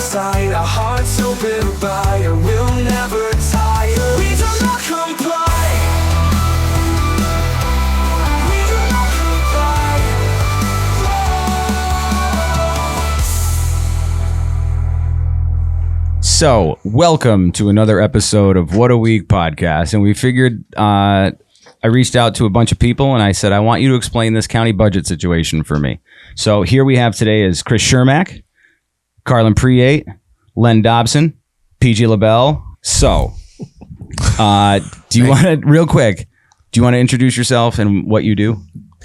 inside, our hearts open wide, and we'll never tire. We do not comply. We do not comply. Whoa. So, welcome to another episode of What a Week podcast. And we figured, I reached out to a bunch of people and I said, I want you to explain this county budget situation for me. So here we have today is Chris Chermak, Carlon Preate, Len Dobrzyn, PJ LaBelle. So, do you want to, real quick, do you want to introduce yourself and what you do?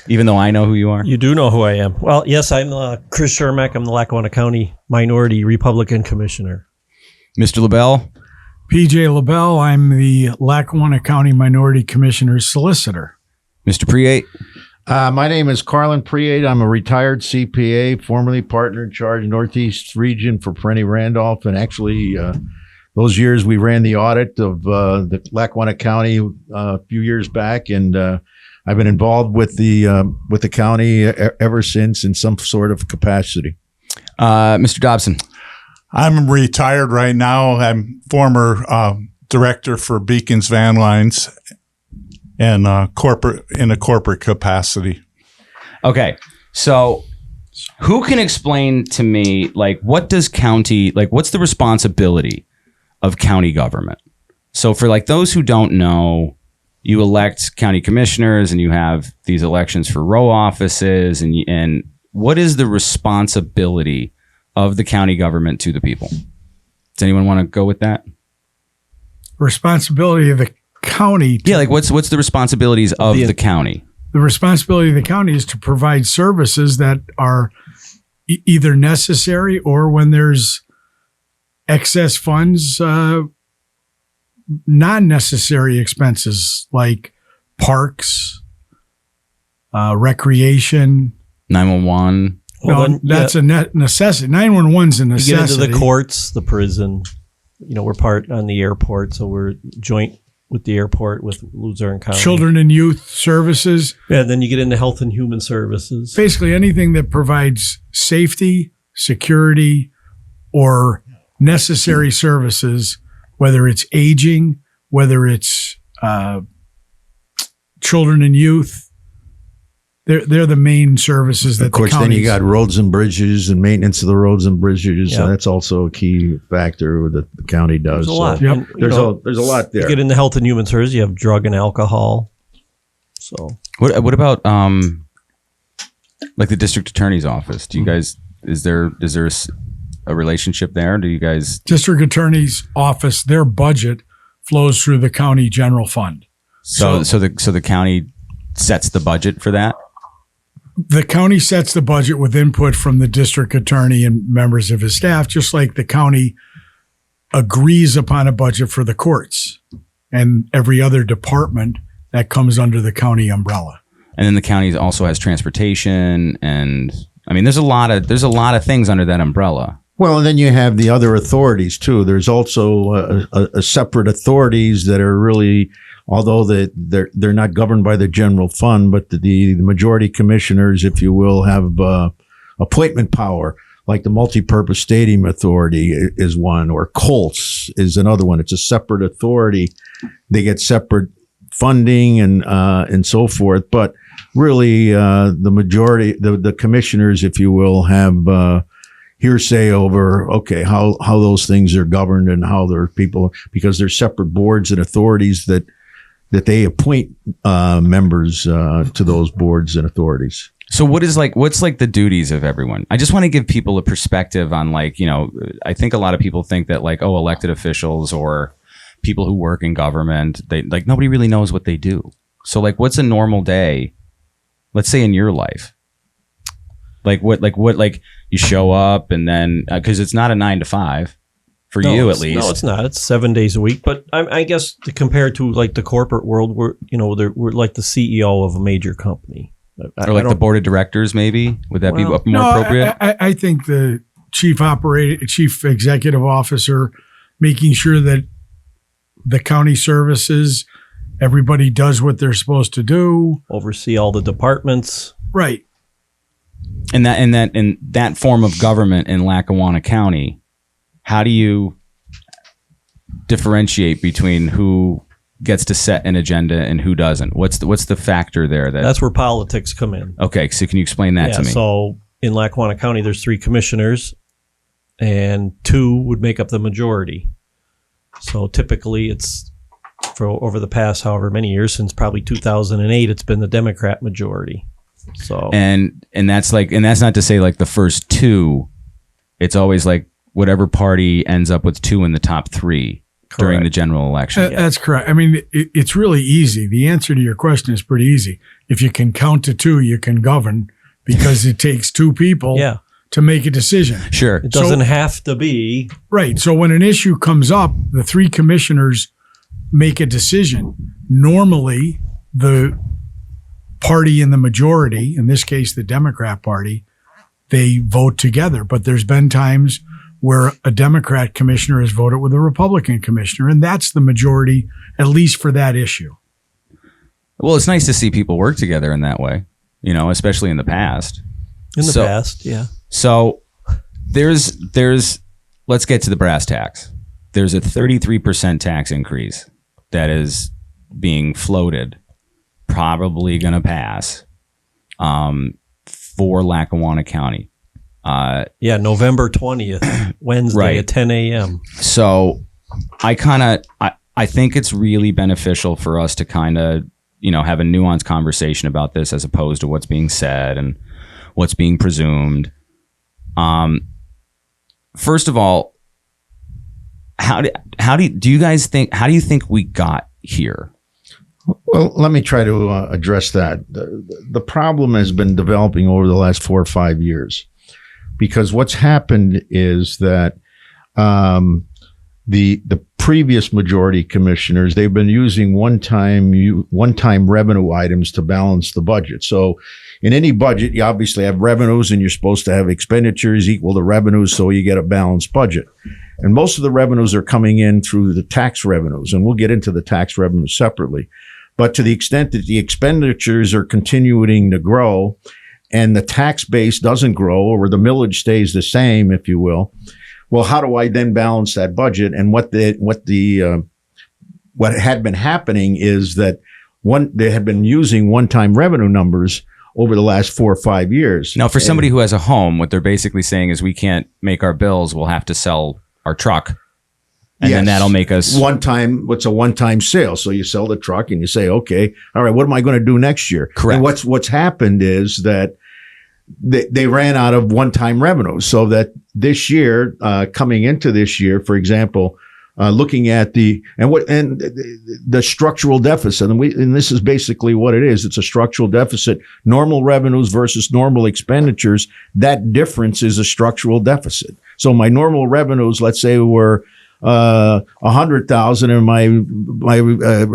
Even though I know who you are. You do know who I am. Well, yes, I'm Chris Chermak. I'm the Lackawanna County Minority Republican Commissioner. Mr. LaBelle? PJ LaBelle. I'm the Lackawanna County Minority Commissioner's solicitor. Mr. Preate? My name is Carlon Preate. I'm a retired CPA, formerly partner in charge Northeast region for Perenni Randolph. And actually, those years we ran the audit of the Lackawanna County a few years back. And I've been involved with the county ever since in some sort of capacity. Mr. Dobrzyn? I'm retired right now. I'm former director for Beacons Van Lines and in a corporate capacity. Okay, so who can explain to me, like, what does county, like, what's the responsibility of county government? So for like those who don't know, you elect county commissioners and you have these elections for row offices, and what is the responsibility of the county government to the people? Does anyone want to go with that? Responsibility of the county. Yeah, like what's the responsibilities of the county? The responsibility of the county is to provide services that are either necessary or, when there's excess funds, non-necessary expenses like parks, recreation. 911. Well, that's a necessity. 911's a necessity. You get into the courts, the prison. You know, we're part on the airport, so we're joint with the airport with Luzerne County. Children and youth services. Yeah, then you get into health and human services. Basically anything that provides safety, security, or necessary services, whether it's aging, whether it's children and youth. They're the main services that the county. Of course, then you got roads and bridges and maintenance of the roads and bridges. Yeah. So that's also a key factor that the county does. There's a lot. Yep. And, There's a lot there. You get into health and human services. You have drug and alcohol. So What about like the district attorney's office? Do you guys, is there a relationship there? Do you guys? District attorney's office, their budget flows through the county general fund. So the county sets the budget for that? The county sets the budget with input from the district attorney and members of his staff, just like the county agrees upon a budget for the courts and every other department that comes under the county umbrella. And then the county also has transportation, and I mean, there's a lot of things under that umbrella. Well, and then you have the other authorities too. There's also a separate authorities that are really, although they're not governed by the general fund, but the majority commissioners, if you will, have appointment power. Like the multipurpose stadium authority is one, or Colts is another one. It's a separate authority. They get separate funding and so forth. But really, the majority, the commissioners, if you will, have hearsay over, okay, how those things are governed and how their people, because there's separate boards and authorities that they appoint members to those boards and authorities. So what's like the duties of everyone? I just want to give people a perspective on, like, you know, I think a lot of people think that, like, oh, elected officials or people who work in government, they, like, nobody really knows what they do. So, like, what's a normal day, let's say, in your life? Like what you show up and then, because it's not a 9 to 5 for you, at least. No, it's not. It's 7 days a week. But I guess compared to like the corporate world, we're like the CEO of a major company. Or like the board of directors, maybe? Would that be more appropriate? I think the chief executive officer, making sure that the county services, everybody does what they're supposed to do. Oversee all the departments. Right. And that form of government in Lackawanna County how do you differentiate between who gets to set an agenda and who doesn't? What's the factor there? That's where politics come in. Okay, so can you explain that to me? So in Lackawanna County, there's 3 commissioners, and 2 would make up the majority. So typically, it's for over the past however many years, since probably 2008, it's been the Democrat majority. So and that's not to say like the first 2. It's always like whatever party ends up with 2 in the top 3 during the general election. That's correct. I mean, it's really easy. The answer to your question is pretty easy. If you can count to 2, you can govern, because it takes 2 people to make a decision. Sure. It doesn't have to be. Right. So when an issue comes up, the 3 commissioners make a decision. Normally, the party in the majority, in this case, the Democrat Party, they vote together. But there's been times where a Democrat commissioner has voted with a Republican commissioner, and that's the majority, at least for that issue. Well, it's nice to see people work together in that way, especially in the past. So there's let's get to the brass tacks. There's a 33% tax increase that is being floated, probably going to pass for Lackawanna County. November 20th, Wednesday at 10 a.m. So I think it's really beneficial for us to kind of, have a nuanced conversation about this as opposed to what's being said and what's being presumed. First of all, how do you think we got here? Well, let me try to address that. The problem has been developing over the last 4 or 5 years, because what's happened is that the previous majority commissioners, they've been using one-time revenue items to balance the budget. So in any budget, you obviously have revenues, and you're supposed to have expenditures equal to revenues, so you get a balanced budget. And most of the revenues are coming in through the tax revenues, and we'll get into the tax revenues separately. But to the extent that the expenditures are continuing to grow and the tax base doesn't grow, or the millage stays the same, if you will, well, how do I then balance that budget? And what had been happening is that they had been using one-time revenue numbers over the last 4 or 5 years. Now, for somebody who has a home, what they're basically saying is we can't make our bills. We'll have to sell our truck. And then that'll make us what's a one-time sale. So you sell the truck and you say, okay, all right, what am I going to do next year? Correct. And what's happened is that they ran out of one-time revenue. So that this year, coming into this year, for example, looking at the structural deficit, and this is basically what it is. It's a structural deficit. Normal revenues versus normal expenditures. That difference is a structural deficit. So my normal revenues, let's say, were 100,000, and my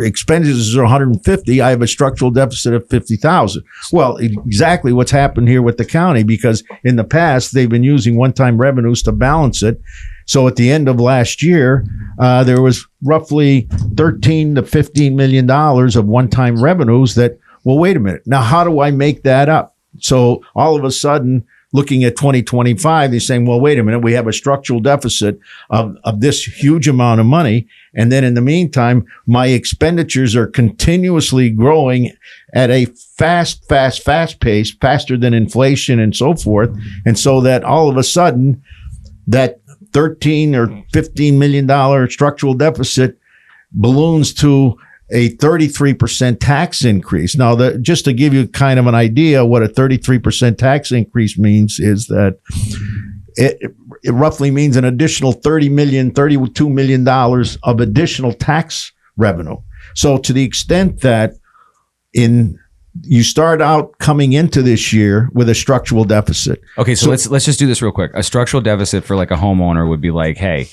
expenditures are 150. I have a structural deficit of 50,000. Well, exactly what's happened here with the county, because in the past they've been using one-time revenues to balance it. So at the end of last year, there was roughly $13 to $15 million of one-time revenues that, well, wait a minute. Now, how do I make that up? So all of a sudden, looking at 2025, they're saying, well, wait a minute, we have a structural deficit of this huge amount of money. And then in the meantime, my expenditures are continuously growing at a fast pace, faster than inflation and so forth. And so that all of a sudden, that $13 or $15 million structural deficit balloons to a 33% tax increase. Now, just to give you kind of an idea, what a 33% tax increase means is that it roughly means an additional $32 million of additional tax revenue. So to the extent that you start out coming into this year with a structural deficit. Okay, so let's just do this real quick. A structural deficit for like a homeowner would be like, hey,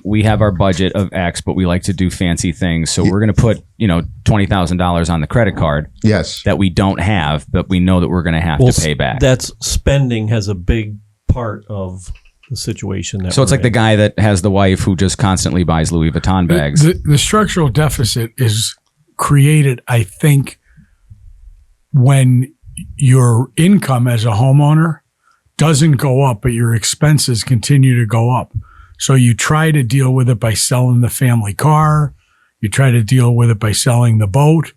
we have our budget of X, but we like to do fancy things. So we're going to put, $20,000 on the credit card. Yes. That we don't have, but we know that we're going to have to pay back. That's spending has a big part of the situation. So it's like the guy that has the wife who just constantly buys Louis Vuitton bags. The structural deficit is created, I think, when your income as a homeowner doesn't go up, but your expenses continue to go up. So you try to deal with it by selling the family car. You try to deal with it by selling the boat.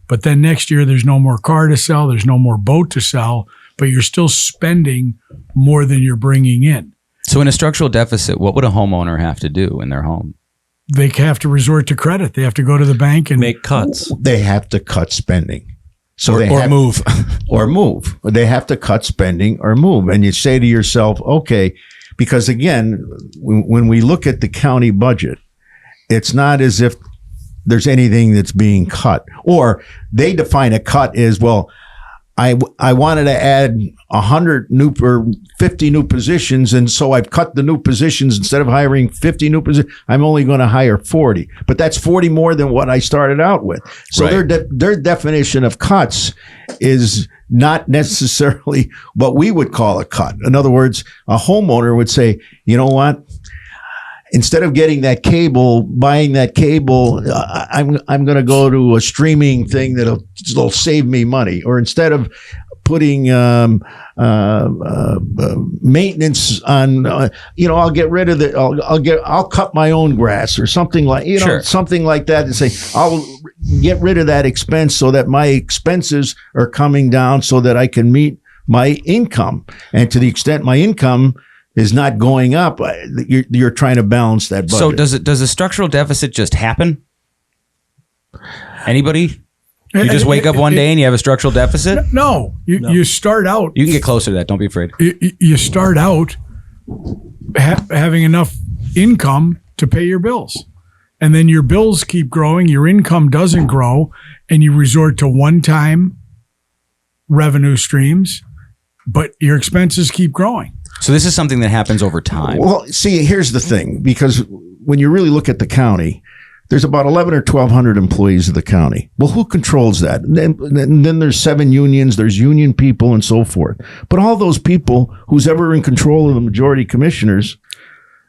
But then next year, there's no more car to sell. There's no more boat to sell, but you're still spending more than you're bringing in. So in a structural deficit, what would a homeowner have to do in their home? They have to resort to credit. They have to go to the bank and Make cuts. They have to cut spending. So Or they have, move. or move. They have to cut spending or move. And you say to yourself, okay, because again, when we look at the county budget, it's not as if there's anything that's being cut, or they define a cut as, well, I wanted to add 100 new or 50 new positions, and so I've cut the new positions. Instead of hiring 50 new positions, I'm only going to hire 40. But that's 40 more than what I started out with. So Right. their definition of cuts is not necessarily what we would call a cut. In other words, a homeowner would say, you know what? Instead of getting that cable, buying that cable, I'm going to go to a streaming thing that'll save me money. Or instead of putting maintenance on, I'll get rid of the, I'll cut my own grass or something like, Sure. something like that, and say I'll get rid of that expense so that my expenses are coming down so that I can meet my income. And to the extent my income is not going up, you're trying to balance that budget. So does a structural deficit just happen? Anybody? You just wake up one day and you have a structural deficit? no, you start out. You can get closer to that. Don't be afraid. You start out having enough income to pay your bills. And then your bills keep growing, your income doesn't grow, and you resort to one-time revenue streams, but your expenses keep growing. So this is something that happens over time. Well, see, here's the thing, because when you really look at the county, there's about 11 or 1,200 employees of the county. Well, who controls that? And then there's 7 unions, there's union people and so forth. But all those people, who's ever in control of the majority commissioners,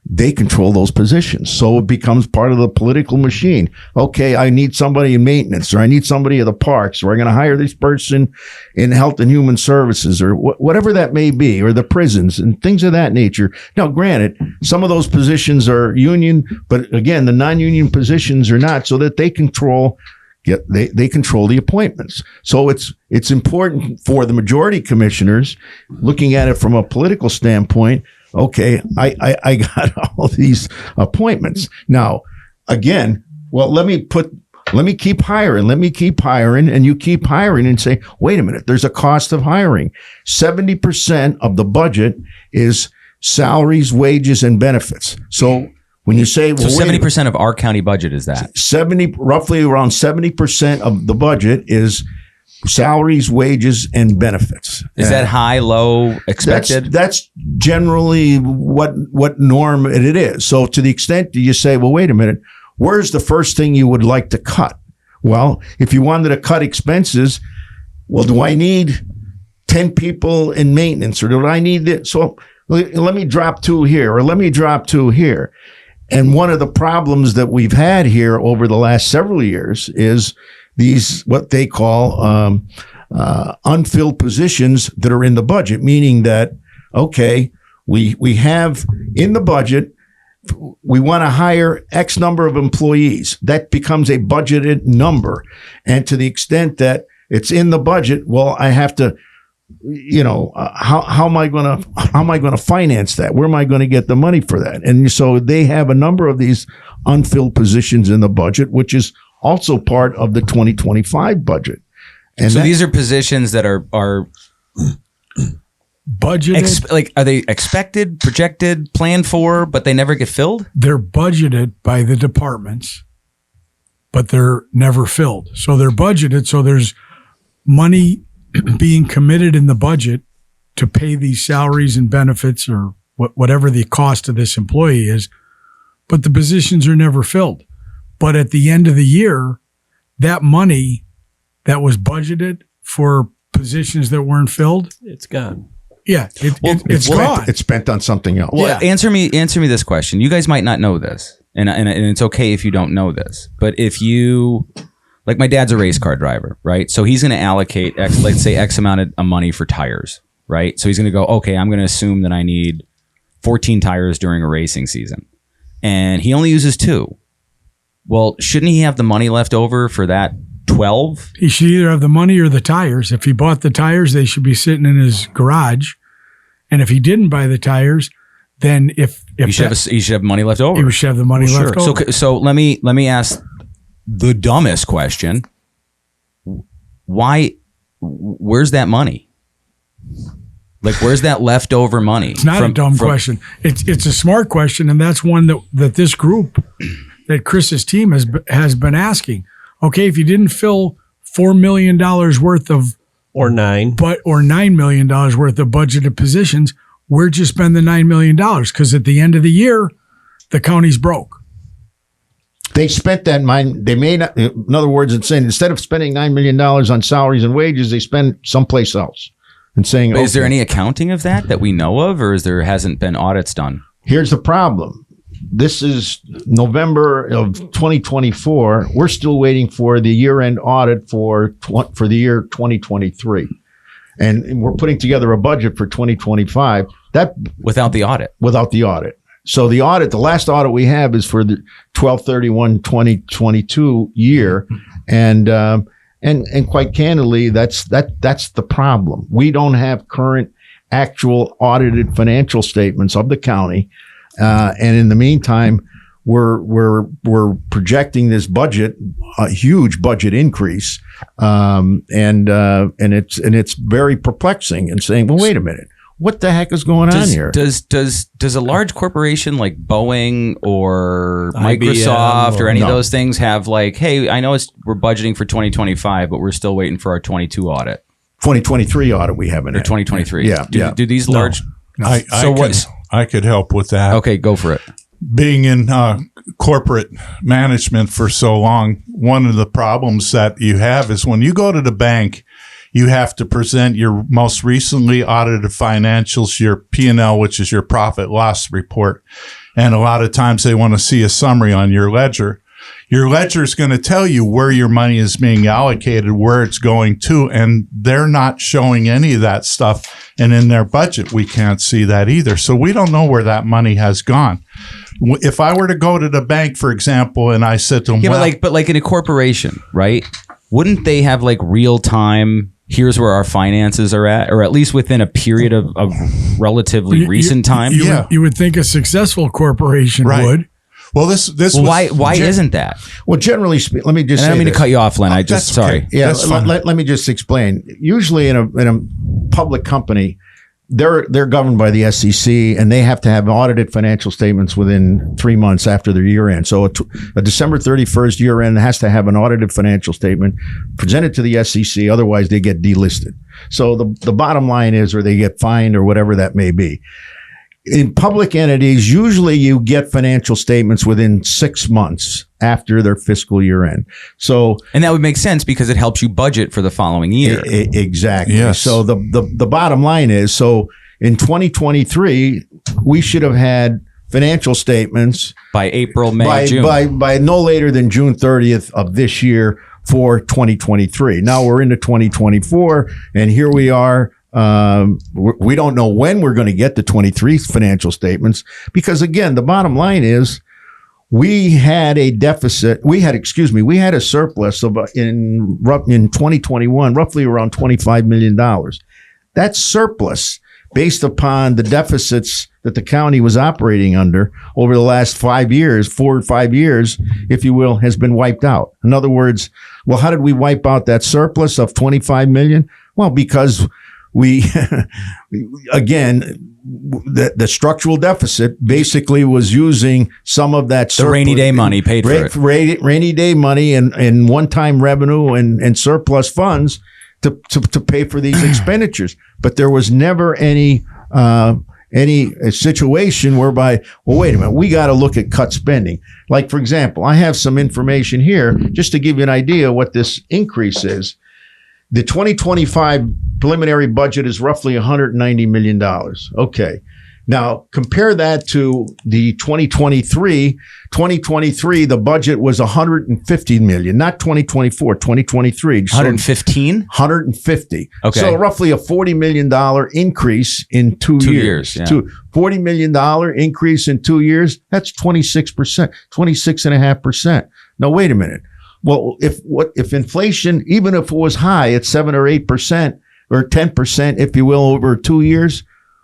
they control those positions. So it becomes part of the political machine. Okay, I need somebody in maintenance, or I need somebody at the parks, or I'm going to hire this person in health and human services, or whatever that may be, or the prisons and things of that nature. Now, granted, some of those positions are union, but again, the non-union positions are not, so that they control they control the appointments. So it's important for the majority commissioners, looking at it from a political standpoint. Okay, I got all these appointments. Now, again, well, let me keep hiring, and you keep hiring and say, wait a minute, there's a cost of hiring. 70% of the budget is salaries, wages, and benefits. So when you say, well, So 70% of our county budget is that. roughly around 70% of the budget is salaries, wages, and benefits. Is that high, low, expected? That's generally what norm it is. So to the extent that you say, well, wait a minute, where's the first thing you would like to cut? Well, if you wanted to cut expenses, well, do I need 10 people in maintenance, or do I need this? So let me drop 2 here, or let me drop 2 here. And one of the problems that we've had here over the last several years is these, what they call unfilled positions that are in the budget, meaning that, okay, we have in the budget, we want to hire X number of employees. That becomes a budgeted number. And to the extent that it's in the budget, well, I have to, how am I going to finance that? Where am I going to get the money for that? And so they have a number of these unfilled positions in the budget, which is also part of the 2025 budget. And So these are positions that are Budgeted. are they expected, projected, planned for, but they never get filled? They're budgeted by the departments, but they're never filled. So they're budgeted. So there's money being committed in the budget to pay these salaries and benefits, or whatever the cost of this employee is, but the positions are never filled. But at the end of the year, that money that was budgeted for positions that weren't filled, It's gone. yeah, it's gone. It's spent on something else. Well, answer me this question. You guys might not know this, and it's okay if you don't know this. But if you, like, my dad's a race car driver, right? So he's going to allocate let's say X amount of money for tires, right? So he's going to go, okay, I'm going to assume that I need 14 tires during a racing season. and he only uses 2. Well, shouldn't he have the money left over for that 12? He should either have the money or the tires. If he bought the tires, they should be sitting in his garage. And if he didn't buy the tires, then if he should have money left over. He should have the money left over. So let me ask the dumbest question. Why? Where's that money? Like, where's that leftover money? It's not a dumb question. It's a smart question, and that's one that this group, that Chris's team has been asking. Okay, if you didn't fill $4 million worth of or $9 million worth of budgeted positions, where'd you spend the $9 million? Because at the end of the year, the county's broke. They spent that money. They may not. In other words, it's saying instead of spending $9 million on salaries and wages, they spend someplace else. And saying, is there any accounting of that we know of, or hasn't been audits done? Here's the problem. This is November of 2024. We're still waiting for the year-end audit for the year 2023, and we're putting together a budget for 2025. That without the audit. So the last audit we have is for the 12/31/2022 year, and quite candidly, that's the problem. We don't have current, actual audited financial statements of the county, and in the meantime, we're projecting this budget, a huge budget increase, and it's very perplexing. And saying, well, wait a minute. What the heck is going on here? Does a large corporation like Boeing or IBM Microsoft or any No. of those things have like, hey, I know we're budgeting for 2025, but we're still waiting for our 22 audit 2023 audit we haven't or had. 2023? Yeah. Do these large? I could help with that. Okay, go for it. Being in corporate management for so long, one of the problems that you have is when you go to the bank, you have to present your most recently audited financials, your P&L, which is your profit loss report. And a lot of times they want to see a summary on your ledger. Your ledger is going to tell you where your money is being allocated, where it's going to, and they're not showing any of that stuff. And in their budget, we can't see that either. So we don't know where that money has gone. If I were to go to the bank, for example, and I said to them, Yeah, but like in a corporation, right? Wouldn't they have like real time? Here's where our finances are at, or at least within a period of relatively recent time. You would think a successful corporation Right. would. well, this Well, why isn't that? Well, generally speaking, let me just And I say don't mean to this. cut you off, Len. I just That's sorry. okay. Yeah, That's fine. let me just explain. Usually in a public company, they're governed by the SEC, and they have to have audited financial statements within 3 months after their year end. So a December 31st year end has to have an audited financial statement presented to the SEC. Otherwise, they get delisted. So the bottom line is, or they get fined, or whatever that may be. In public entities, usually you get financial statements within 6 months after their fiscal year end. So And that would make sense because it helps you budget for the following year. exactly. Yes. So the bottom line is, so in 2023, we should have had financial statements By April, May, June. by no later than June 30th of this year for 2023. Now we're into 2024, and here we are. We don't know when we're going to get the 23 financial statements, because again, the bottom line is we had a deficit. We had a surplus of in 2021, roughly around $25 million. That surplus, based upon the deficits that the county was operating under over the last 5 years, 4 or 5 years, if you will, has been wiped out. In other words, well, how did we wipe out that surplus of $25 million? Well, because we, again, the structural deficit basically was using some of that The rainy day money paid for it. rainy day money and one-time revenue and surplus funds to pay for these expenditures. But there was never any situation whereby, well, wait a minute, we got to look at cut spending. Like, for example, I have some information here just to give you an idea what this increase is. The 2025 preliminary budget is roughly $190 million. Okay. Now, compare that to the 2023. 2023, the budget was $150 million, not 2024, 2023. 115? 150. Okay. So roughly a $40 million increase in 2 years. Yeah. $40 million increase in 2 years, that's 26%, 26.5%. Now, wait a minute. Well, if inflation, even if it was high at 7 or 8% or 10%, if you will, over 2 years,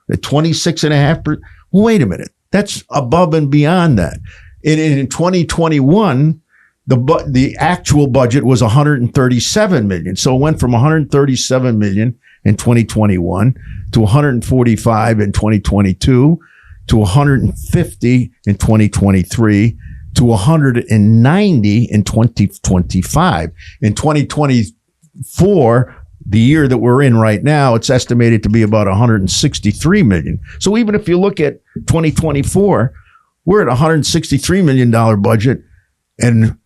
at 26.5%, well, wait a minute. That's above and beyond that. In 2021, the actual budget was $137 million. So it went from $137 million in 2021 to $145 in 2022 to $150 in 2023 to $190 in 2025. In 2024, the year that we're in right now, it's estimated to be about $163 million. So even if you look at 2024, we're at $163 million budget, and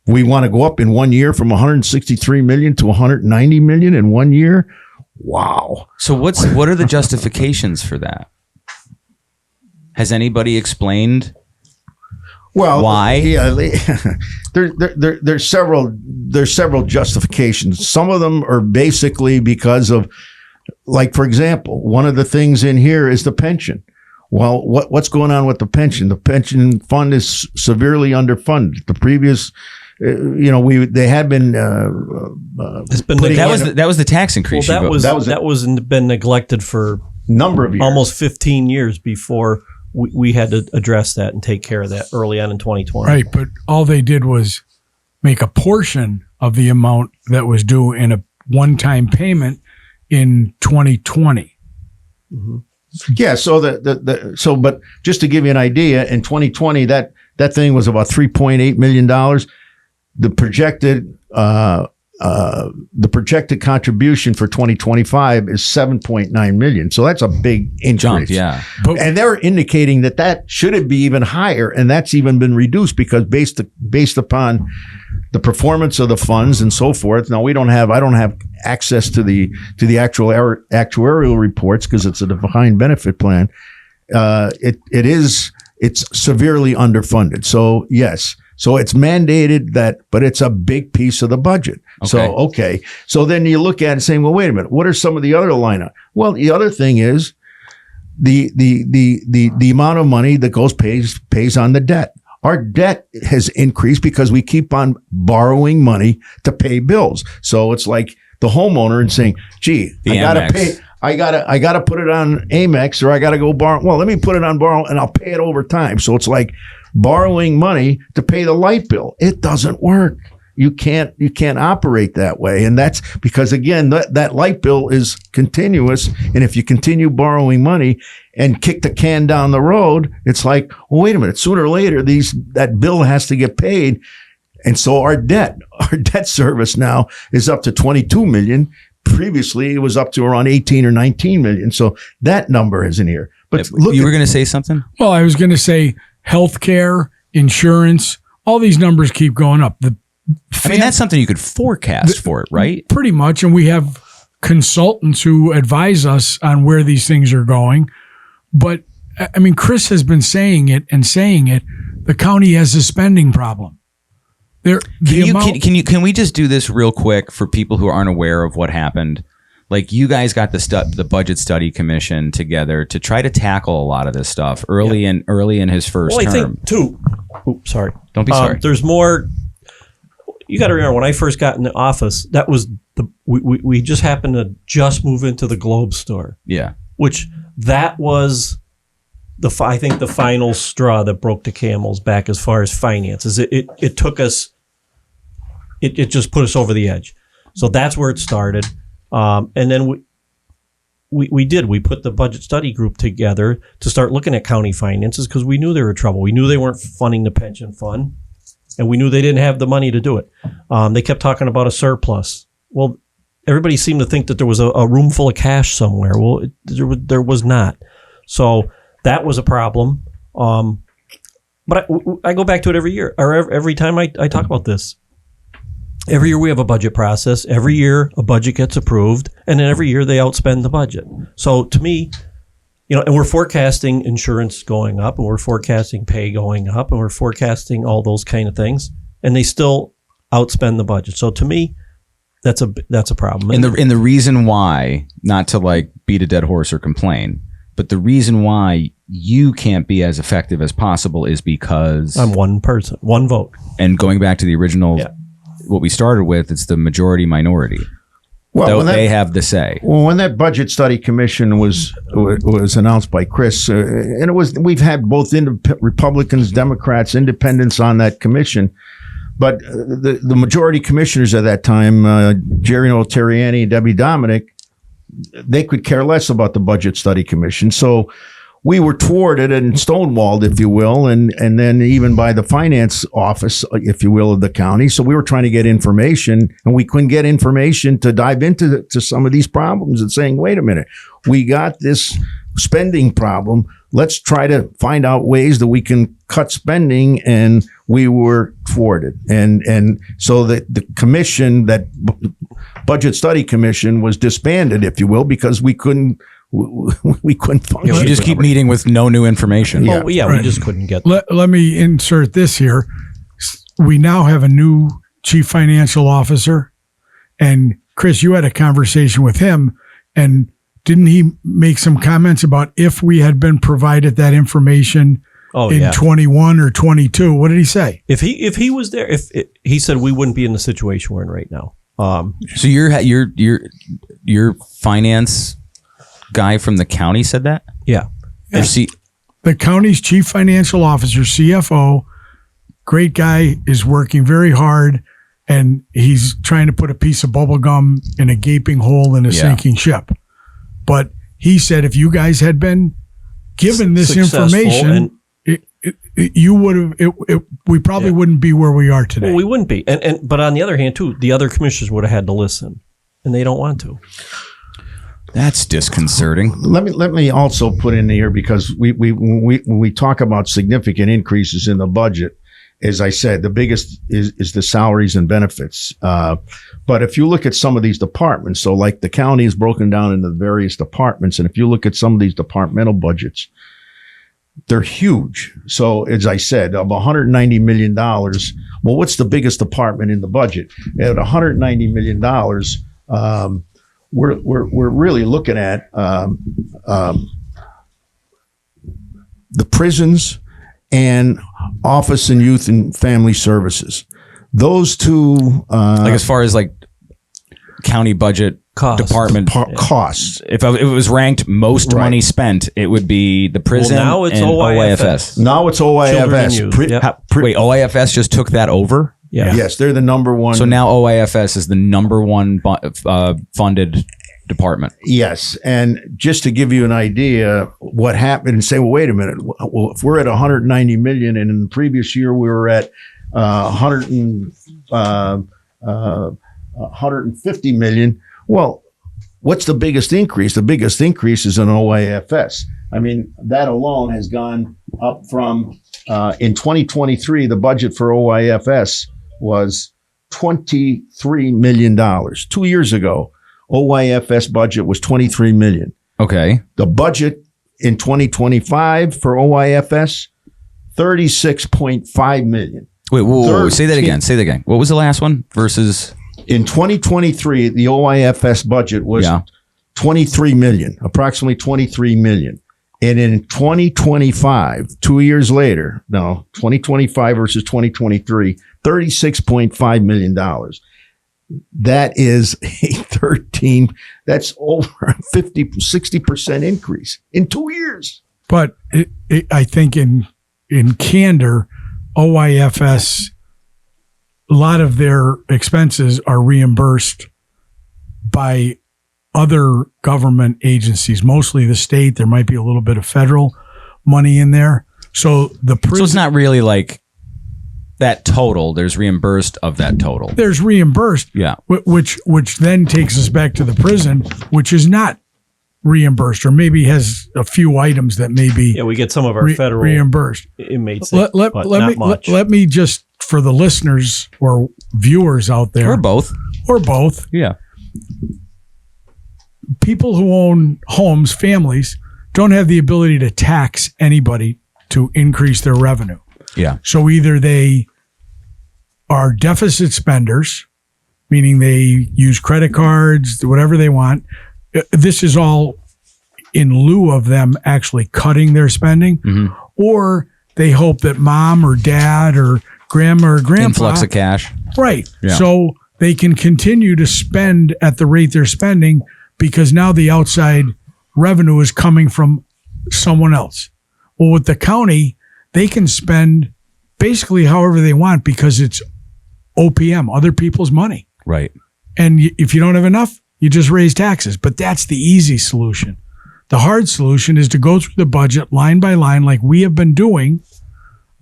we want to go up in 1 year from $163 million to $190 million in 1 year. Wow. So what are the justifications for that? Has anybody explained? Well, why? Yeah, there's several justifications. Some of them are basically because of, like, for example, one of the things in here is the pension. Well, what's going on with the pension? The pension fund is severely underfunded. The previous, they had been. It's been That was the tax increase. Well, that was been neglected for number of years, almost 15 years before we had to address that and take care of that early on in 2020. Right, but all they did was make a portion of the amount that was due in a one-time payment in 2020. Mm-hmm. Yeah. So but just to give you an idea, in 2020, that thing was about $3.8 million. The projected contribution for 2025 is $7.9 million. So that's a big increase. Jump, yeah. And they're indicating that should be even higher, and that's even been reduced because based upon the performance of the funds and so forth. Now I don't have access to the actual actuarial reports because it's a defined benefit plan. It's severely underfunded. So yes. So it's mandated but it's a big piece of the budget. Okay. So then you look at it saying, well, wait a minute, what are some of the other line items? Well, the other thing is the amount of money that pays on the debt. Our debt has increased because we keep on borrowing money to pay bills. So it's like the homeowner and saying, gee, I gotta put it on Amex, or I gotta go borrow. Well, let me put it on borrow and I'll pay it over time. So it's like borrowing money to pay the light bill. It doesn't work. You can't operate that way. And that's because, again, that light bill is continuous. And if you continue borrowing money and kick the can down the road, it's like, well, wait a minute, sooner or later, that bill has to get paid. And so our debt service now is up to $22 million. Previously, it was up to around 18 or 19 million. So that number is in here. But look, you were going to say something? Well, I was going to say healthcare, insurance, all these numbers keep going up. That's something you could forecast for it, right? Pretty much. And we have consultants who advise us on where these things are going. But I mean, Chris has been saying it. The county has a spending problem. Can we just do this real quick for people who aren't aware of what happened? Like, you guys got the Budget Study Commission together to try to tackle a lot of this stuff early in his first term. I think too. Oops, sorry. Don't be sorry. There's more. You got to remember, when I first got in the office, that was we just happened to just move into the Globe store. Yeah. Which that was I think the final straw that broke the camel's back as far as finances. It took us. It just put us over the edge. So that's where it started. And then we put the budget study group together to start looking at county finances because we knew they were in trouble. We knew they weren't funding the pension fund, and we knew they didn't have the money to do it. They kept talking about a surplus. Well, everybody seemed to think that there was a room full of cash somewhere. Well, there was not. So that was a problem. But I go back to it every year, or every time I talk about this. Every year we have a budget process. Every year a budget gets approved, and then every year they outspend the budget. So to me, and we're forecasting insurance going up, and we're forecasting pay going up, and we're forecasting all those kind of things, and they still outspend the budget. So to me, that's a problem. And the reason why, not to like beat a dead horse or complain, but the reason why you can't be as effective as possible is because I'm one person, one vote. And going back to the original, what we started with, it's the majority minority. Well, they have the say. Well, when that budget study commission was announced by Chris, and we've had both Republicans, Democrats, independents on that commission, but the majority commissioners at that time, Jerry Notarianni and Debbie Dominic, they could care less about the budget study commission. So we were thwarted and stonewalled, if you will, and then even by the finance office, if you will, of the county. So we were trying to get information, and we couldn't get information to dive into some of these problems and saying, wait a minute, we got this spending problem. Let's try to find out ways that we can cut spending, and we were thwarted. And so the commission, that budget study commission, was disbanded, if you will, because we couldn't function. You just keep meeting with no new information. Yeah, we just couldn't get. Let me insert this here. We now have a new chief financial officer, and Chris, you had a conversation with him, and didn't he make some comments about if we had been provided that information in 21 or 22? What did he say? If he was there, he said we wouldn't be in the situation we're in right now. So your finance guy from the county said that? Yeah. The county's chief financial officer, CFO, great guy, is working very hard, and he's trying to put a piece of bubble gum in a gaping hole in a sinking ship. But he said if you guys had been given this information, you would have. We probably wouldn't be where we are today. Well, we wouldn't be. But on the other hand, too, the other commissioners would have had to listen, and they don't want to. That's disconcerting. Let me also put in here, because we talk about significant increases in the budget. As I said, the biggest is the salaries and benefits. But if you look at some of these departments, so like the county is broken down into the various departments, and if you look at some of these departmental budgets, they're huge. So as I said, of $190 million, well, what's the biggest department in the budget? At $190 million, we're really looking at the prisons and Office and Youth and Family Services. Those two, like as far as like county budget department costs. If it was ranked most money spent, it would be the prison. Well, now it's and OIFS. Now it's OIFS. Wait, OIFS just took that over? Yeah. Yes, they're the number one. So now OIFS is the number one funded department. Yes. And just to give you an idea what happened, and say, well, wait a minute. Well, if we're at 190 million, and in the previous year we were at 150 million. Well, what's the biggest increase? The biggest increase is in OIFS. I mean, that alone has gone up from, in 2023, the budget for OIFS was $23 million. 2 years ago, OIFS budget was $23 million. Okay. The budget in 2025 for OIFS, $36.5 million. Wait, whoa, say that again. Say that again. What was the last one versus? In 2023, the OIFS budget was 23 million, approximately 23 million. And in 2025, 2 years later, 2025 versus 2023, $36.5 million. That is that's over a 60% increase in 2 years. But I think in candor, OIFS, a lot of their expenses are reimbursed by other government agencies, mostly the state. There might be a little bit of federal money in there. So it's not really like that total. There's reimbursed of that total. There's reimbursed, which then takes us back to the prison, which is not reimbursed, or maybe has a few items that may be. Yeah, we get some of our federal reimbursed inmates. Let me just, for the listeners or viewers out there, or both, yeah. People who own homes, families, don't have the ability to tax anybody to increase their revenue. Yeah. So either they are deficit spenders, meaning they use credit cards, whatever they want. This is all in lieu of them actually cutting their spending, or they hope that mom or dad or grandma or grandpa Influx of cash. Right. Yeah. So they can continue to spend at the rate they're spending because now the outside revenue is coming from someone else. Well, with the county, they can spend basically however they want because it's OPM, other people's money. Right. And if you don't have enough, you just raise taxes. But that's the easy solution. The hard solution is to go through the budget line by line like we have been doing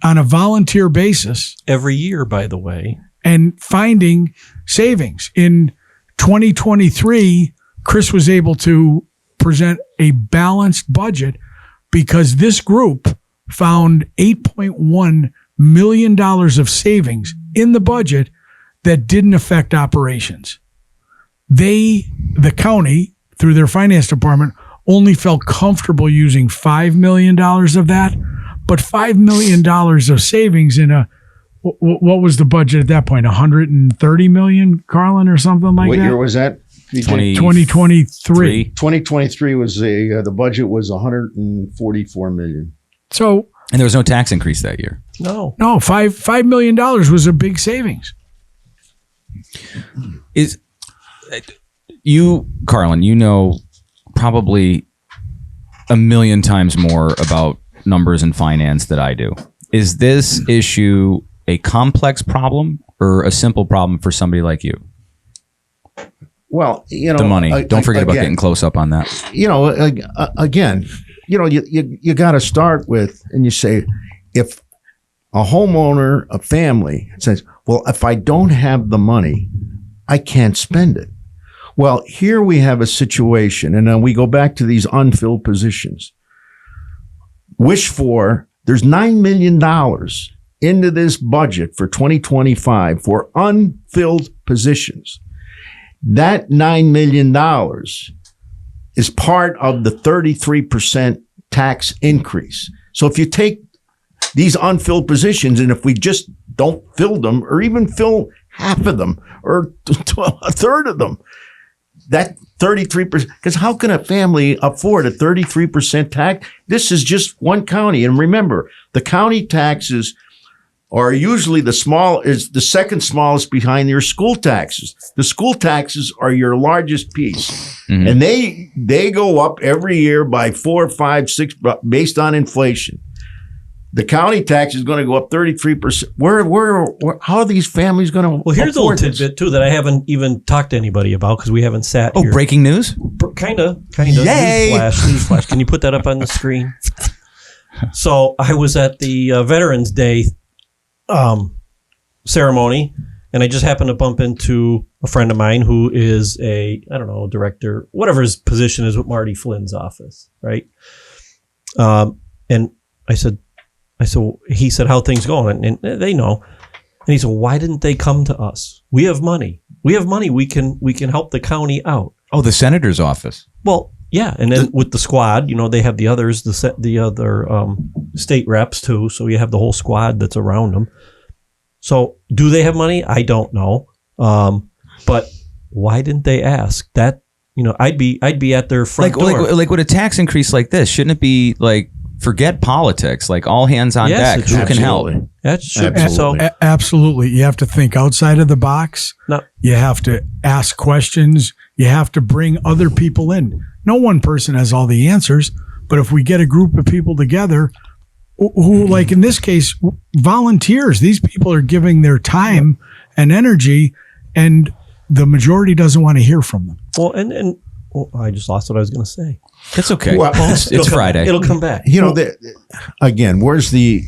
on a volunteer basis. Every year, by the way. And finding savings. In 2023, Chris was able to present a balanced budget because this group found $8.1 million of savings in the budget that didn't affect operations. The county, through their finance department, only felt comfortable using $5 million of that, but $5 million of savings in what was the budget at that point? 130 million, Carlon, or something like What that? year was that? 2023. 2023 was the budget was 144 million. So, And there was no tax increase that year. No. $5 million was a big savings. Is you, Carlon, you know probably a million times more about numbers and finance than I do. Is this issue a complex problem or a simple problem for somebody like you? Well, you know, The money. Don't forget about again, getting close up on that. You know, again, you know, you got to start with, and you say, if a homeowner, a family says, well, if I don't have the money, I can't spend it. Well, here we have a situation, and then we go back to these unfilled positions. There's $9 million into this budget for 2025 for unfilled positions. That $9 million is part of the 33% tax increase. So if you take these unfilled positions, and if we just don't fill them, or even fill half of them, or a third of them, that 33%, because how can a family afford a 33% tax? This is just one county. And remember, the county taxes are usually the second smallest behind your school taxes. The school taxes are your largest piece. Mm-hmm. And they go up every year by 4, 5, 6 based on inflation. The county tax is going to go up 33%. Where how are these families going to? Well, here's a little tidbit too that I haven't even talked to anybody about because we haven't sat here. Oh, breaking news? Kind of. Yay! Newsflash. Can you put that up on the screen? So I was at the Veterans Day ceremony, and I just happened to bump into a friend of mine who is a, I don't know, director, whatever his position is with Marty Flynn's office, right? And he said, how things going? And they know. And he said, why didn't they come to us? We have money. We can help the county out. Oh, the senator's office. Well, yeah. And then with the squad, they have the others, the other state reps too. So you have the whole squad that's around them. So do they have money? I don't know. But why didn't they ask that? I'd be at their front door. Like with a tax increase like this, shouldn't it be like, forget politics, like all hands on deck? Who can help? That should be so. Absolutely. You have to think outside of the box. No. You have to ask questions. You have to bring other people in. No one person has all the answers, but if we get a group of people together who, like in this case, volunteers, these people are giving their time and energy, and the majority doesn't want to hear from them. Well, and I just lost what I was going to say. It's okay. Well, it's Friday. It'll come back. Again, where's the?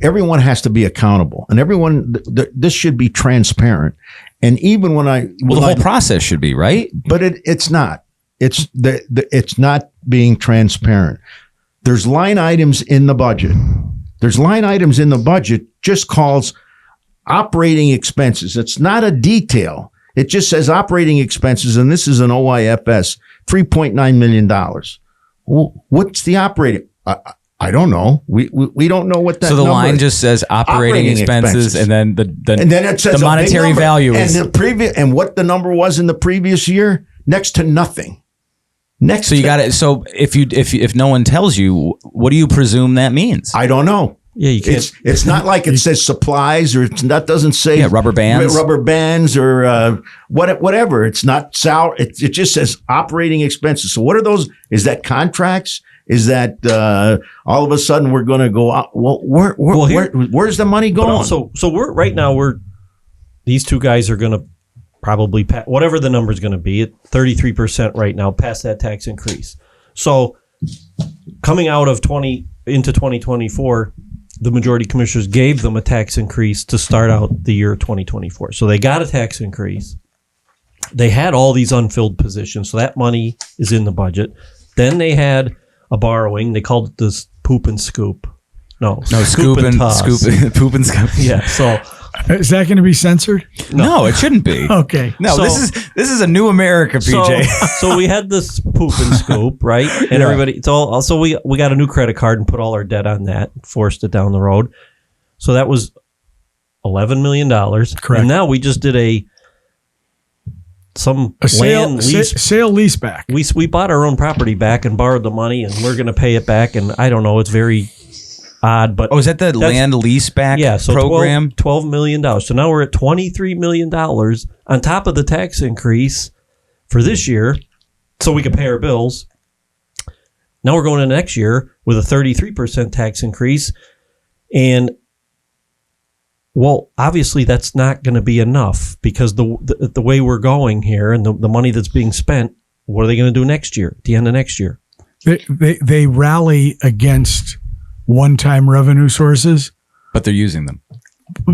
Everyone has to be accountable, and everyone. This should be transparent. And even when the whole process should be, right? But it's not. It's not being transparent. There's line items in the budget. Just calls operating expenses. It's not a detail. It just says operating expenses, and this is an OIFS, $3.9 million. Well, what's the operating? I don't know. We don't know what that. So the number line is. just says operating expenses, and then the and then it says the a big monetary number. value and is. the previous and what the number was in the previous year, next to nothing. Next, So you got it. So if no one tells you, what do you presume that means? I don't know. Yeah, you can't. It's not like it says supplies or that doesn't say rubber bands, or whatever. It's not salary. It just says operating expenses. So what are those? Is that contracts? Is that all of a sudden we're going to go out? Well, where's the money going? Also, so we're these two guys are going to probably pass whatever the number is going to be at 33% right now, past that tax increase. So coming out of into 2024, the majority commissioners gave them a tax increase to start out the year 2024. So they got a tax increase. They had all these unfilled positions, so that money is in the budget. Then they had a borrowing. They called it this poop and scoop. No, scoop and toss. poop and scoop. Yeah. So Is that going to be censored? No, it shouldn't be. Okay. No, So- this is a new America, PJ. So we had this poop and scoop, right? And everybody, it's all. Also, we got a new credit card and put all our debt on that, forced it down the road. So that was $11 million. Correct. And now we just did a sale land lease. sale lease back. We bought our own property back and borrowed the money, and we're going to pay it back. And I don't know, it's very odd, but Oh, is that the land lease back so program? $12 million. So now we're at $23 million on top of the tax increase for this year, so we can pay our bills. Now we're going into next year with a 33% tax increase, and well, obviously that's not going to be enough because the way we're going here and the money that's being spent, what are they going to do next year? At the end of next year, They rally against one-time revenue sources. But they're using them.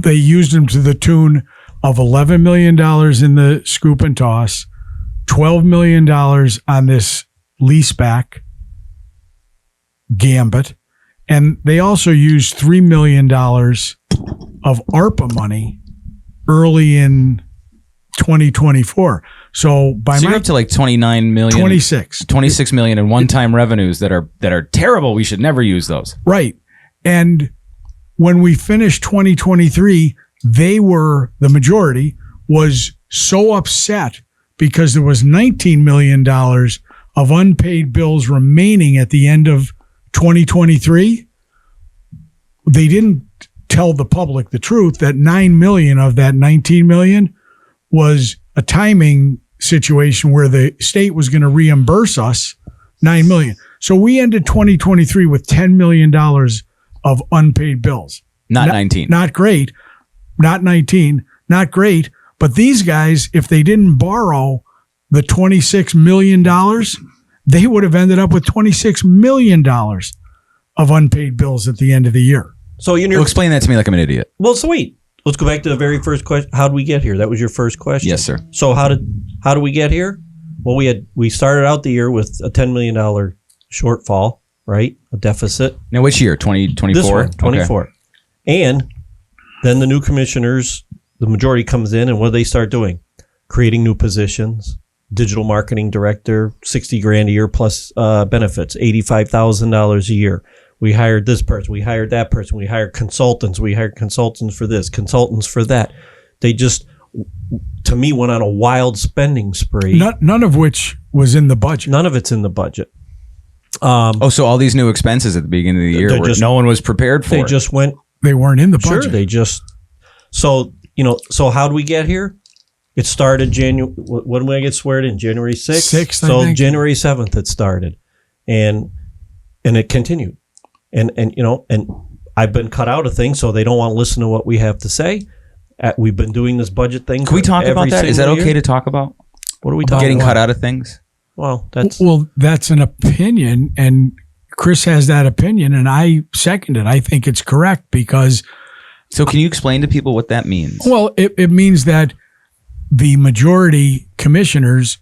They used them to the tune of $11 million in the scoop and toss, $12 million on this leaseback gambit, and they also used $3 million of ARPA money early in 2024. So You're up to like 29 million, 26 million in one-time revenues that are terrible. We should never use those. Right. And when we finished 2023, the majority was so upset because there was $19 million of unpaid bills remaining at the end of 2023. They didn't tell the public the truth that 9 million of that 19 million was a timing situation where the state was going to reimburse us 9 million. So we ended 2023 with $10 million of unpaid bills. Not 19. Not great. Not 19. Not great. But these guys, if they didn't borrow the $26 million, they would have ended up with $26 million of unpaid bills at the end of the year. so Well, explain that to me like I'm an idiot. well, sweet. Let's go back to the very first question. How did we get here? That was your first question. Yes, sir. So how do we get here? Well, we started out the year with a $10 million shortfall, right? A deficit. Now, which year? 2024? This one, 24. And then the new commissioners, the majority comes in, and what do they start doing? Creating new positions. Digital marketing director, $60,000 a year plus benefits, $85,000 a year. We hired this person. We hired that person. We hired consultants. We hired consultants for this, consultants for that. They just, to me, went on a wild spending spree. None of which was in the budget. None of it's in the budget. So all these new expenses at the beginning of the year They're where just- no one was prepared for. They just went, They weren't in the sure, budget. they just, so how do we get here? It started when did I get sworn in? January 6th? 6th, I So think. January 7th it started. And it continued. And I've been cut out of things, so they don't want to listen to what we have to say. We've been doing this budget thing. Can we talk about that? Is that okay to talk about? What are we talking Getting about? cut out of things? Well, that's Well, that's an opinion, and Chris has that opinion, and I second it. I think it's correct because, So can you explain to people what that means? well, it means that the majority commissioners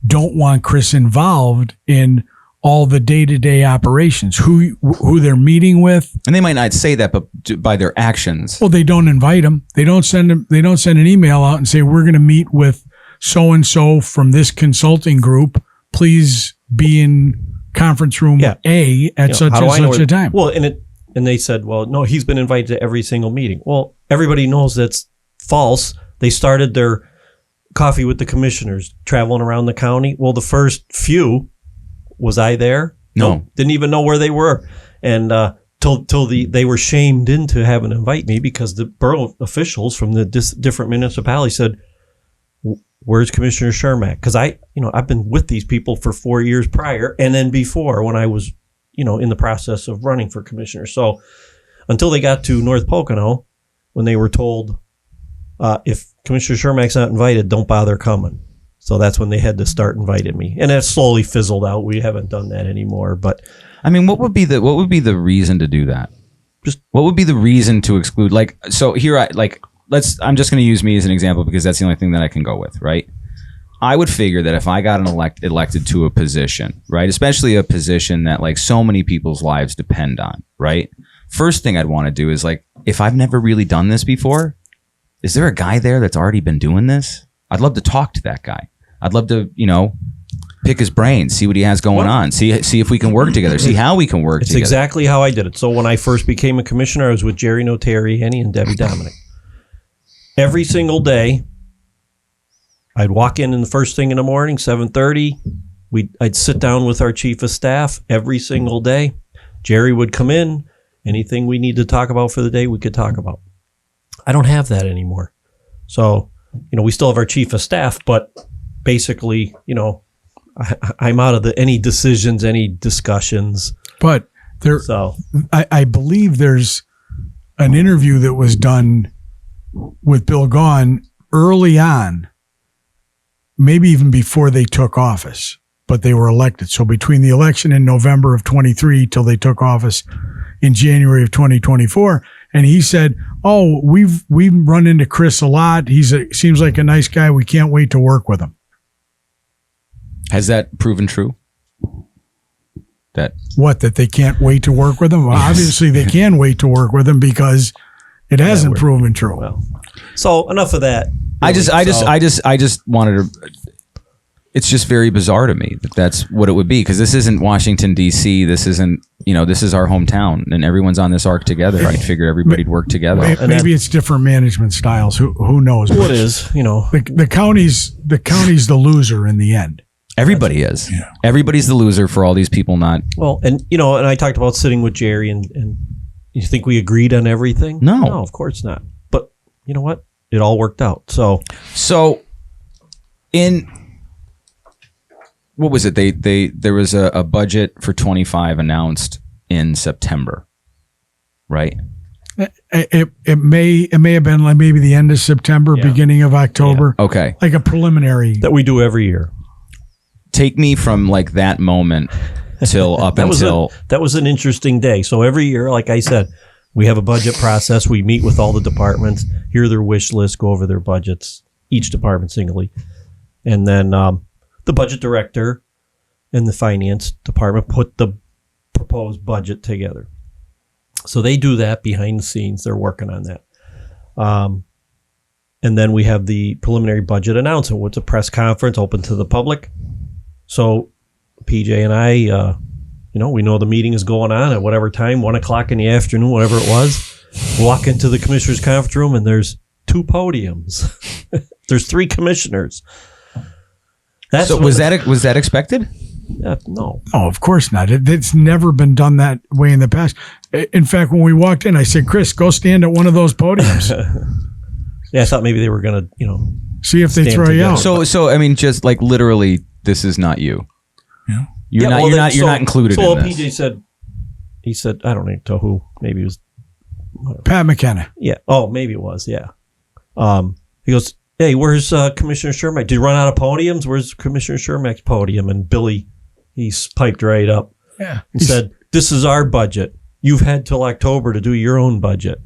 don't want Chris involved in all the day-to-day operations, who they're meeting with. And they might not say that, but by their actions. Well, they don't invite him. They don't send him. They don't send an email out and say, we're going to meet with so-and-so from this consulting group. Please be in conference room Yeah. A at such how do and I know such a time. Well, and they said, well, no, he's been invited to every single meeting. Well, everybody knows that's false. They started their coffee with the commissioners traveling around the county. Well, the first few, was I there? No. Nope, didn't even know where they were. And till they were shamed into having to invite me because the borough officials from the different municipalities said, where's Commissioner Chermak? Because I've been with these people for 4 years prior, and then before when I was, in the process of running for commissioner. So until they got to North Pocono, when they were told, if Commissioner Chermak's not invited, don't bother coming. So that's when they had to start inviting me, and that slowly fizzled out. We haven't done that anymore. But I mean, what would be the reason to do that? Just what would be the reason to exclude? Like, so here, I'm just going to use me as an example because that's the only thing that I can go with, right? I would figure that if I got elected to a position, right, especially a position that like so many people's lives depend on, right? First thing I'd want to do is like, if I've never really done this before, is there a guy there that's already been doing this? I'd love to talk to that guy. I'd love to, pick his brain, see what he has going on, see if we can work together, see how we can work it's together. exactly how I did it. So when I first became a commissioner, I was with Jerry Notarianni and Debbie Dominic. Every single day, I'd walk in the first thing in the morning, 7:30. I'd sit down with our chief of staff every single day. Jerry would come in. Anything we need to talk about for the day, we could talk about. I don't have that anymore. So, we still have our chief of staff, but basically, I'm out of any decisions, any discussions. But I believe there's an interview that was done with Bill Gaughan early on, maybe even before they took office, but they were elected. So between the election in November of 23 till they took office in January of 2024, and he said, "Oh, we've run into Chris a lot. Seems like a nice guy. We can't wait to work with him." Has that proven true? That they can't wait to work with him? Well, obviously they can wait to work with him because it hasn't proven true. Well, so enough of that. I just wanted to. It's just very bizarre to me that that's what it would be, because this isn't Washington D.C. This isn't this is our hometown, and everyone's on this arc together. I figured everybody'd work together. Maybe it's different management styles. Who knows? What is the county's the loser in the end. Everybody is. Yeah. Everybody's the loser for all these people not. Well, and I talked about sitting with Jerry, and you think we agreed on everything? No, of course not. But you know what? It all worked out. So in what was it? There was a budget for 25 announced in September, right? It may have been like maybe the end of September, beginning of October. Yeah. Okay, like a preliminary that we do every year. Take me from like that moment till up until that was an interesting day. So every year, like I said, we have a budget process. We meet with all the departments, hear their wish list, go over their budgets, each department singly, and then the budget director and the finance department put the proposed budget together. So they do that behind the scenes. They're working on that. And then we have the preliminary budget announcement, which is a press conference open to the public. So PJ and I, we know the meeting is going on at whatever time, 1:00 in the afternoon, whatever it was. Walk into the commissioner's conference room and there's 2 podiums. There's 3 commissioners. Was that expected? No. Oh, of course not. It's never been done that way in the past. In fact, when we walked in, I said, "Chris, go stand at one of those podiums." Yeah, I thought maybe they were going to, see if they throw you out. So I mean, just like literally, this is not you. Yeah. You're not included so in this. PJ said, I don't know who, maybe it was Pat McKenna. Yeah. Oh, maybe it was. Yeah. He goes, "Hey, where's Commissioner Chermak? Did you run out of podiums? Where's Commissioner Chermak's podium?" And Billy, he piped right up. Yeah. And said, "This is our budget. You've had till October to do your own budget."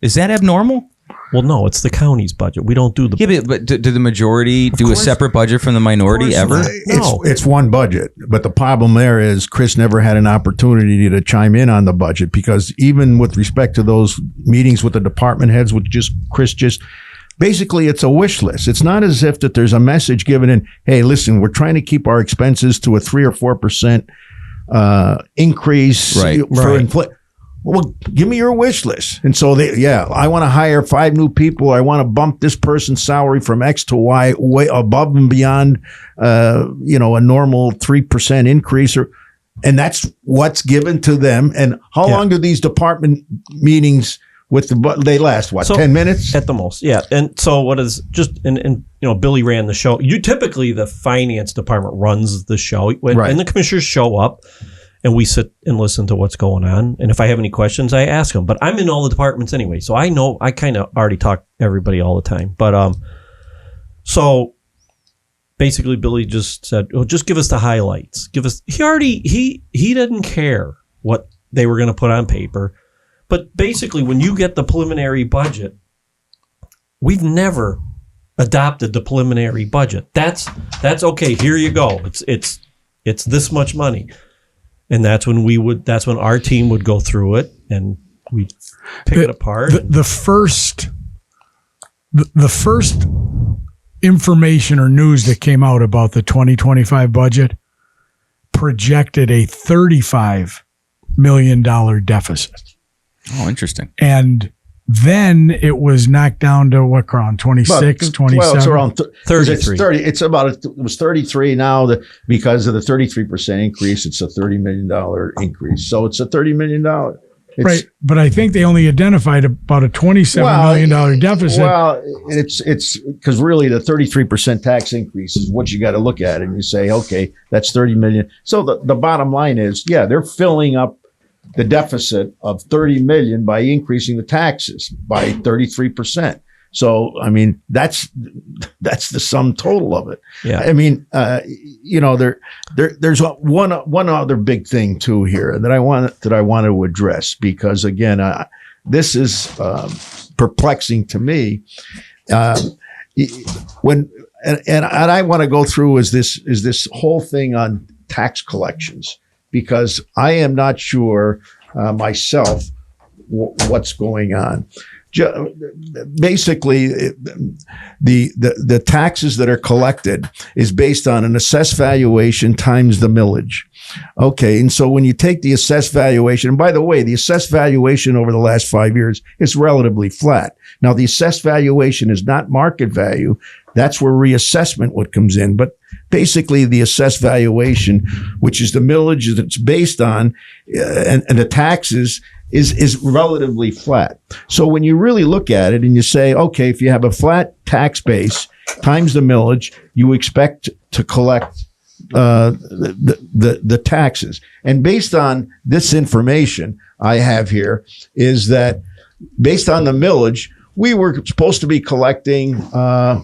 Is that abnormal? Well, no, it's the county's budget. We don't do the budget. But do the majority do a separate budget from the minority ever? No. It's one budget. But the problem there is Chris never had an opportunity to chime in on the budget, because even with respect to those meetings with the department heads, with Chris basically it's a wish list. It's not as if that there's a message given in, "Hey, listen, we're trying to keep our expenses to a 3 or 4% increase Right. for inflation. Well, give me your wish list. And so I want to hire 5 new people. I want to bump this person's salary from X to Y way above and beyond, a normal 3% increase, and that's what's given to them. And how long do these department meetings they last? 10 minutes at the most? Yeah. And so what is and Billy ran the show. Typically the finance department runs the show and the commissioners show up. And we sit and listen to what's going on. And if I have any questions, I ask them. But I'm in all the departments anyway. So I know I kind of already talk to everybody all the time. But so basically Billy just said, oh, just give us the highlights. He didn't care what they were going to put on paper. But basically when you get the preliminary budget, we've never adopted the preliminary budget. That's okay. Here you go. It's this much money. And that's when our team would go through it and we'd pick it apart. The first information or news that came out about the 2025 budget projected a $35 million deficit. Oh, interesting. And then it was knocked down to what, Carlon? 26, 27? Well, it's around 33. It was 33 now because of the 33% increase. It's a $30 million increase. So it's a $30 million. Right. But I think they only identified about a $27 million deficit. Well, it's because really the 33% tax increase is what you got to look at. And you say, okay, that's 30 million. So the bottom line is, they're filling up the deficit of 30 million by increasing the taxes by 33%. So, I mean, that's the sum total of it. Yeah. I mean, there's one other big thing too here that I want to address, because again, this is perplexing to me. And I want to go through is this whole thing on tax collections, because I am not sure myself what's going on. Basically, the taxes that are collected is based on an assessed valuation times the millage. Okay, and so when you take the assessed valuation, and by the way, the assessed valuation over the last 5 years is relatively flat. Now, the assessed valuation is not market value. That's where reassessment what comes in. But basically, the assessed valuation, which is the millage that it's based on, and the taxes, is relatively flat. So when you really look at it and you say, okay, if you have a flat tax base times the millage, you expect to collect the taxes. And based on this information I have here is that based on the millage, we were supposed to be collecting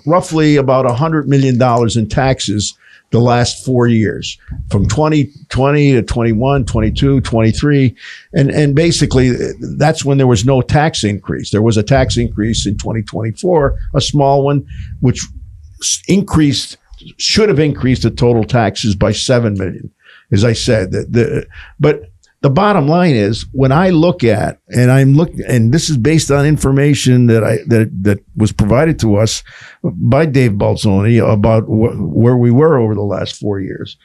roughly about $100 million in taxes the last 4 years, from 2020 to 21, 22, 23. And basically, that's when there was no tax increase. There was a tax increase in 2024, a small one, which should have increased the total taxes by $7 million, as I said. But the bottom line is, when I look at, and this is based on information that was provided to us by Dave Balzoni about where we were over the last 4 years,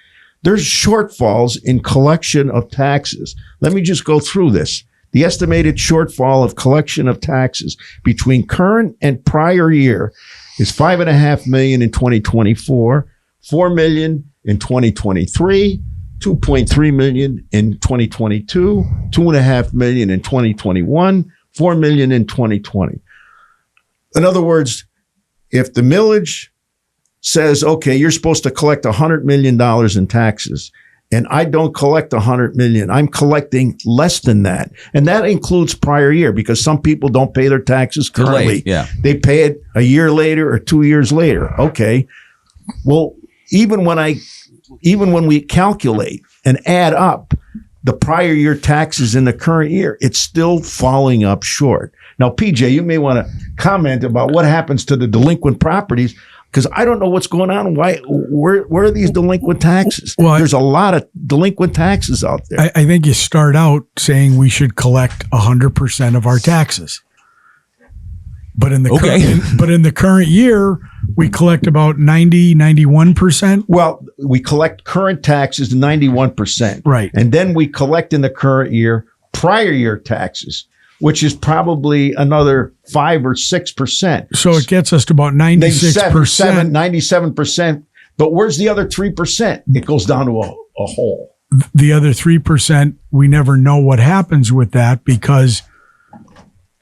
there's shortfalls in collection of taxes. Let me just go through this. The estimated shortfall of collection of taxes between current and prior year is $5.5 million in 2024, $4 million in 2023, $2.3 million in 2022, $2.5 million in 2021, $4 million in 2020. In other words, if the millage says, okay, you're supposed to collect $100 million in taxes, and I don't collect $100 million, I'm collecting less than that. And that includes prior year, because some people don't pay their taxes currently. They pay it a year later or 2 years later. Okay. Well, even when we calculate and add up the prior year taxes in the current year, it's still falling up short. Now, PJ, you may want to comment about what happens to the delinquent properties, because I don't know what's going on. Where are these delinquent taxes? Well, there's a lot of delinquent taxes out there. I think you start out saying we should collect 100% of our taxes. But in the Okay. but in the current year, we collect about 91%. Well, we collect current taxes 91%. Right. And then we collect in the current year prior year taxes, which is probably another 5 or 6%. So it gets us to about 96%. 97%. But where's the other 3%? It goes down to a hole. The other 3%, we never know what happens with that because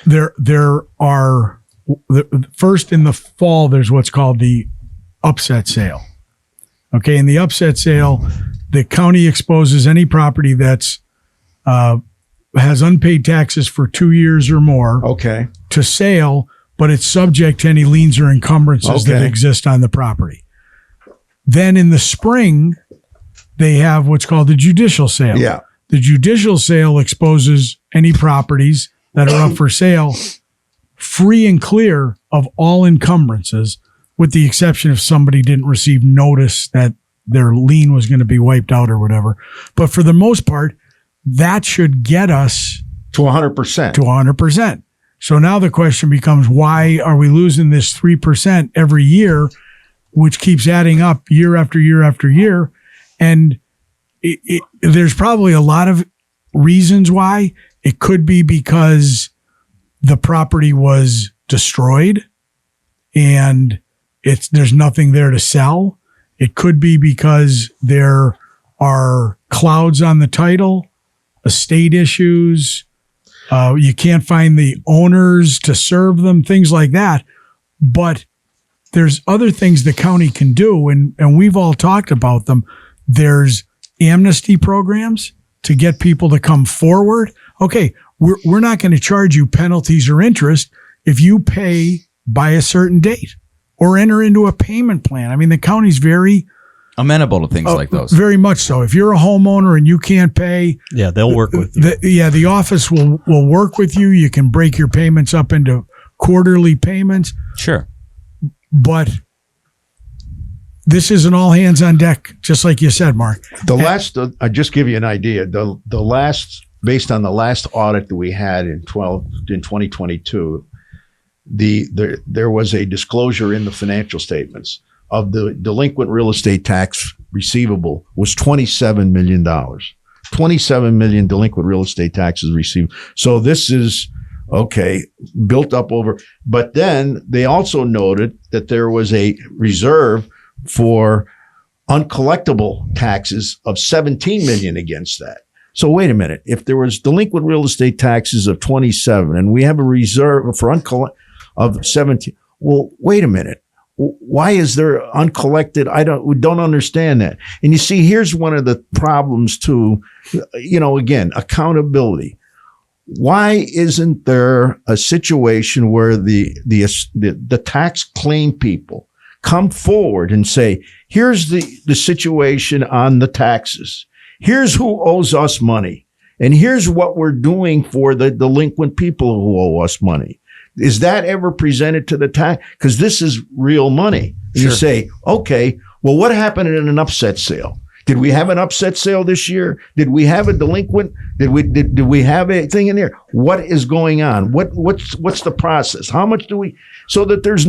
there are first in the fall, there's what's called the upset sale. Okay. In the upset sale, the county exposes any property that's, has unpaid taxes for 2 years or more Okay. to sale, but it's subject to any liens or encumbrances that Okay. exist on the property. Then in the spring, they have what's called the judicial sale. Yeah. The judicial sale exposes any properties that are up for sale free and clear of all encumbrances, with the exception if somebody didn't receive notice that their lien was going to be wiped out or whatever. But for the most part, that should get us To 100%. to 100%. So now the question becomes, why are we losing this 3% every year, which keeps adding up year after year after year? And there's probably a lot of reasons why. It could be because the property was destroyed and there's nothing there to sell. It could be because there are clouds on the title, estate issues. You can't find the owners to serve them, things like that. But there's other things the county can do, and we've all talked about them. There's amnesty programs to get people to come forward. Okay, we're not going to charge you penalties or interest if you pay by a certain date or enter into a payment plan. I mean, the county's very Amenable to things like those. very much so. If you're a homeowner and you can't pay, Yeah, they'll work with you. the office will work with you. You can break your payments up into quarterly payments, Sure. but this isn't all hands on deck, just like you said, Mark. The last, I'll just give you an idea. The last, based on the last audit that we had in 2022, there was a disclosure in the financial statements of the delinquent real estate tax receivable was $27 million. 27 million delinquent real estate taxes received. So this is, okay, built up over, but then they also noted that there was a reserve for uncollectible taxes of 17 million against that. So wait a minute. If there was delinquent real estate taxes of 27 and we have a reserve for of 17, well, wait a minute. Why is there uncollected? We don't understand that. And you see, here's one of the problems too, again, accountability. Why isn't there a situation where the tax claim people come forward and say, here's the situation on the taxes. Here's who owes us money. And here's what we're doing for the delinquent people who owe us money. Is that ever presented to the tax? Because this is real money. Sure. You say, okay, well, what happened in an upset sale? Did we have an upset sale this year? Did we have a delinquent? Did we have a thing in there? What is going on? What's the process? How much do we, so that there's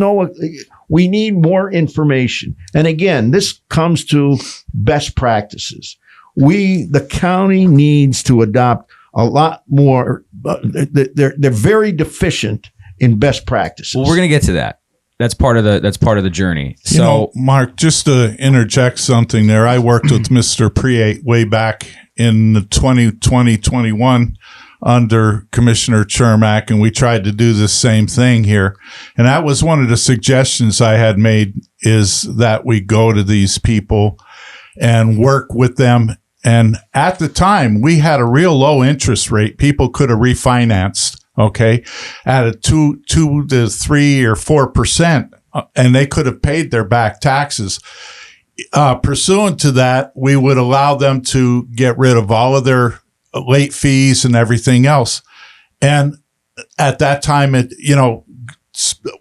we need more information. And again, this comes to best practices. The county needs to adopt a lot more. They're very deficient in best practices. Well, we're going to get to that. That's part of the journey. So, Mark, just to interject something there, I worked with Mr. Preate way back in 2020-21 under Commissioner Chermak, and we tried to do the same thing here. And that was one of the suggestions I had made, is that we go to these people and work with them. And at the time, we had a real low interest rate. People could have refinanced, okay, at a 2 to 3 or 4%, and they could have paid their back taxes. Pursuant to that, we would allow them to get rid of all of their late fees and everything else. And at that time,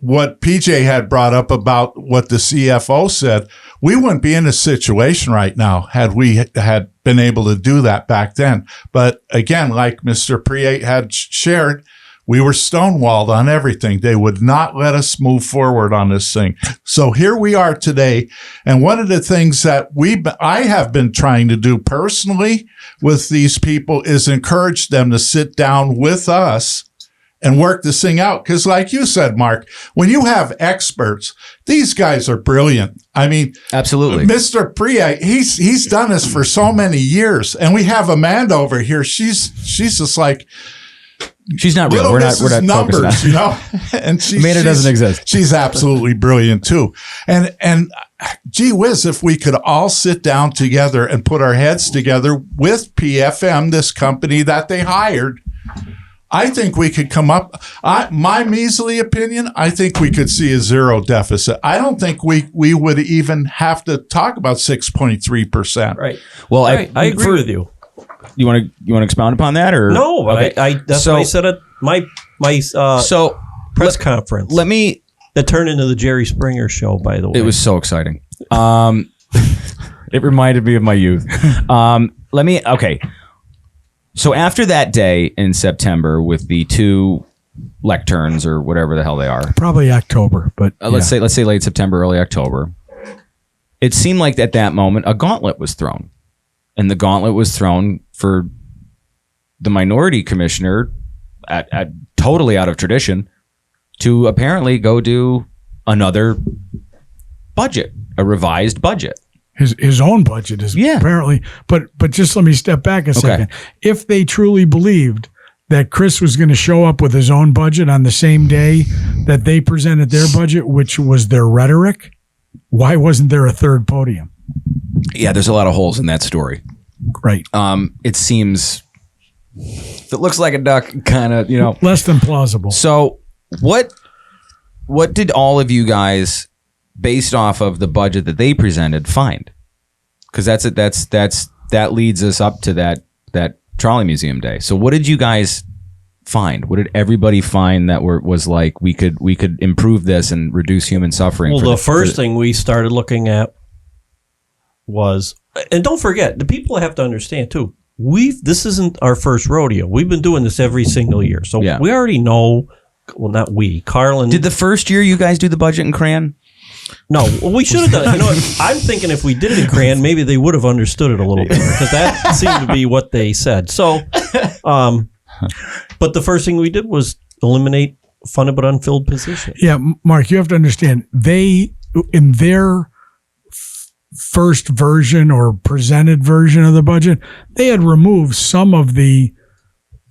what PJ had brought up about what the CFO said, we wouldn't be in this situation right now had we had been able to do that back then. But again, like Mr. Preate had shared, We were stonewalled on everything. They would not let us move forward on this thing. So here we are today. And one of the things that I have been trying to do personally with these people is encourage them to sit down with us and work this thing out. Because like you said, Mark, when you have experts, these guys are brilliant. I mean, absolutely. Mr. Preate, he's done this for so many years. And we have Amanda over here. She's just like, she's not real. We're not numbers, focusing on it. And Amanda doesn't exist. She's absolutely brilliant too. And gee whiz, if we could all sit down together and put our heads together with PFM, this company that they hired, I think we could come up. My measly opinion, I think we could see a zero deficit. I don't think we would even have to talk about 6.3%. Right. Well, I agree with you. You want to expound upon that, or no? But okay. that's what I said at my press conference. Let me. That turned into the Jerry Springer show, by the way. It was so exciting. It reminded me of my youth. Okay. So after that day in September with the 2 lecterns or whatever the hell they are, Probably October, but let's say late September, early October. It seemed like at that moment a gauntlet was thrown, and the gauntlet was thrown for the minority commissioner, at totally out of tradition, to apparently go do another budget, a revised budget. His own budget is apparently, but just let me step back a second. If they truly believed that Chris was going to show up with his own budget on the same day that they presented their budget, which was their rhetoric, why wasn't there a third podium? Yeah, there's a lot of holes in that story. Right. It seems, if it looks like a duck, kind of, less than plausible. So what did all of you guys, based off of the budget that they presented, find? Because that leads us up to that trolley museum day. So what did you guys find? What did everybody find that was like we could improve this and reduce human suffering? Well, the first thing we started looking at was, and don't forget, the people have to understand too, this isn't our first rodeo. We've been doing this every single year. So we already know, well, not we, Carlon. Did the first year you guys do the budget in crayon? No, we should have done it. You know what? I'm thinking if we did it in crayon, maybe they would have understood it a little bit, because that seemed to be what they said. So, but the first thing we did was eliminate funded but unfilled positions. Yeah, Mark, you have to understand, they, in their first version or presented version of the budget, they had removed some of the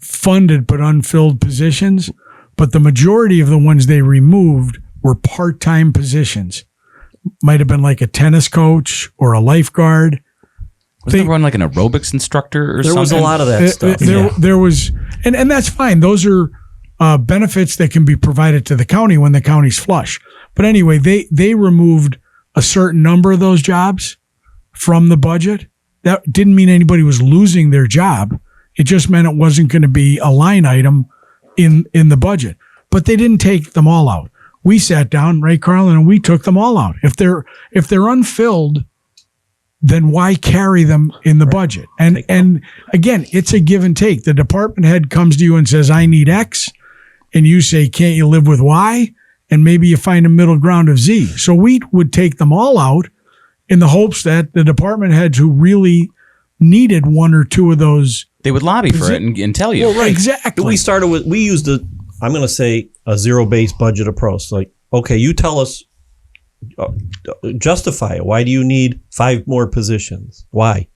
funded but unfilled positions, but the majority of the ones they removed were part-time positions. Might have been like a tennis coach or a lifeguard. Wasn't there one like an aerobics instructor or something? There was a lot of that stuff. There was, and that's fine. Those are benefits that can be provided to the county when the county's flush. But anyway, they removed a certain number of those jobs from the budget. That didn't mean anybody was losing their job. It just meant it wasn't going to be a line item in the budget. But they didn't take them all out. We sat down, right, Carlon, and we took them all out. If they're unfilled, then why carry them in the budget? And again, it's a give and take. The department head comes to you and says, I need X. And you say, can't you live with Y? And maybe you find a middle ground of Z. So we would take them all out in the hopes that the department heads who really needed one or two of those, they would lobby for it and tell you. Well, right. Exactly. We used I'm going to say a zero-based budget approach. Like, okay, you tell us, justify it. Why do you need 5 more positions? Why?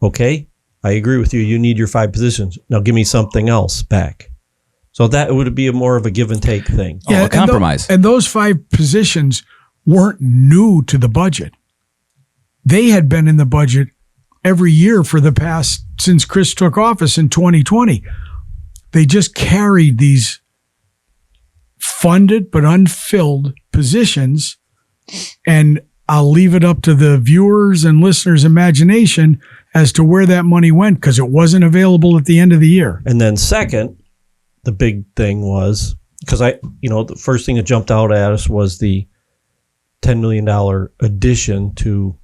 Okay, I agree with you. You need your 5 positions. Now give me something else back. So that would be more of a give and take thing. Yeah, a compromise. And those 5 positions weren't new to the budget. They had been in the budget every year for the past, since Chris took office in 2020. They just carried these funded but unfilled positions, and I'll leave it up to the viewers and listeners' imagination as to where that money went, because it wasn't available at the end of the year. And then second, the big thing was, because the first thing that jumped out at us was the $10 million addition to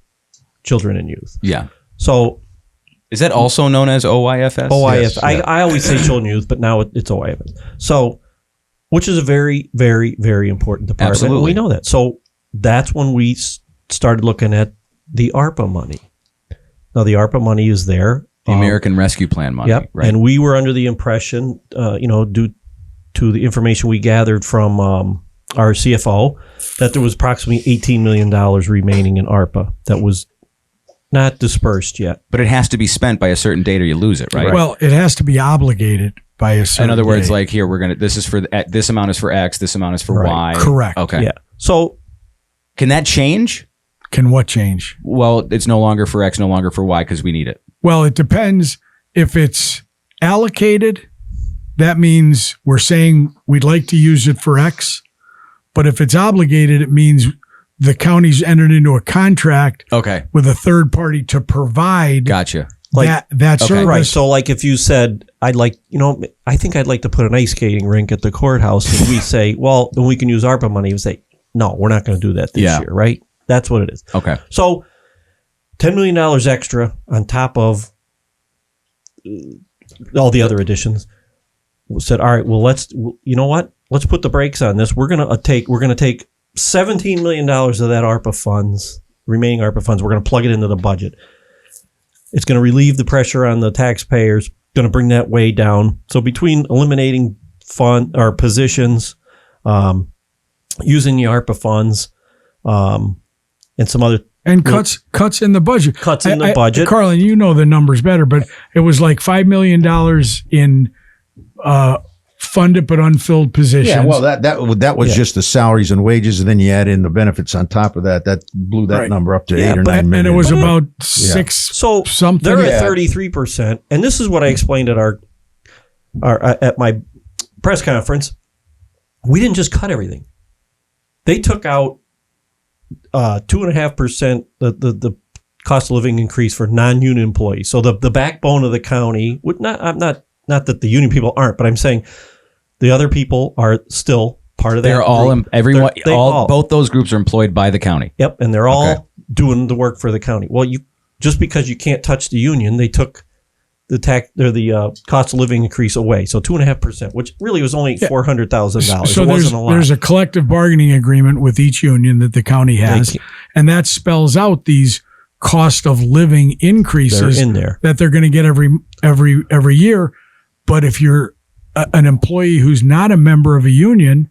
children and youth. Yeah. So Is that also known as OIFS? OIF. Yes, yeah. I always say children and youth, but now it's OIFS. So, which is a very, very, very important department. Absolutely. And we know that. So that's when we started looking at the ARPA money. Now the ARPA money is there. The American Rescue Plan money. Yep. Right. And we were under the impression, due to the information we gathered from our CFO, that there was approximately $18 million remaining in ARPA that was not dispersed yet. But it has to be spent by a certain date or you lose it, right? Well, it has to be obligated by a certain In other words, date. like here, this is for this amount is for X, this amount is for Right. Y. Correct. Okay. Yeah. So Can that change? Can what change? Well, it's no longer for X, no longer for Y because we need it. Well, it depends. If it's allocated, that means we're saying we'd like to use it for X. But if it's obligated, it means the county's entered into a contract Okay. with a third party to provide Gotcha. that Okay. service. right. So like if you said, I think I'd like to put an ice skating rink at the courthouse, and we say, well, then we can use ARPA money. We say, no, we're not going to do that this Yeah. year, right? That's what it is. Okay. So $10 million extra on top of all the other additions. We said, all right, well, you know what? Let's put the brakes on this. We're gonna take $17 million of that ARPA funds, remaining ARPA funds. We're gonna plug it into the budget. It's gonna relieve the pressure on the taxpayers. Gonna bring that way down. So between eliminating fund or positions, using the ARPA funds, and some other And cuts in the budget. Cuts in the budget. Carlin, you know the numbers better, but it was like $5 million in funded but unfilled positions. Yeah, well, that was just the salaries and wages, and then you add in the benefits on top of that. That blew that Right. number up to Yeah, 8 or but- 9 million. and it was But- about six So something. they're Yeah. at 33%, and this is what I explained at our at my press conference. We didn't just cut everything; they took out 2.5% the cost of living increase for non-union employees. So the backbone of the county would not that the union people aren't, but I'm saying the other people are still part of that. They're all group. everyone. They all. Both those groups are employed by the county. Yep, and they're all Okay. doing the work for the county. Well, just because you can't touch the union, they took the cost of living increase away. So 2.5%, which really was only $400,000. So it wasn't a lot. there's a collective bargaining agreement with each union that the county has, and that spells out these cost of living increases They're in there. that they're going to get every year. But if you're an employee who's not a member of a union,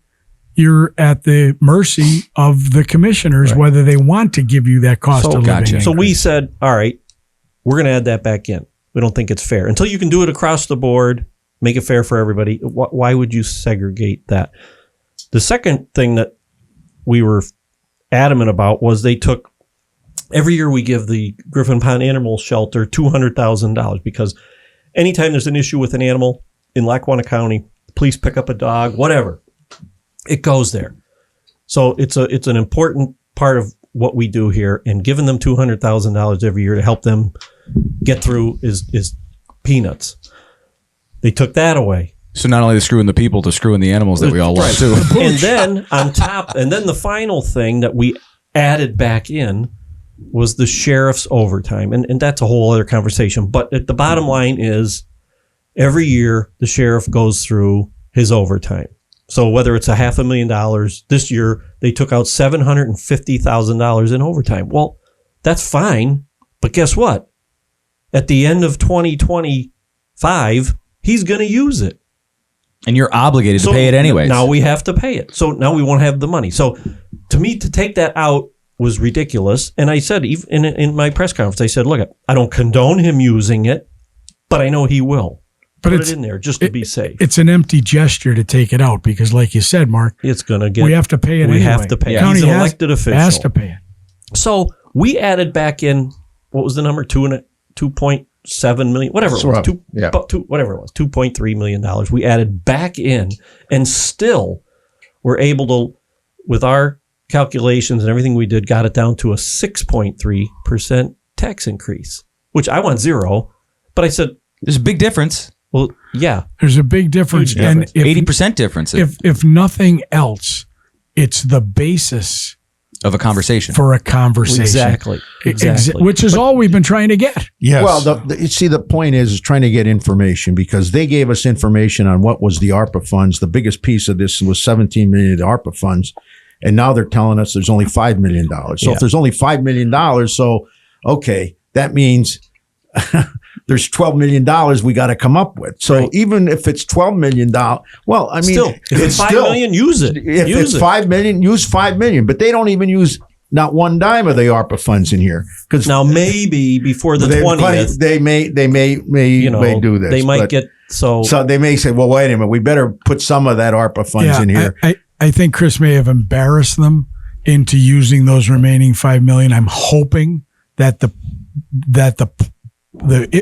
you're at the mercy of the commissioners, Right. whether they want to give you that cost So- of living. Gotcha. So we increase. said, all right, we're going to add that back in. We don't think it's fair. Until you can do it across the board, make it fair for everybody, why would you segregate that? The second thing that we were adamant about was they took, every year we give the Griffin Pond Animal Shelter $200,000 because anytime there's an issue with an animal in Lackawanna County, police pick up a dog, whatever, it goes there. So it's an important part of what we do here, and giving them $200,000 every year to help them get through is peanuts. They took that away. So not only the screwing the people, to screwing the animals that we all love too. And then on top, and then the final thing that we added back in was the sheriff's overtime. And that's a whole other conversation. But at the bottom line is every year the sheriff goes through his overtime. So whether it's $500,000, this year they took out $750,000 in overtime. Well, that's fine. But guess what? At the end of 2025, he's going to use it. And you're obligated to pay it anyways. Now we have to pay it. So now we won't have the money. So to me, to take that out was ridiculous. And I said, even in my press conference, I said, look, I don't condone him using it, but I know he will. But Put it's it in there just to be safe. It's an empty gesture to take it out because, like you said, Mark, It's going to get. we have to pay it We anyway. have to pay it. The county He's an has- elected official. has to pay it. So we added back in, what was the number? 2.7 million, whatever it was. That's right. Whatever it was, $2.3 million. We added back in, and still we're able to, with our calculations and everything we did, got it down to a 6.3% tax increase, which I want 0. But I said, There's a big difference. well, yeah, There's a big difference. Huge And difference. if 80% difference. if nothing else, it's the basis of a conversation. for a conversation. Exactly. Which is all we've been trying to get. Yes. Well, you see, the point is trying to get information, because they gave us information on what was the ARPA funds. The biggest piece of this was $17 million of the ARPA funds. And now they're telling us there's only $5 million. So if there's only $5 million, so, okay, that means there's $12 million we got to come up with. So even if it's $12 million, well, I mean, Still, if it's $5 million, use it. If Use it's it. $5 million, use $5 million. But they don't even use not one dime of the ARPA funds in here, because Now maybe before the 20th, they may do this. they might but- get So they may say, well, wait a minute, we better put some of that ARPA funds in here. I think Chris may have embarrassed them into using those remaining $5 million. I'm hoping that the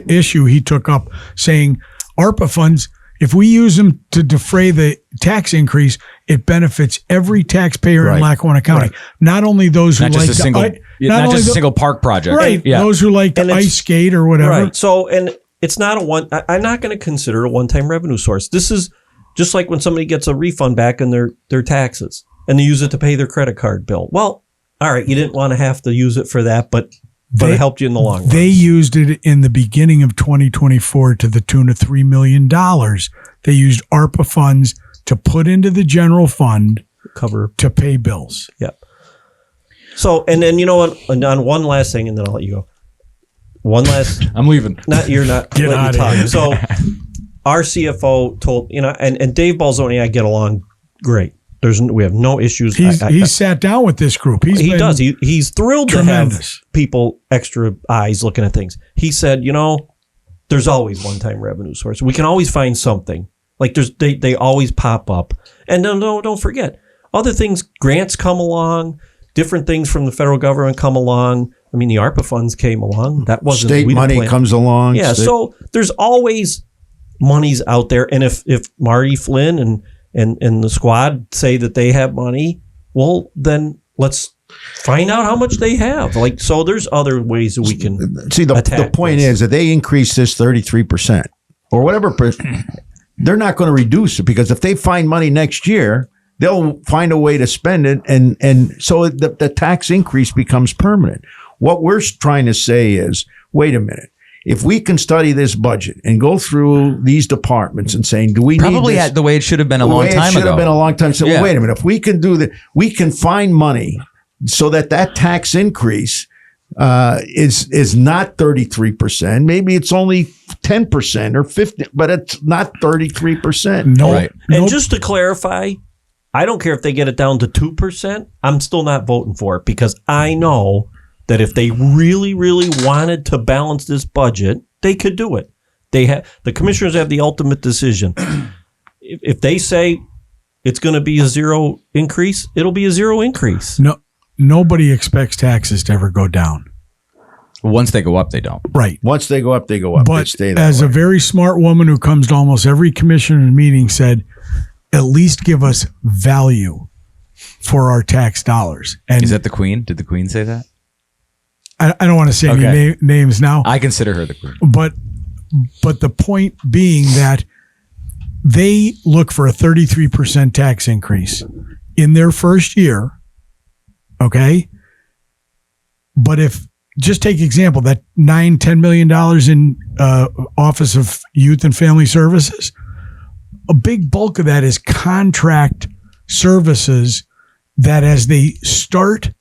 issue he took up, saying ARPA funds, if we use them to defray the tax increase, it benefits every taxpayer in Lackawanna County. Right. Not only those who not like just a single, not just a single park project. right. Yeah. Those who like to ice skate or whatever. right. So, and it's not I'm not going to consider it a one-time revenue source. This is just like when somebody gets a refund back in their taxes and they use it to pay their credit card bill. Well, all right, you didn't want to have to use it for that, but it helped you in the long run. They used it in the beginning of 2024 to the tune of $3 million. They used ARPA funds to put into the general fund to pay bills. Yep. So, and then, you know what, and on one last thing, and then I'll let you go. One last. I'm leaving. You're not. Get letting out me of here. So, our CFO told, and Dave Balzoni, I get along great. We have no issues. He's sat down with this group. He's thrilled tremendous. to have people, extra eyes looking at things. He said, there's always one-time revenue source. We can always find something. Like they always pop up. And don't forget, other things, grants come along, different things from the federal government come along. I mean, the ARPA funds came along. That wasn't State money comes along. Yeah, so there's always monies out there. And if Marty Flynn and the squad say that they have money, well, then let's find out how much they have. Like, so there's other ways that we can see. The point is that they increase this 33% or whatever. They're not going to reduce it, because if they find money next year, they'll find a way to spend it, and so the tax increase becomes permanent. What we're trying to say is, wait a minute. If we can study this budget and go through these departments and saying, do we Probably need this? the way it should have been a long time ago. It should have been a long time. So, Yeah. wait a minute. If we can do that, we can find money so that tax increase is not 33%. Maybe it's only 10% or 50%, but it's not 33%. No, Right. And just to clarify, I don't care if they get it down to 2%. I'm still not voting for it, because I know that if they really, really wanted to balance this budget, they could do it. The commissioners have the ultimate decision. If they say it's going to be a zero increase, it'll be a zero increase. No, nobody expects taxes to ever go down. Once they go up, they don't. Right. Once they go up, they go up. They But stay that as way. a very smart woman who comes to almost every commissioner's meeting said, at least give us value for our tax dollars. And Is that the Queen? Did the Queen say that? I don't want to say any names now, I consider her the Queen. but the point being that they look for a 33% tax increase in their first year. Okay. But if, just take example, that $10 million in Office of Youth and Family Services, a big bulk of that is contract services that, as they start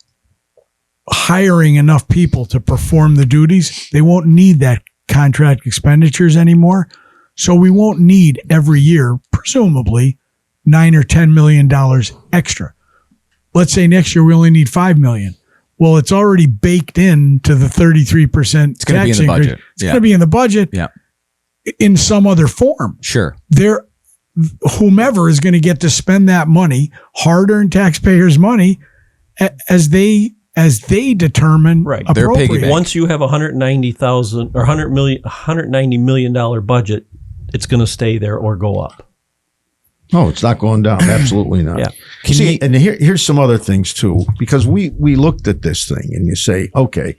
hiring enough people to perform the duties, they won't need that contract expenditures anymore. So we won't need every year, presumably, $9 or $10 million extra. Let's say next year we only need $5 million. Well, it's already baked into the 33% It's going to be in the budget. It's going to be in the budget in some other form. Sure. Whomever is going to get to spend that money, hard-earned taxpayers' money, as they determine Right. They're appropriate. piggyback. Once you have $190,000 or $190 million budget, it's going to stay there or go up. No, it's not going down. Absolutely not. Yeah. See, and here's some other things too, because we looked at this thing and you say, okay,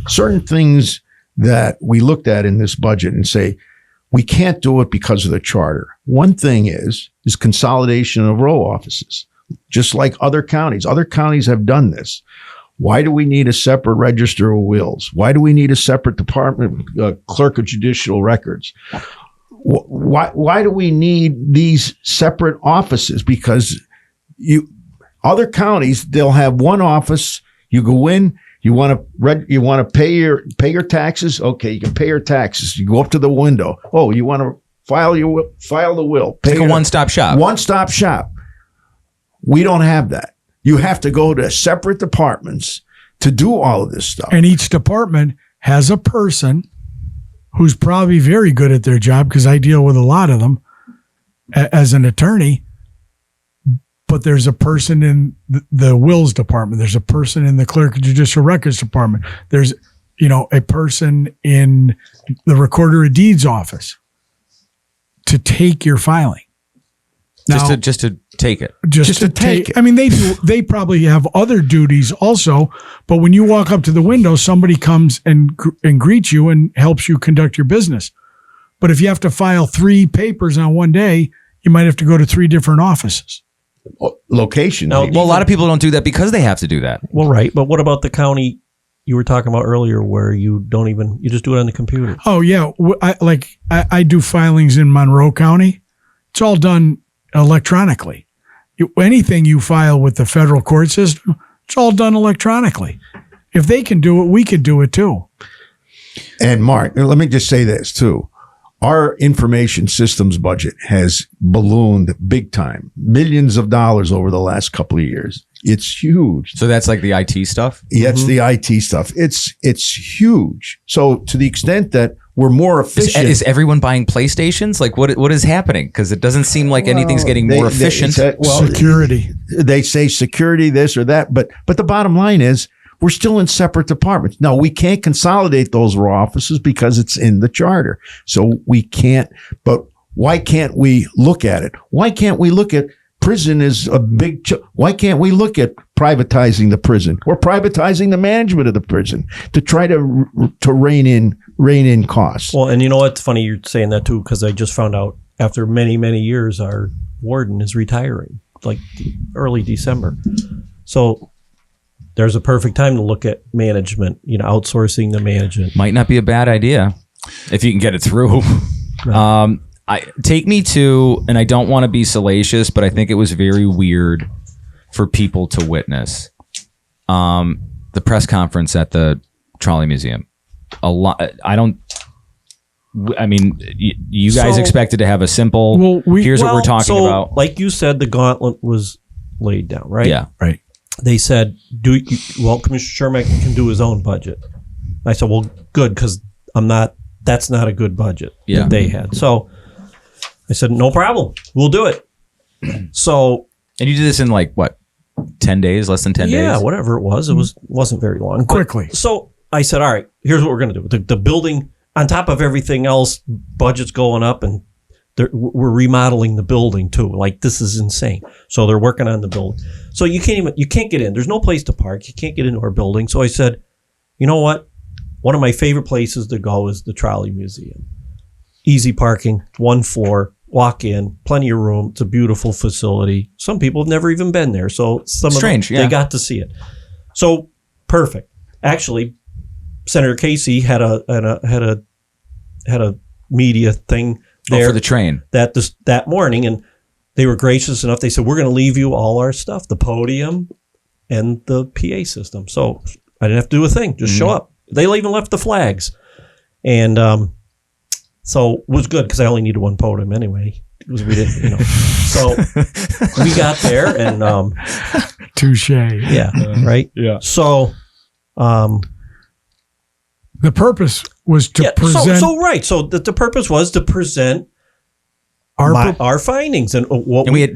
certain things that we looked at in this budget and say, we can't do it because of the charter. One thing is consolidation of row offices. just like other counties. Other counties have done this. Why do we need a separate register of wills? Why do we need a separate department, clerk of judicial records? Why do we need these separate offices? Because other counties, they'll have one office. You go in, you want to pay your taxes. Okay, you can pay your taxes. You go up to the window. Oh, you want to file the will. It's like a one-stop shop. One-stop shop. We don't have that. You have to go to separate departments to do all of this stuff. And each department has a person who's probably very good at their job, because I deal with a lot of them as an attorney. But there's a person in the wills department. There's a person in the clerk of judicial records department. There's, a person in the recorder of deeds office to take your filing. Now, just to take it. Just to take it. I mean, they probably have other duties also, but when you walk up to the window, somebody comes and greets you and helps you conduct your business. But if you have to file 3 papers on one day, you might have to go to 3 different offices. Location. Now, Well, a lot of people don't do that because they have to do that. Well, right. But what about the county you were talking about earlier where you just do it on the computer? Oh, yeah. I do filings in Monroe County. It's all done electronically. Anything you file with the federal court system, it's all done electronically. If they can do it, we could do it too. And Mark, let me just say this too. Our information systems budget has ballooned big time, millions of dollars over the last couple of years. It's huge. So that's like the IT stuff? Yeah, it's the IT stuff. It's huge. So to the extent that we're more efficient. Is everyone buying PlayStations? Like what is happening? Because it doesn't seem like anything's getting more efficient. Security. They say security, this or that, but the bottom line is we're still in separate departments. No, we can't consolidate those raw offices because it's in the charter. So we can't, but why can't we look at it? Why can't we look at prison is a big, why can't we look at privatizing the prison or privatizing the management of the prison to try to rein in costs? Well, and you know what? It's funny you're saying that too, because I just found out after many, many years, our warden is retiring, like early December. So there's a perfect time to look at management, outsourcing the management. Might not be a bad idea if you can get it through. Right. Take me to, and I don't want to be salacious, but I think it was very weird for people to witness the press conference at the Trolley Museum. You guys expected to have a simple, here's what we're talking about. Like you said, the gauntlet was laid down, right? Yeah. Right. They said, Commissioner Chermak can do his own budget. I said, well, good, because that's not a good budget that they had. So I said, no problem. We'll do it. So. And you did this in 10 days, less than 10 days? Yeah, whatever it was. Wasn't very long. Quickly. So I said, all right, here's what we're going to do. The building, on top of everything else, budget's going up and we're remodeling the building too. This is insane. So they're working on the building. So you can't get in. There's no place to park. You can't get into our building. So I said, you know what? One of my favorite places to go is the Trolley Museum. Easy parking, 1 floor, walk in, plenty of room. It's a beautiful facility. Some people have never even been there. So they got to see it. So perfect. Actually, Senator Casey had a media thing there for the train that morning, and they were gracious enough. They said, we're going to leave you all our stuff, the podium and the PA system. So I didn't have to do a thing, just show up. They even left the flags. And so it was good because I only needed one podium anyway. Because we didn't, So we got there and touche. Yeah. Right. Yeah. So the purpose was to present. So the purpose was to present our findings and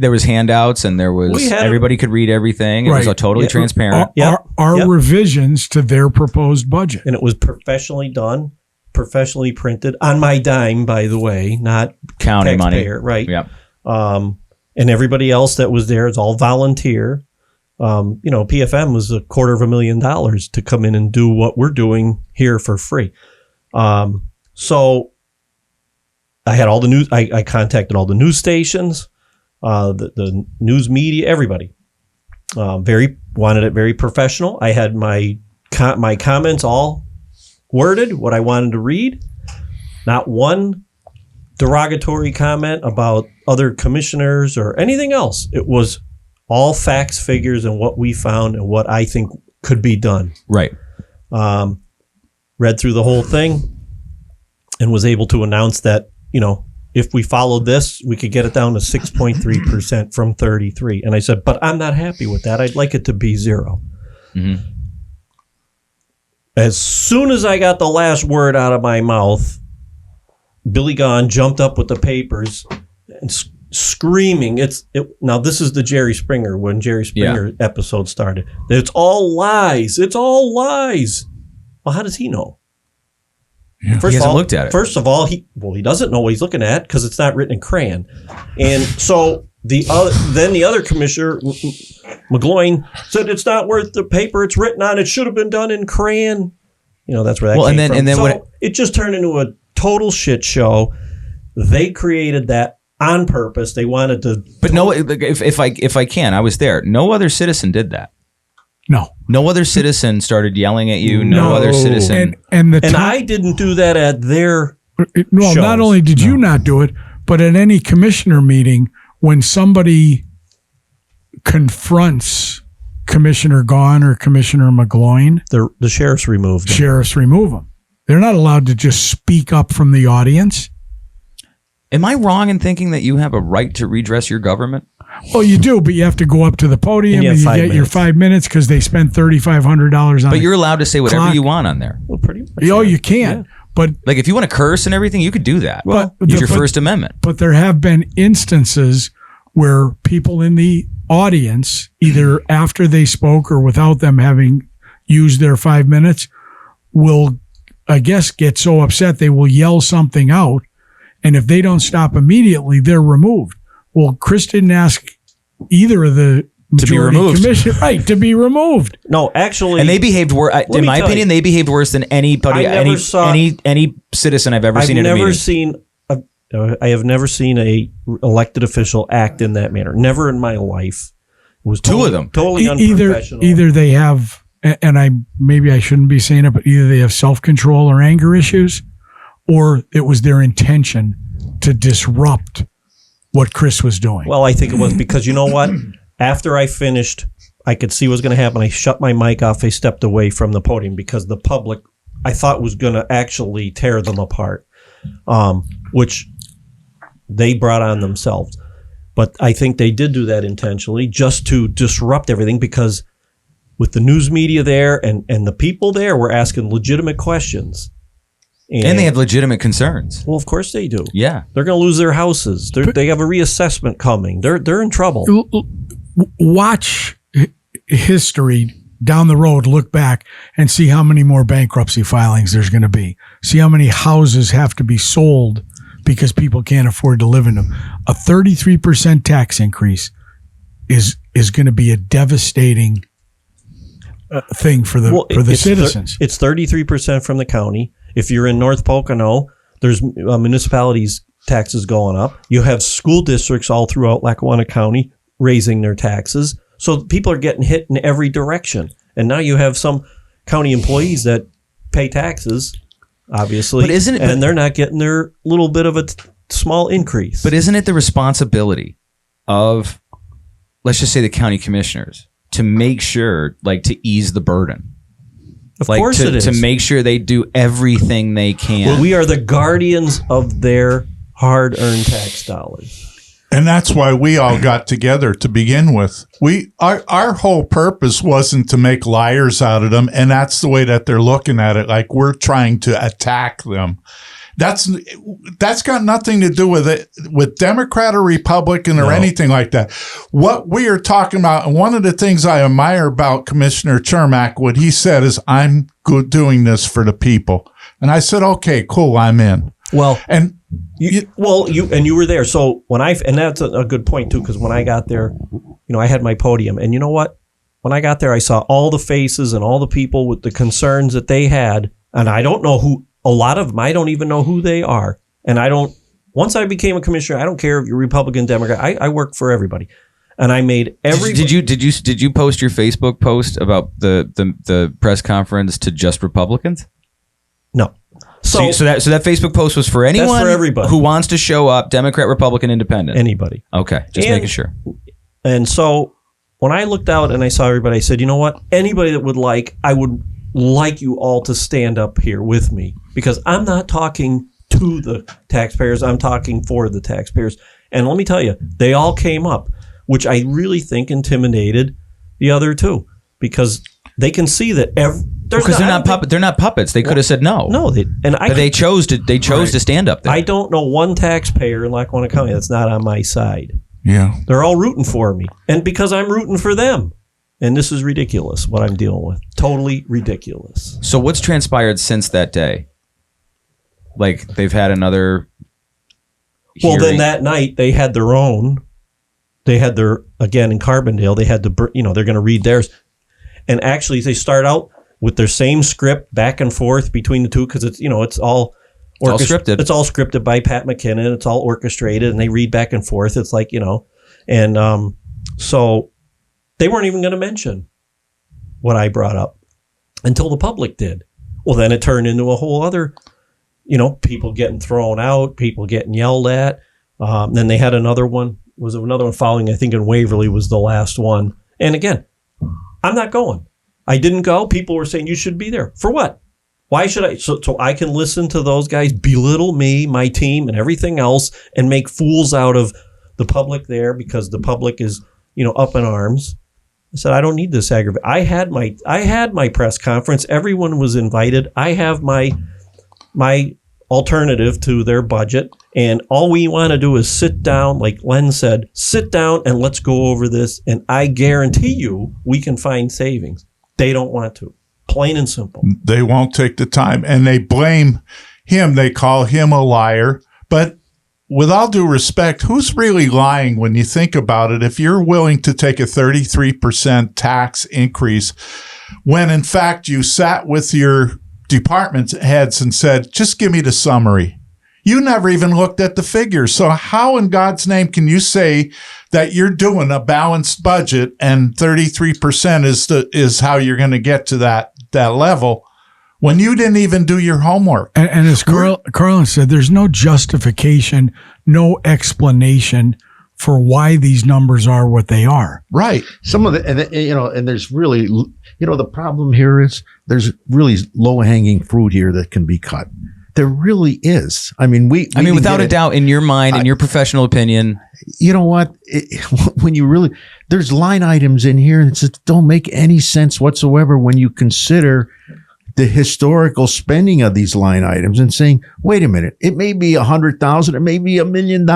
there was handouts and everybody could read everything. It was totally transparent. Our revisions to their proposed budget, and it was professionally done, professionally printed on my dime, by the way, not county money, right? Yeah. And everybody else that was there is all volunteer. PFM was $250,000 to come in and do what we're doing here for free. So I had all the news. I contacted all the news stations, the news media, everybody. Wanted it very professional. I had my comments all worded what I wanted to read. Not one derogatory comment about other commissioners or anything else. It was all facts, figures, and what we found and what I think could be done. Right. Read through the whole thing and was able to announce that, if we followed this, we could get it down to 6.3% from 33. And I said, but I'm not happy with that. I'd like it to be 0. Mm-hmm. As soon as I got the last word out of my mouth, Billy Gaughan jumped up with the papers and screaming. Now this is the Jerry Springer, when Jerry Springer episode started. It's all lies. It's all lies. Well, how does he know? Yeah. He hasn't looked at it. First of all, he doesn't know what he's looking at because it's not written in crayon. And so the other commissioner, McGloin, said it's not worth the paper it's written on. It should have been done in crayon. That's where that came from. And then so it just turned into a total shit show. They created that on purpose. They wanted to. But no, if I can, I was there. No other citizen did that. No other citizen started yelling at you. No other citizen. And I didn't do that at their well, shows. Not only did you not do it, but at any commissioner meeting, when somebody confronts Commissioner Gaughan or Commissioner McGloin, the sheriffs remove them. Sheriffs remove them. They're not allowed to just speak up from the audience. Am I wrong in thinking that you have a right to redress your government? Well, you do, but you have to go up to the podium and you get your 5 minutes because they spent $3,500 on. But you're allowed to say whatever you want on there. Well, pretty much. You can. Yeah. But like, if you want to curse and everything, you could do that. Well, use your First Amendment. But there have been instances where people in the audience, either after they spoke or without them having used their 5 minutes, will, I guess, get so upset they will yell something out. And if they don't stop immediately, they're removed. Well, Chris didn't ask either of the majority commission, right, to be removed. No, actually, and they behaved worse. In my opinion, they behaved worse than anybody, any citizen I've ever seen in a meeting. I have never seen a elected official act in that manner. Never in my life. It was two of them totally unprofessional. Either they have, and I shouldn't be saying it, but either they have self-control or anger issues, or it was their intention to disrupt what Chris was doing. Well, I think it was because, you know what? After I finished, I could see what was going to happen. I shut my mic off. I stepped away from the podium because the public, I thought, was going to actually tear them apart, which they brought on themselves. But I think they did do that intentionally just to disrupt everything, because with the news media there and the people there were asking legitimate questions. And they have legitimate concerns. Well, of course they do. Yeah. They're going to lose their houses. They have a reassessment coming. They're in trouble. Watch history down the road, look back and see how many more bankruptcy filings there's going to be. See how many houses have to be sold because people can't afford to live in them. A 33% tax increase is going to be a devastating thing for the citizens. It's 33% from the county. If you're in North Pocono, there's municipalities' taxes going up. You have school districts all throughout Lackawanna County raising their taxes. So people are getting hit in every direction. And now you have some county employees that pay taxes, obviously, and they're not getting their little bit of a small increase. But isn't it the responsibility of, let's just say, the county commissioners to make sure, to ease the burden? Of course it is. To make sure they do everything they can. Well, we are the guardians of their hard-earned tax dollars. And that's why we all got together to begin with. Our whole purpose wasn't to make liars out of them, and that's the way that they're looking at it, like we're trying to attack them. That's got nothing to do with it, with Democrat or Republican or anything like that. What we are talking about, and one of the things I admire about Commissioner Chermak, what he said is, I'm good doing this for the people. And I said, okay, cool, I'm in. Well, and you were there. So and that's a good point too, because when I got there, I had my podium, and you know what? When I got there, I saw all the faces and all the people with the concerns that they had, and I don't know who. A lot of them, I don't even know who they are. And once I became a commissioner, I don't care if you're Republican, Democrat, I work for everybody. And I made every. Did you post your Facebook post about the press conference to just Republicans? No. So that Facebook post was for anyone, that's for everybody who wants to show up, Democrat, Republican, Independent. Anybody. Okay, just making sure. And so when I looked out and I saw everybody, I said, you know what? Anybody that would I would like you all to stand up here with me, because I'm not talking to the taxpayers. I'm talking for the taxpayers. And let me tell you, they all came up, which I really think intimidated the other two, because they can see that because they're not puppets. They could have said no. No, they chose to stand up there. I don't know one taxpayer in Lackawanna County that's not on my side. Yeah. They're all rooting for me. And because I'm rooting for them. And this is ridiculous what I'm dealing with. Totally ridiculous. So what's transpired since that day? Like, they've had another Well, hearing. then that night they had their own. They had their, again, in Carbondale, they had they're going to read theirs. And actually they start out with their same script back and forth between the two, because it's all scripted. It's all scripted by Pat McKinnon. It's all orchestrated, and they read back and forth. It's like, and so they weren't even going to mention what I brought up until the public did. Well, then it turned into a whole other, people getting thrown out, people getting yelled at. Then they had another one. Was another one following, I think, in Waverly was the last one. And again, I'm not going. I didn't go. People were saying you should be there. For what? Why should I? So I can listen to those guys belittle me, my team, and everything else, and make fools out of the public there, because the public is, up in arms. I said, I don't need this aggravation. I had my press conference. Everyone was invited. I have my alternative to their budget, and all we want to do is sit down, like Len said, sit down and let's go over this, and I guarantee you we can find savings. They don't want to. Plain and simple. They won't take the time, and they blame him. They call him a liar. But with all due respect, who's really lying when you think about it? If you're willing to take a 33% tax increase, when in fact you sat with your department heads and said, just give me the summary. You never even looked at the figures. So how in God's name can you say that you're doing a balanced budget and 33% is how you're going to get to that level when you didn't even do your homework? And as Carlon said, there's no justification, no explanation for why these numbers are what they are. Right. Some of and there's really, the problem here is there's really low hanging fruit here that can be cut. There really is. I mean, without a doubt, in your mind, in your professional opinion, you know what? When you really, there's line items in here that don't make any sense whatsoever when you consider the historical spending of these line items and saying, wait a minute, it may be $100,000, it may be $1 million,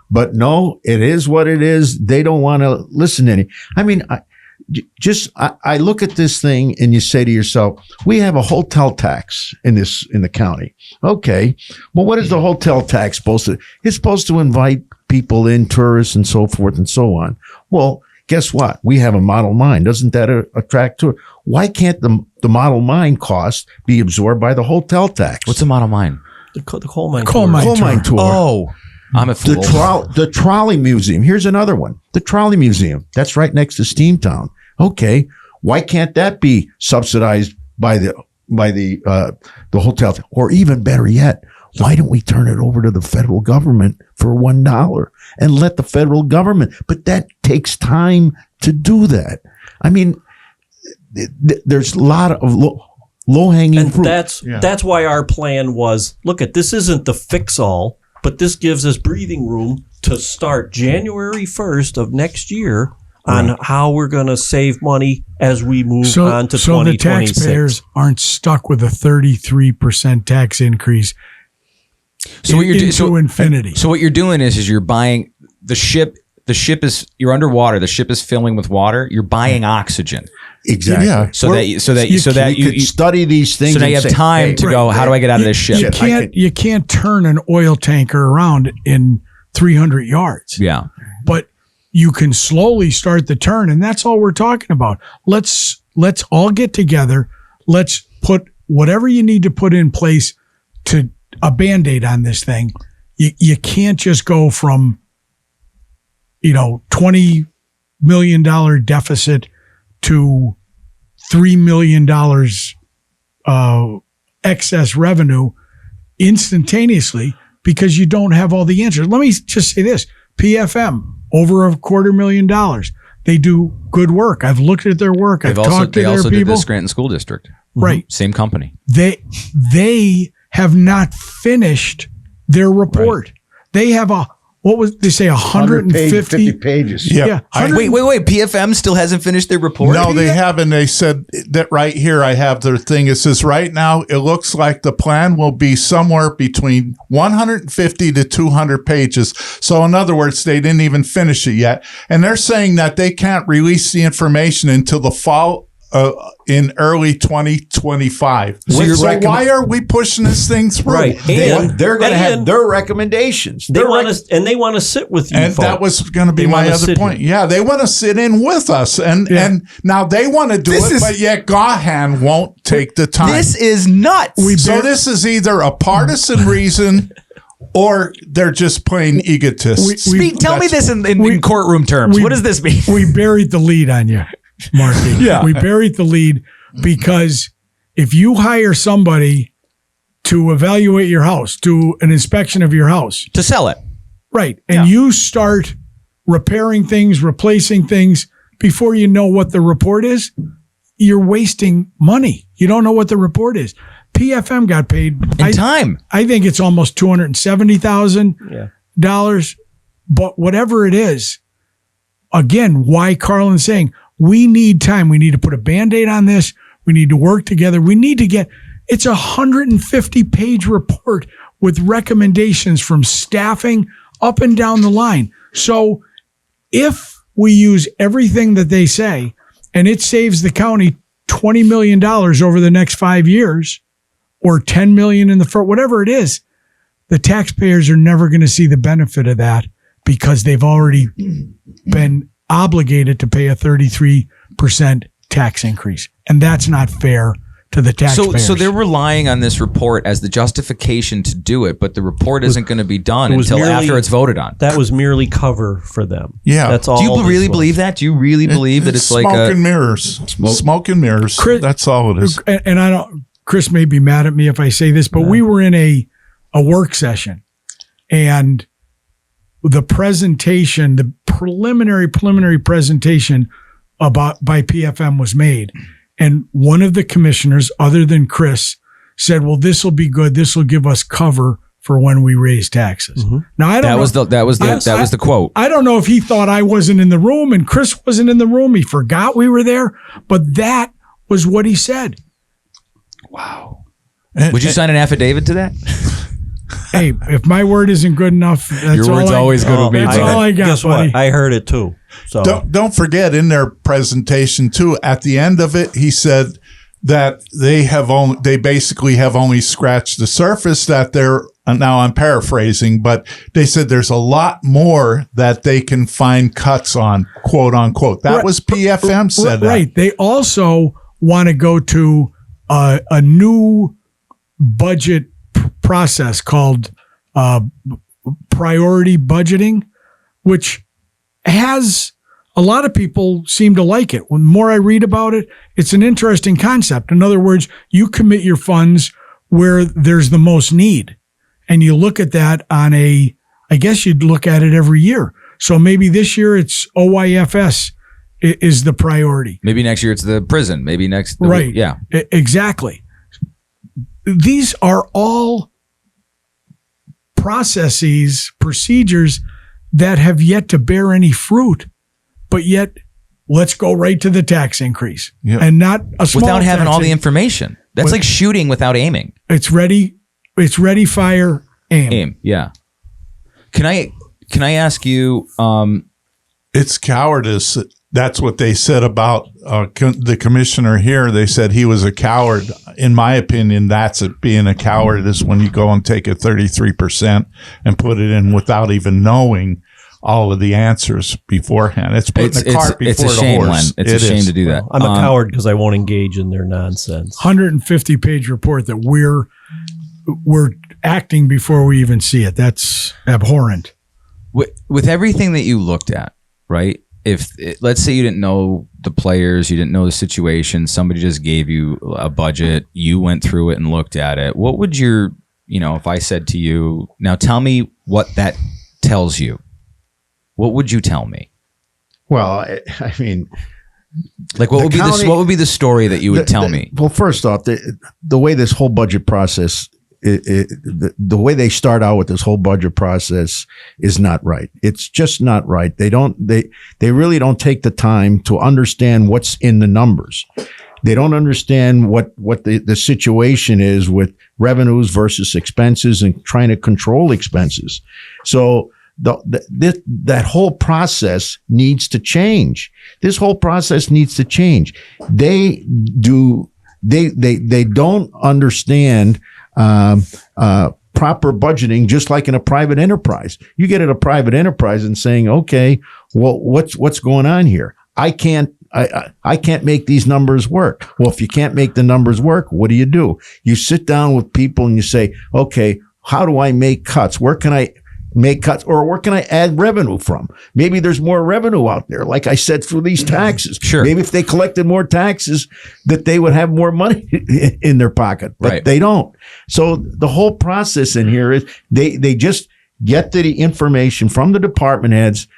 but no, it is what it is. They don't want to listen to any. I mean, I look at this thing and you say to yourself, we have a hotel tax in the county. Okay. Well, what is the hotel tax supposed to? It's supposed to invite people in, tourists and so forth and so on. Well, guess what? We have a model mine. Doesn't that attract tourists? Why can't the model mine cost be absorbed by the hotel tax? What's a model mine? The coal mine tour. Oh, I'm a fool. The trolley museum. Here's another one. The trolley museum. That's right next to Steamtown. Okay, why can't that be subsidized by the hotel? Or even better yet, why don't we turn it over to the federal government for $1 and let the federal government? But that takes time to do that. I mean, there's a lot of low hanging fruit. That's why our plan was, this isn't the fix all, but this gives us breathing room to start January 1st of next year on how we're going to save money as we move on to 2026. So the taxpayers aren't stuck with a 33% tax increase into infinity. So what you're doing is you're buying the ship. The ship is, you're underwater. The ship is filling with water. You're buying oxygen. Exactly. Yeah. So that you could study these things. So now you have time to go, how do I get out of this ship? You can't turn an oil tanker around in 300 yards. Yeah. But you can slowly start the turn, and that's all we're talking about. Let's all get together. Let's put whatever you need to put in place to a Band-Aid on this thing. You can't just go from 20 million deficit to $3 million excess revenue instantaneously because you don't have all the answers. Let me just say this. PFM, over $250,000. They do good work. I've looked at their work. I've talked to their people. They also did the Scranton School District. Right. Same company. They have not finished their report. Right. They have they say 150 pages. Yeah. Wait. PFM still hasn't finished their report? No, they haven't. They said that right here. I have their thing. It says right now it looks like the plan will be somewhere between 150 to 200 pages. So in other words, they didn't even finish it yet. And they're saying that they can't release the information until the fall in early 2025. So why are we pushing this thing through? Right. They're going to have their recommendations. They want to sit with you. And folks. that was going to be my other point. Here. Yeah, they want to sit in with us, and now they want to do but yet Gaughan won't take the time. This is nuts. So this is either a partisan reason. Or they're just plain egotists. Tell me this in courtroom terms. What does this mean? We buried the lead on you, Marky. Yeah. We buried the lead because if you hire somebody to evaluate your house, do an inspection of your house. To sell it. Right. And you start repairing things, replacing things before you know what the report is, you're wasting money. You don't know what the report is. PFM got paid in time. I think it's almost $270,000. But whatever it is, again, why Carlon's saying we need time. We need to put a Band-Aid on this. We need to work together. We need to it's a 150-page report with recommendations from staffing up and down the line. So if we use everything that they say and it saves the county $20 million over the next 5 years, or $10 million in the first, whatever it is, the taxpayers are never going to see the benefit of that because they've already been obligated to pay a 33% tax increase. And that's not fair to the taxpayers. So they're relying on this report as the justification to do it, but the report isn't going to be done until after it's voted on. That was merely cover for them. Yeah. That's all. Do you really believe that? Do you really believe that it's like smoke and mirrors? Smoke and mirrors. That's all it is. And I don't, Chris may be mad at me if I say this, but we were in a work session and the presentation, the preliminary presentation by PFM was made. And one of the commissioners, other than Chris, said, well, this will be good. This will give us cover for when we raise taxes. Mm-hmm. Now, I don't know. That was the quote. I don't know if he thought I wasn't in the room and Chris wasn't in the room. He forgot we were there, but that was what he said. Wow. Would you sign an affidavit to that? Hey, if my word isn't good enough, that's your word's always good with me. That's all I got. Guess what? I heard it too. So don't forget in their presentation too. At the end of it, he said that they basically have only scratched the surface. That they're now I'm paraphrasing, but they said there's a lot more that they can find cuts on, quote unquote. That was PFM said that. Right. They also want to go to a new budget process called priority budgeting, which has a lot of people seem to like it. When more I read about it, it's an interesting concept. In other words, you commit your funds where there's the most need. And you look at that on I guess you'd look at it every year. So maybe this year it's OYFS is the priority. Maybe next year it's the prison. Maybe next. Right. Yeah. Exactly. These are all procedures that have yet to bear any fruit, but yet let's go right to the tax increase and not a small without having all the increase. Information. That's like shooting without aiming. It's ready, fire, aim. Yeah. Can I ask you, it's cowardice. That's what they said about the commissioner here. They said he was a coward. In my opinion, that's it. Being a coward is when you go and take a 33% and put it in without even knowing all of the answers beforehand. It's putting the cart before the shame, horse. Len. It's a shame to do that. I'm a coward because I won't engage in their nonsense. 150-page report that we're acting before we even see it. That's abhorrent. With everything that you looked at, right? let's say you didn't know the players, you didn't know the situation, somebody just gave you a budget, you went through it and looked at it, what would your, if I said to you, now tell me what that tells you, what would you tell me? Well, I mean, like what would be the story that you would tell me? Well, first off, the way this whole budget process, the way they start out with this whole budget process is not right. It's just not right. They really don't take the time to understand what's in the numbers. They don't understand what the situation is with revenues versus expenses and trying to control expenses. So that whole process needs to change. This whole process needs to change. They don't understand proper budgeting, just like in a private enterprise. You get at a private enterprise and saying, okay, well, what's going on here? I can't make these numbers work. Well, if you can't make the numbers work, what do? You sit down with people and you say, okay, how do I make cuts? Where can I make cuts, or where can I add revenue from? Maybe there's more revenue out there, like I said, through these taxes. Sure. Maybe if they collected more taxes, that they would have more money in their pocket, but right. They don't. So the whole process in here is they just get the information from the department heads,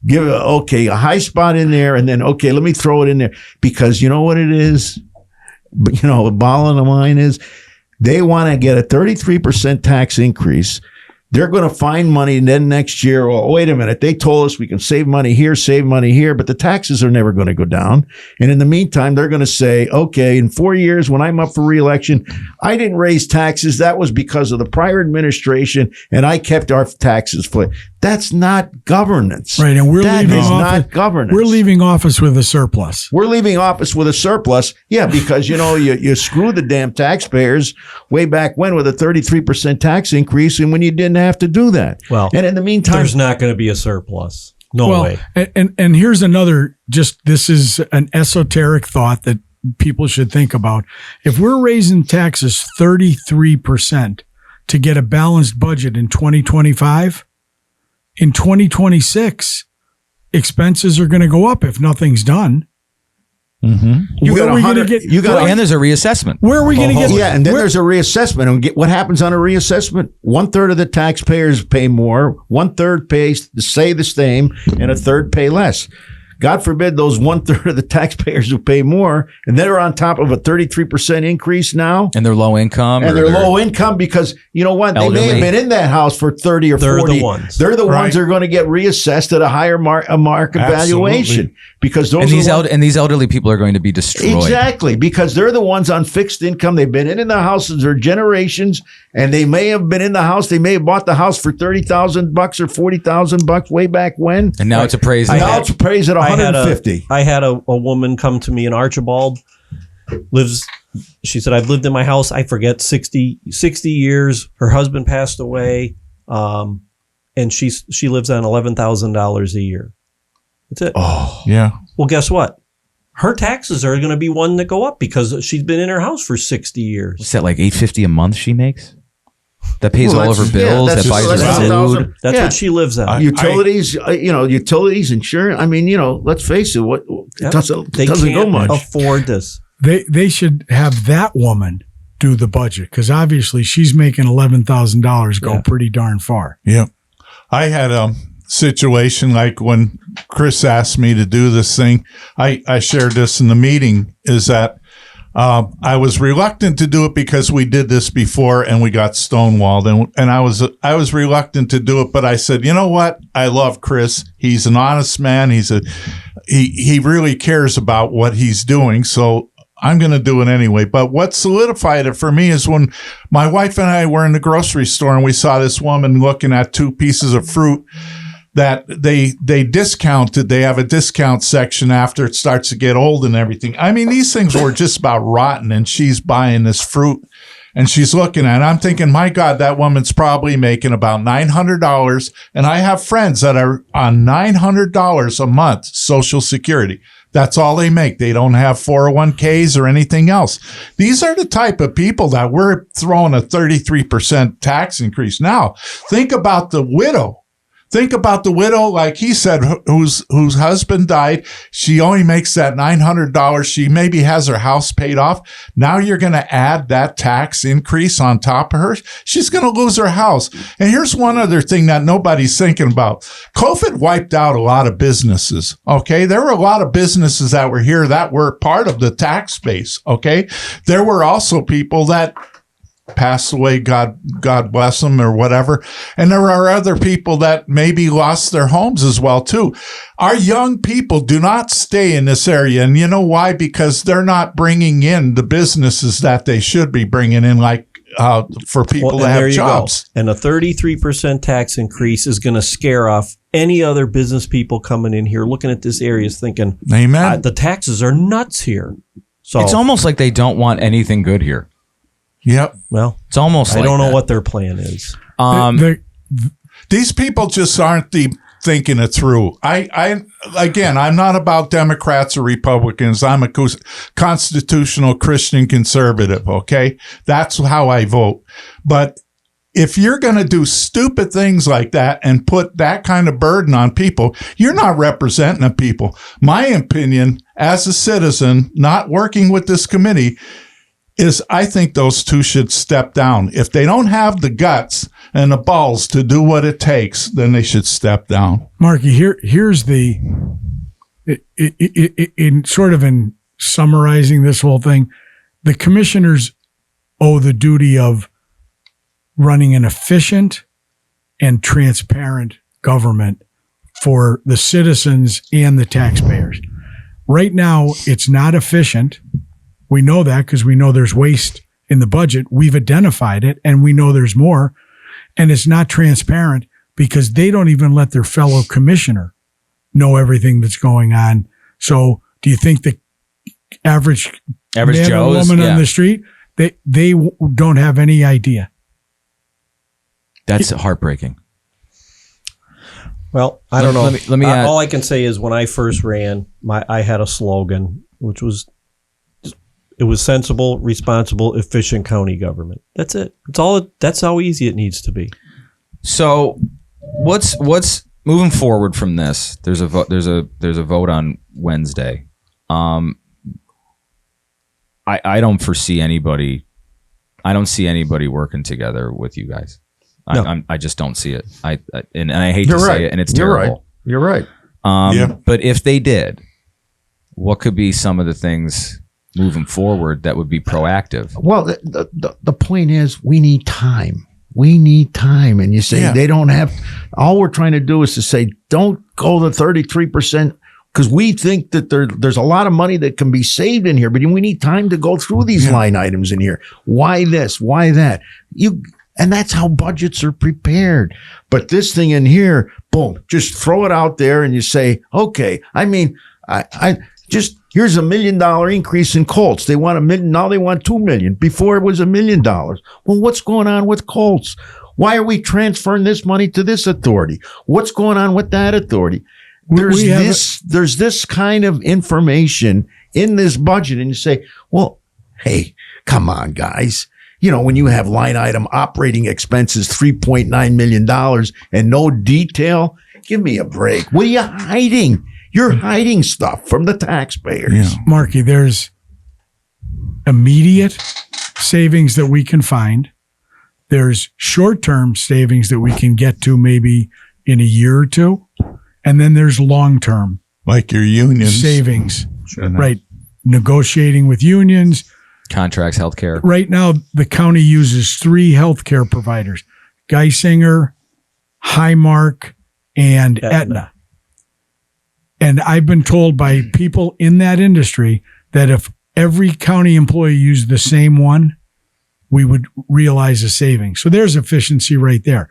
give a high spot in there, and then, okay, let me throw it in there, because you know what it is? But the bottom line is they want to get a 33% tax increase. They're going to find money, and then next year, oh, wait a minute, they told us we can save money here, but the taxes are never going to go down. And in the meantime, they're going to say, okay, in 4 years, when I'm up for re-election, I didn't raise taxes. That was because of the prior administration, and I kept our taxes flat. That's not governance. Right, and not governance. We're leaving office with a surplus. We're leaving office with a surplus, yeah, because you screwed the damn taxpayers way back when with a 33% tax increase, and when you didn't have to do that. Well, and in the meantime, there's not going to be a surplus. No way. And here's another. This is an esoteric thought that people should think about. If we're raising taxes 33% to get a balanced budget in 2025. In 2026, expenses are going to go up if nothing's done. Mm-hmm. Where are we going to get? And there's a reassessment. Where are we going to get? Yeah, and then there's a reassessment. And what happens on a reassessment? 1/3 of the taxpayers pay more, 1/3 pays stay the same, and 1/3 pay less. God forbid those 1/3 of the taxpayers who pay more, and they're on top of a 33% increase now. And they're low income. And they're low income because, you know what? Elderly. They may have been in that house for 30 or 40. They're the ones. They're the ones that are going to get reassessed at a higher market valuation. Because those and these elderly people are going to be destroyed. Exactly, because they're the ones on fixed income. They've been in the houses for generations, and they may have been in the house. They may have bought the house for $30,000 or $40,000 way back when. And now it's appraised. Now it's appraised at $150,000. I had a woman come to me in Archibald. She said, I've lived in my house, I forget, 60 years. Her husband passed away, and she lives on $11,000 a year. That's it. Oh, yeah. Well, guess what? Her taxes are going to be one that go up because she's been in her house for 60 years. What's that, like $850 a month she makes? That pays all of her bills. That buys her food. That's what she lives on. Utilities, utilities, insurance. I mean, let's face it. It doesn't go much. Afford this. They should have that woman do the budget because obviously she's making $11,000 go pretty darn far. Yeah, I had a situation like when Chris asked me to do this thing. I shared this in the meeting. Is that I was reluctant to do it because we did this before and we got stonewalled, and I was reluctant to do it. But I said, you know what? I love Chris. He's an honest man. He really cares about what he's doing. So I'm going to do it anyway. But what solidified it for me is when my wife and I were in the grocery store and we saw this woman looking at 2 pieces of fruit that they discounted. They have a discount section after it starts to get old and everything. I mean, these things were just about rotten, and she's buying this fruit and she's looking at it. I'm thinking, my God, that woman's probably making about $900. And I have friends that are on $900 a month Social Security. That's all they make. They don't have 401ks or anything else. These are the type of people that we're throwing a 33% tax increase. Now, think about the widow. Think about the widow, like he said, whose husband died. She only makes that $900. She maybe has her house paid off. Now you're going to add that tax increase on top of her. She's going to lose her house. And here's one other thing that nobody's thinking about. COVID wiped out a lot of businesses. Okay. There were a lot of businesses that were here that were part of the tax base. Okay. There were also people that passed away, God bless them, or whatever. And there are other people that maybe lost their homes as well, too. Our young people do not stay in this area. And you know why? Because they're not bringing in the businesses that they should be bringing in, like for people to have jobs. And a 33% tax increase is going to scare off any other business people coming in here, looking at this area, thinking, amen. The taxes are nuts here. So It's almost like they don't want anything good here. Yep. Well, It's almost I like don't know that. what their plan is. These people just aren't thinking it through. Again, I'm not about Democrats or Republicans. I'm a constitutional Christian conservative. Okay. That's how I vote. But if you're going to do stupid things like that and put that kind of burden on people, you're not representing the people. My opinion as a citizen, not working with this committee, is I think those two should step down. If they don't have the guts and the balls to do what it takes, then they should step down. Marky, here's the, in summarizing this whole thing, the commissioners owe the duty of running an efficient and transparent government for the citizens and the taxpayers. Right now, it's not efficient. We know that because we know there's waste in the budget. We've identified it and we know there's more. And it's not transparent because they don't even let their fellow commissioner know everything that's going on. So do you think the average man or woman on the street, they don't have any idea? That's heartbreaking. Well, I don't know. Let me all I can say is when I first ran, I had a slogan, which was, it was sensible, responsible, efficient county government. That's it. That's how easy it needs to be. So, what's moving forward from this? There's a vote. There's a vote on Wednesday. I don't foresee anybody. I don't see anybody working together with you guys. No. I just don't see it. And I hate to say it, and it's terrible. You're right. But if they did, what could be some of the things moving forward that would be proactive? Well, the point is we need time. We need time. And you say they don't have, all we're trying to do is to say, don't go to 33%, because we think that there's a lot of money that can be saved in here, but we need time to go through these line items in here. Why this? Why that? And that's how budgets are prepared. But this thing in here, boom, just throw it out there and you say, okay, I mean, here's $1 million increase in Colts. They want $1 million. Now they want $2 million. Before it was $1 million. Well, what's going on with Colts? Why are we transferring this money to this authority? What's going on with that authority? There's this kind of information in this budget, and you say, well, hey, come on, guys. You know, when you have line item operating expenses, $3.9 million and no detail, give me a break. What are you hiding? You're hiding stuff from the taxpayers. Yeah. Marky, there's immediate savings that we can find. There's short-term savings that we can get to maybe in a year or two. And then there's long-term. Like your unions. Savings. Right. Negotiating with unions. Contracts, healthcare. Right now, the county uses 3 healthcare providers: Geisinger, Highmark, and Aetna. And I've been told by people in that industry that if every county employee used the same one, we would realize a savings. So there's efficiency right there.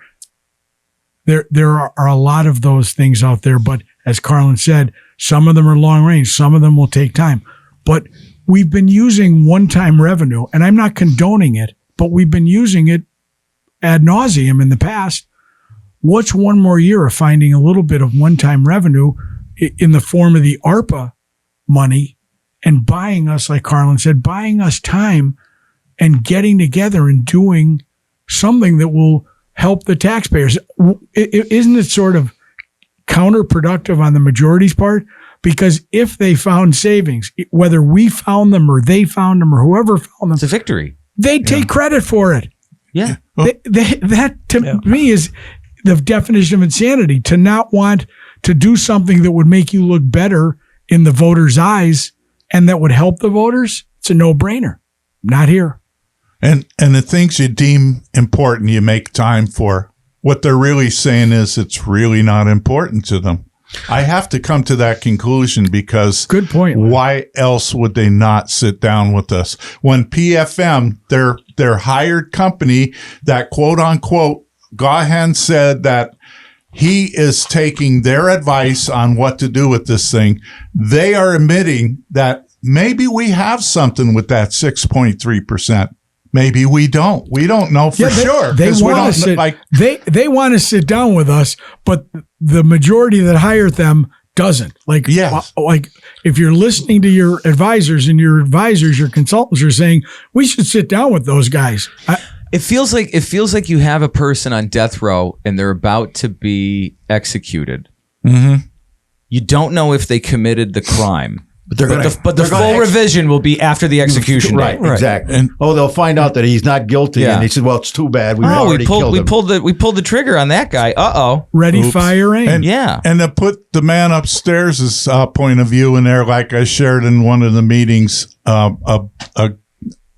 There are a lot of those things out there, but as Carlon said, some of them are long range, some of them will take time. But we've been using one-time revenue, and I'm not condoning it, but we've been using it ad nauseum in the past. What's one more year of finding a little bit of one-time revenue in the form of the ARPA money and buying us, like Carlon said, buying us time and getting together and doing something that will help the taxpayers. Isn't it sort of counterproductive on the majority's part? Because if they found savings, whether we found them or they found them or whoever found them, It's a victory. they take credit for it. Yeah. That to me is the definition of insanity, to not want to do something that would make you look better in the voters' eyes and that would help the voters. It's a no-brainer. Not here. And the things you deem important, you make time for. What they're really saying is it's really not important to them. I have to come to that conclusion because Good point. why else would they not sit down with us? When PFM, their hired company, that quote unquote, Gaughan said that he is taking their advice on what to do with this thing. They are admitting that maybe we have something with that 6.3%. Maybe we don't. We don't know for sure. They 'cause we want to don't sit. They want to sit down with us, but the majority that hired them doesn't. Like, Yes. like if you're listening to your advisors and your advisors, your consultants are saying we should sit down with those guys. It feels like you have a person on death row and they're about to be executed. Mm-hmm. You don't know if they committed the crime. But they're gonna, But the they're gonna full revision will be after the execution Right, date. exactly. And- they'll find out that he's not guilty, Yeah. and he said, "Well, it's too bad. We Oh, already we killed him." pulled the trigger on that guy. Ready, Oops. fire, aim. And, Yeah. And to put the man upstairs' point of view in there, like I shared in one of the meetings, a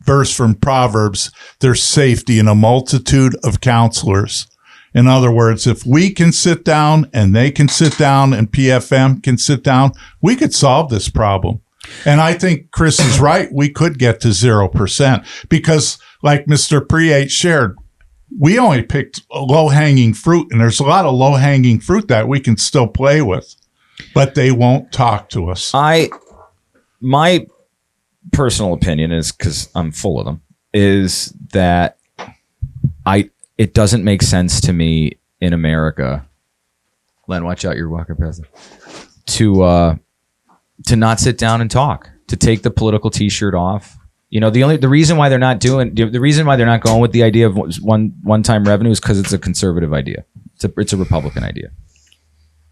verse from Proverbs, there's safety in a multitude of counselors. In other words, if we can sit down and they can sit down and PFM can sit down, we could solve this problem. And I think Chris is right. We could get to 0% because like Mr. Preate shared, we only picked low-hanging fruit, and there's a lot of low-hanging fruit that we can still play with, but they won't talk to us. My personal opinion is, because I'm full of them, is that it doesn't make sense to me in America. Len, watch out, you're walking past it. To not sit down and talk, to take the political T-shirt off. You know, the reason why they're not going with the idea of one-time revenue is because it's a conservative idea. It's a Republican idea.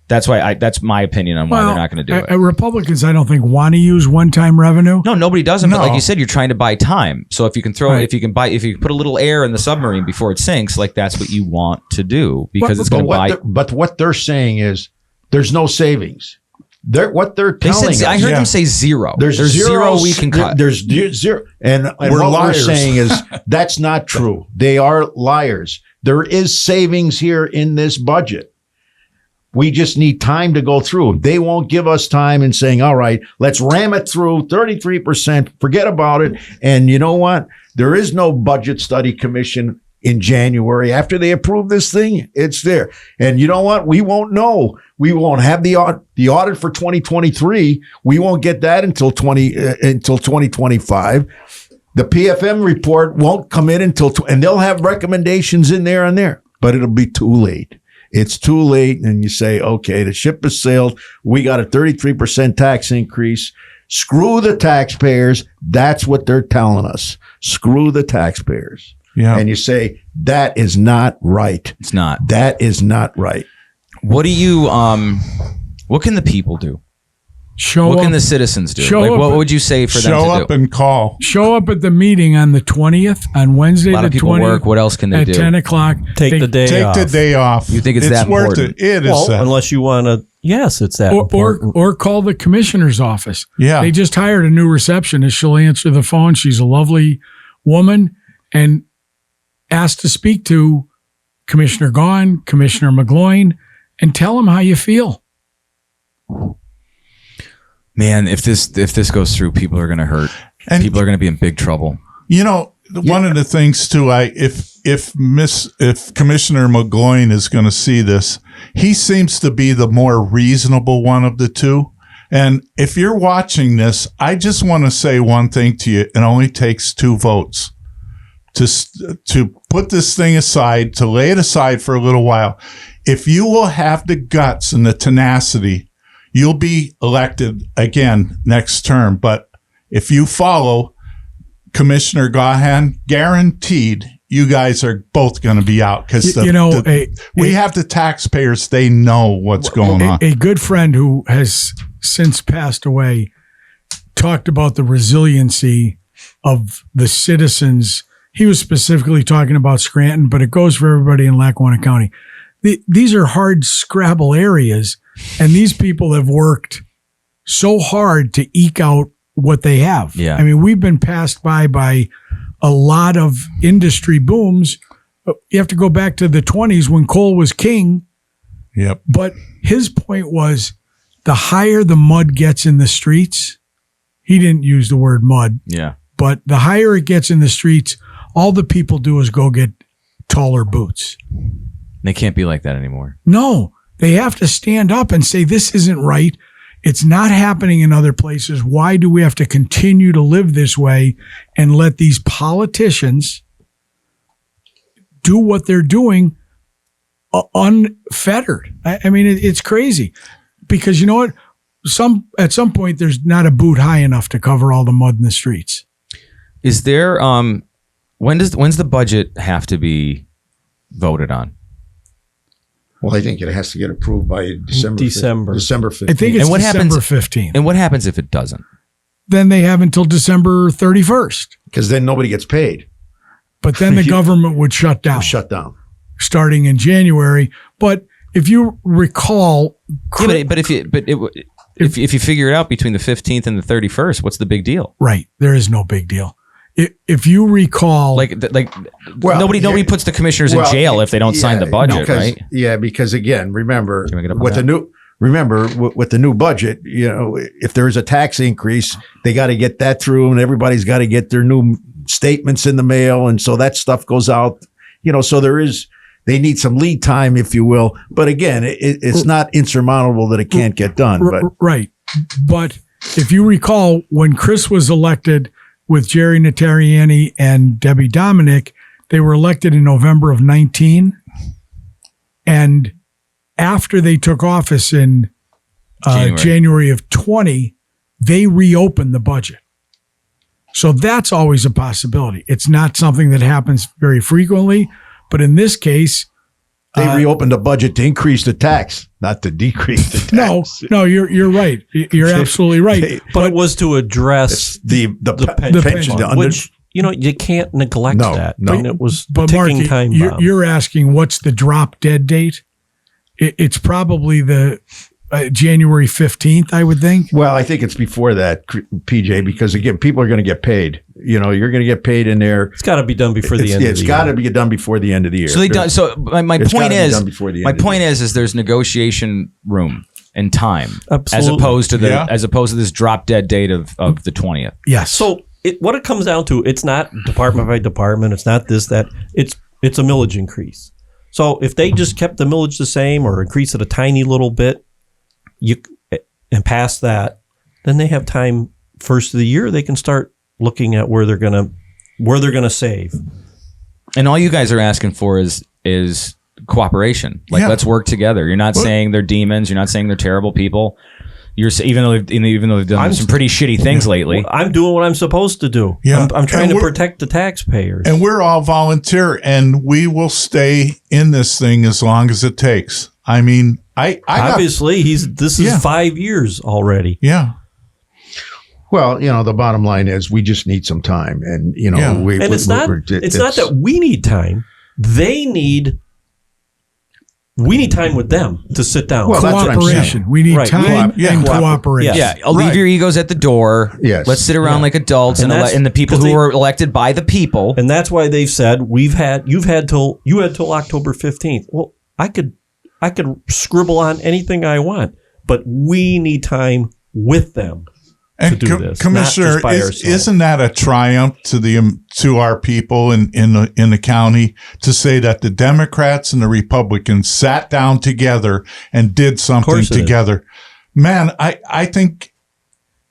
That's why that's my opinion on why they're not going to do it. Republicans, I don't think, want to use one-time revenue. No, nobody doesn't. No. But like you said, you're trying to buy time. So if you can if you put a little air in the submarine before it sinks, like that's what you want to do because it's going to buy. But what they're saying is there's no savings. What they're telling us. I heard them say zero. There's zero we can cut. There's zero. And what liars. we're saying is that's not true. They are liars. There is savings here in this budget. We just need time to go through. They won't give us time in saying, all right, let's ram it through 33%, forget about it. And you know what? There is no budget study commission in January. After they approve this thing, it's there. And you know what? We won't know. We won't have the audit for 2023. We won't get that until 2025. The PFM report won't come in and they'll have recommendations in there and there, but it'll be too late. It's too late. And you say, okay, the ship has sailed. We got a 33% tax increase. Screw the taxpayers. That's what they're telling us. Screw the taxpayers. Yeah. And you say, that is not right. It's not. That is not right. What do you? What can the people do? What can the citizens do? Show Like, up- what would you say for them Show to up do? and call. Show up at the meeting on the 20th, on Wednesday A lot the of people 20th. work. What else can they at do? 10 o'clock. Take the day Take off. the day off. You think it's that worth important? it? It is. Well, that. unless you want to. Yes, it's that important. Or call the commissioner's office. Yeah. They just hired a new receptionist. She'll answer the phone. She's a lovely woman, and ask to speak to Commissioner Gaughan, Commissioner McGloin, and tell them how you feel. Man, if this goes through, people are going to hurt. And- People are going to be in big trouble. You know, one of the things too, if Commissioner McGloin is going to see this, he seems to be the more reasonable one of the two. And if you're watching this, I just want to say one thing to you. It only takes 2 votes to put this thing aside, to lay it aside for a little while. If you will have the guts and the tenacity, you'll be elected again next term. But if you follow Commissioner Gaughan, guaranteed you guys are both going to be out because we have the taxpayers. They know what's going on. A good friend who has since passed away talked about the resiliency of the citizens. He was specifically talking about Scranton, but it goes for everybody in Lackawanna County. These are hard scrabble areas, and these people have worked so hard to eke out what they have. Yeah. I mean, we've been passed by a lot of industry booms. You have to go back to the 20s when coal was king. Yep. But his point was the higher the mud gets in the streets, he didn't use the word mud, but the higher it gets in the streets, all the people do is go get taller boots. They can't be like that anymore. No, they have to stand up and say, this isn't right. It's not happening in other places. Why do we have to continue to live this way and let these politicians do what they're doing unfettered? I mean, it's crazy because you know what? At some point, there's not a boot high enough to cover all the mud in the streets. Is there, when's the budget have to be voted on? Well, I think it has to get approved by December 15th. I think it's December 15th. And what happens if it doesn't? Then they have until December 31st. Because then nobody gets paid. But then the government would shut down. Starting in January. But if you recall, but if you figure it out between the 15th and the 31st, what's the big deal? Right, there is no big deal. If you recall, nobody puts the commissioners in jail if they don't sign the budget, right? Yeah, because again, remember with the new budget, if there is a tax increase, they got to get that through, and everybody's got to get their new statements in the mail, and so that stuff goes out. So they need some lead time, if you will. But again, it's not insurmountable that it can't get done. Right. But if you recall, when Chris was elected with Jerry Notarianni and Debbie Dominic, they were elected in November of 19. And after they took office in January of 20, they reopened the budget. So that's always a possibility. It's not something that happens very frequently. But in this case, they reopened the budget to increase the tax, not to decrease the tax. No, you're right. You're absolutely right. But it was to address the pension fund, which you can't neglect that. No. I mean, it was but ticking Mark, time bomb. You're asking what's the drop dead date? It's probably the January 15th, I would think. Well, I think it's before that, PJ, because again, people are going to get paid. You're going to get paid in there. It's got to be done before the end of the year. It's got to be done before the end of the year. So they done. So my point is there's negotiation room and time, absolutely, as opposed to this drop dead date of the 20th. Yes. So what it comes down to, it's not department by department. It's not this, that. It's a millage increase. So if they just kept the millage the same or increase it a tiny little bit, and past that, then they have time. First of the year, they can start looking at where they're gonna save. And all you guys are asking for is cooperation. Let's work together. You're not saying they're demons. You're not saying they're terrible people. Even though they've done some pretty shitty things lately. I'm doing what I'm supposed to do. Yeah. I'm trying to protect the taxpayers. And we're all volunteer, and we will stay in this thing as long as it takes. I mean, obviously this is 5 years already. Yeah. Well, the bottom line is we just need some time, and it's not that we need time. We need time with them to sit down. Well, that's what I'm saying. We need time and cooperation. Yeah, leave your egos at the door. Yes. Let's sit around like adults and the people who are elected by the people. And that's why they've said you had till October 15th. Well, I could scribble on anything I want, but we need time with them. And to do this, Commissioner, isn't that a triumph to our people in the county to say that the Democrats and the Republicans sat down together and did something together? Man, I think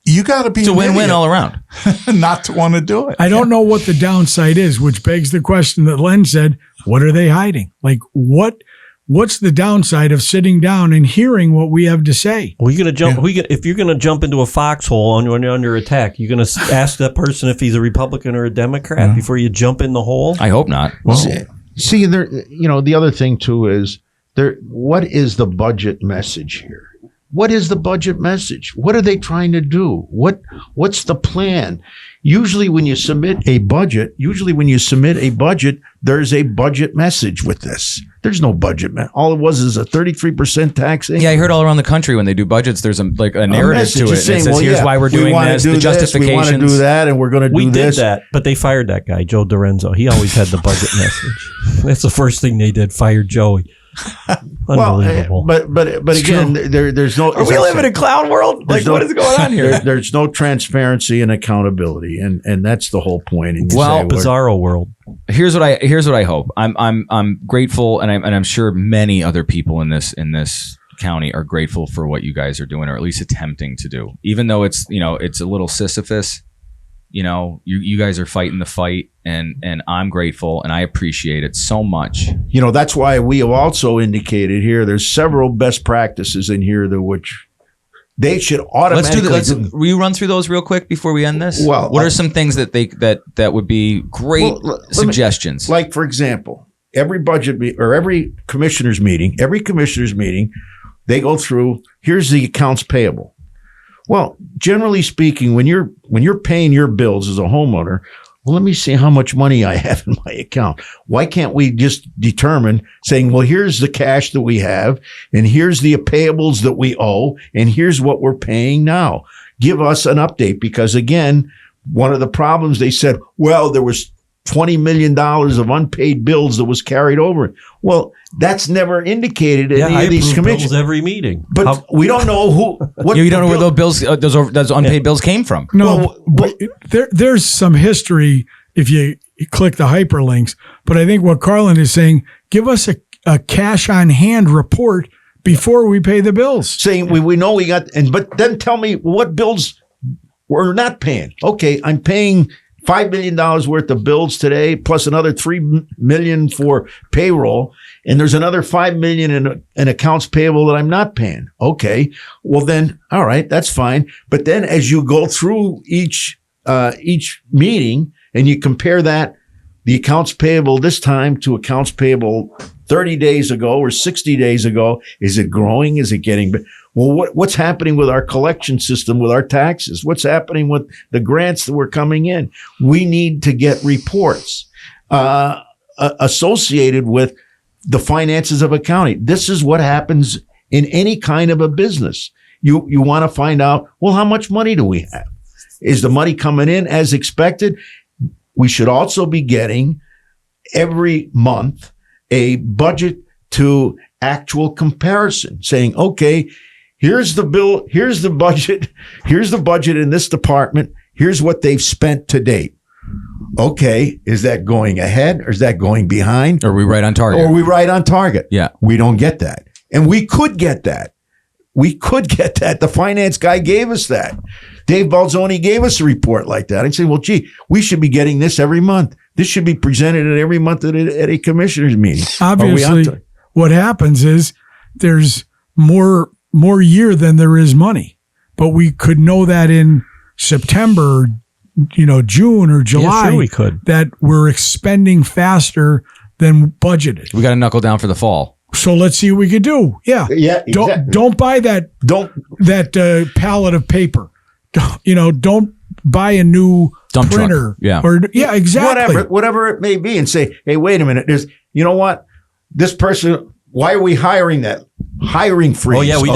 you got to be a win-win all around. Not to want to do it. I don't know what the downside is, which begs the question that Len said: what are they hiding? Like what what's the downside of sitting down and hearing what we have to say? Well, you're gonna jump. If you're gonna jump into a foxhole when you're under attack, you're gonna ask that person if he's a Republican or a Democrat before you jump in the hole. I hope not. See, there. The other thing too is there. What is the budget message here? What is the budget message? What are they trying to do? What's the plan? Usually when you submit a budget, there's a budget message with this. There's no budget. All it was is a 33% tax increase. Yeah, I heard all around the country when they do budgets, there's a narrative to it. It says, here's why we're doing this, the justifications. We want to do that, and we're going to do this. We did that, but they fired that guy, Joe Dorenzo. He always had the budget message. That's the first thing they did, fired Joey. Unbelievable. Well, but again, there's no. Are we living in a clown world? Like, what is going on here? There's no transparency and accountability, and that's the whole point. And bizarro world. Here's what I hope. I'm grateful, and I'm sure many other people in this county are grateful for what you guys are doing, or at least attempting to do, even though it's a little Sisyphus. You guys are fighting the fight, and I'm grateful, and I appreciate it so much. That's why we have also indicated here, there's several best practices in here which they should automatically. Will you run through those real quick before we end this? Well, what are some things that would be great suggestions? Like, for example, every budget or every commissioner's meeting, they go through, here's the accounts payable. Well, generally speaking, when you're paying your bills as a homeowner, well, let me see how much money I have in my account. Why can't we just determine saying, well, here's the cash that we have, and here's the payables that we owe, and here's what we're paying now. Give us an update, because again, one of the problems they said, well, there was $20 million of unpaid bills that was carried over. Well, that's never indicated in any of these commissions. Every meeting, but we don't know you don't know where those bills, those unpaid bills came from. No, but there's some history if you click the hyperlinks. But I think what Carlon is saying, give us a cash on hand report before we pay the bills. Saying we know we got, but then tell me what bills we're not paying. Okay, I'm paying $5 million worth of bills today, plus another $3 million for payroll. And there's another $5 million in accounts payable that I'm not paying. Okay. Well then, all right, that's fine. But then as you go through each meeting and you compare that, the accounts payable this time to accounts payable 30 days ago or 60 days ago, is it growing? Is it getting better? Well, what's happening with our collection system, with our taxes? What's happening with the grants that were coming in? We need to get reports associated with the finances of a county. This is what happens in any kind of a business. You want to find out, well, how much money do we have? Is the money coming in as expected? We should also be getting every month a budget to actual comparison, saying, okay, here's the bill, here's the budget in this department, here's what they've spent to date. Okay, is that going ahead or is that going behind? Are we right on target? Yeah. We don't get that. And we could get that. The finance guy gave us that. Dave Balzoni gave us a report like that. I'd say, well, gee, we should be getting this every month. This should be presented every month at a commissioner's meeting. Obviously, what happens is there's more year than there is money. But we could know that in September, June or July, yeah, sure we could. That we're expending faster than budgeted. We got to knuckle down for the fall. So let's see what we could do. Yeah. Yeah. Exactly. Don't buy that pallet of paper. Don't buy a new dump printer. Truck. Yeah. Exactly. Whatever it may be, and say, hey, wait a minute. You know what? This person. Why are we hiring that? Hiring freeze. Oh yeah, we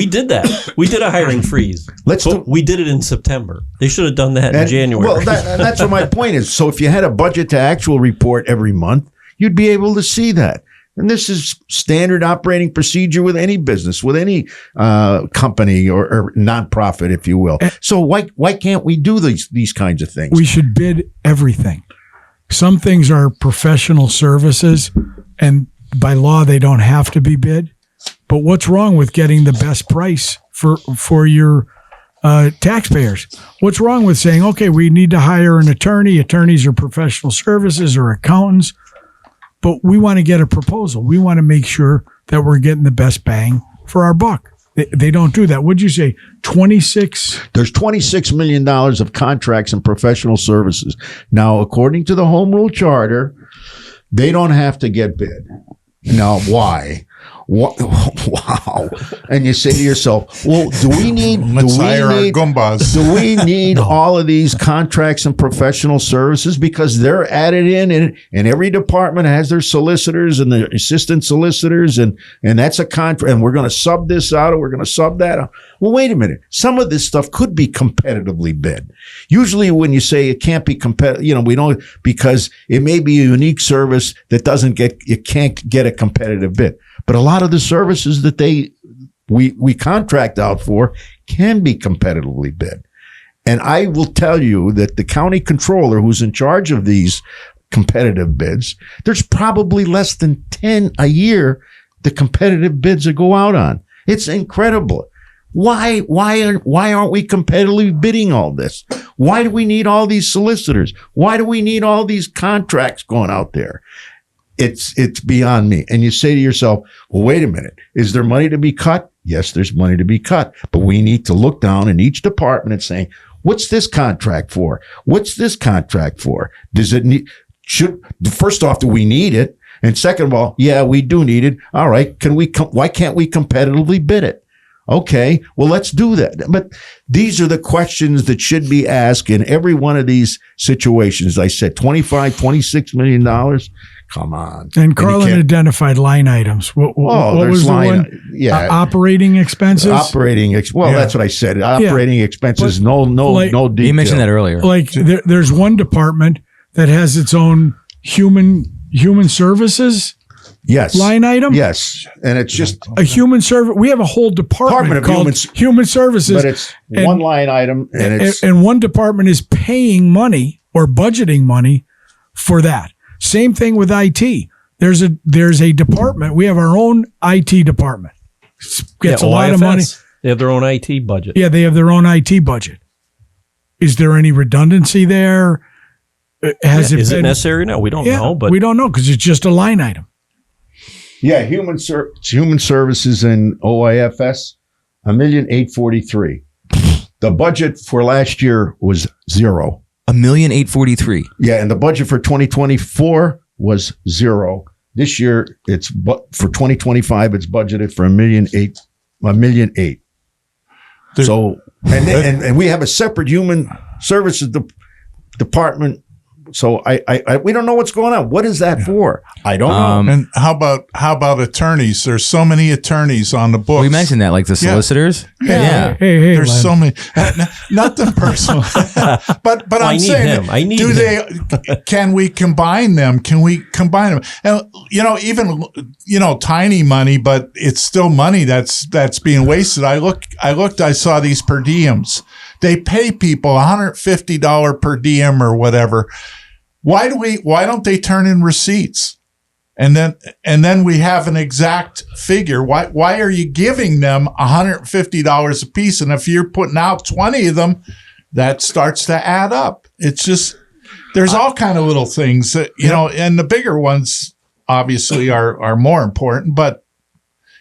did that. We did a hiring freeze. We did it in September. They should have done that in January. Well, that's what my point is. So if you had a budget to actual report every month, you'd be able to see that. And this is standard operating procedure with any business, with any company or nonprofit, if you will. So why can't we do these kinds of things? We should bid everything. Some things are professional services, and by law they don't have to be bid. But what's wrong with getting the best price for your taxpayers? What's wrong with saying, okay, we need to hire an attorney. Attorneys are professional services or accountants. but we want to get a proposal. We want to make sure that we're getting the best bang for our buck. They don't do that. What'd you say? 26? There's $26 million of contracts and professional services. Now, according to the Home Rule Charter, they don't have to get bid. Now, why? Wow. And you say to yourself, well, do we need all of these contracts and professional services? Because they're added in, and every department has their solicitors and their assistant solicitors, and that's a contract, and we're going to sub this out, or we're going to sub that out. Well, wait a minute. Some of this stuff could be competitively bid. Usually when you say it can't be competitive, we don't, because it may be a unique service that you can't get a competitive bid. But a lot of the services that we contract out for can be competitively bid. And I will tell you that the county controller who's in charge of these competitive bids, there's probably less than 10 a year the competitive bids that go out on. It's incredible. Why aren't we competitively bidding all this? Why do we need all these solicitors? Why do we need all these contracts going out there? It's beyond me. And you say to yourself, well, wait a minute. Is there money to be cut? Yes, there's money to be cut. But we need to look down in each department and say, what's this contract for? What's this contract for? Does it need, first off, do we need it? And second of all, yeah, we do need it. All right. Why can't we competitively bid it? Okay, well, let's do that. But these are the questions that should be asked in every one of these situations. I said $26 million. Come on. And Carlon identified line items. What was the one? Yeah. Operating expenses? That's what I said. Operating expenses, no detail. You mentioned that earlier. Like there's one department that has its own human services line item. Yes. And it's just a human service. We have a whole department called human services. But it's one line item. And one department is paying money or budgeting money for that. Same thing with IT. There's a department. We have our own IT department. Gets a lot of money. They have their own IT budget. Yeah, they have their own IT budget. Is there any redundancy there? Is it necessary? No, we don't know. But we don't know because it's just a line item. Yeah, human services and OIFS, $1,843,000. The budget for last year was $0. $1,843,000. Yeah, and the budget for 2024 was $0. This year, for 2025, it's budgeted for $1,800,000. So, and we have a separate human services department. So we don't know what's going on. What is that for? I don't know. And how about attorneys? There's so many attorneys on the books. We mentioned that, like the solicitors. Yeah. Hey, there's Len. so many. Nothing personal. but I'm saying, can we combine them? Can we combine them? And even tiny money, but it's still money that's being wasted. I saw these per diems. They pay people $150 per diem or whatever. Why don't they turn in receipts? And then we have an exact figure. Why are you giving them $150 a piece? And if you're putting out 20 of them, that starts to add up. It's just, there's all kind of little things that, and the bigger ones obviously are more important, but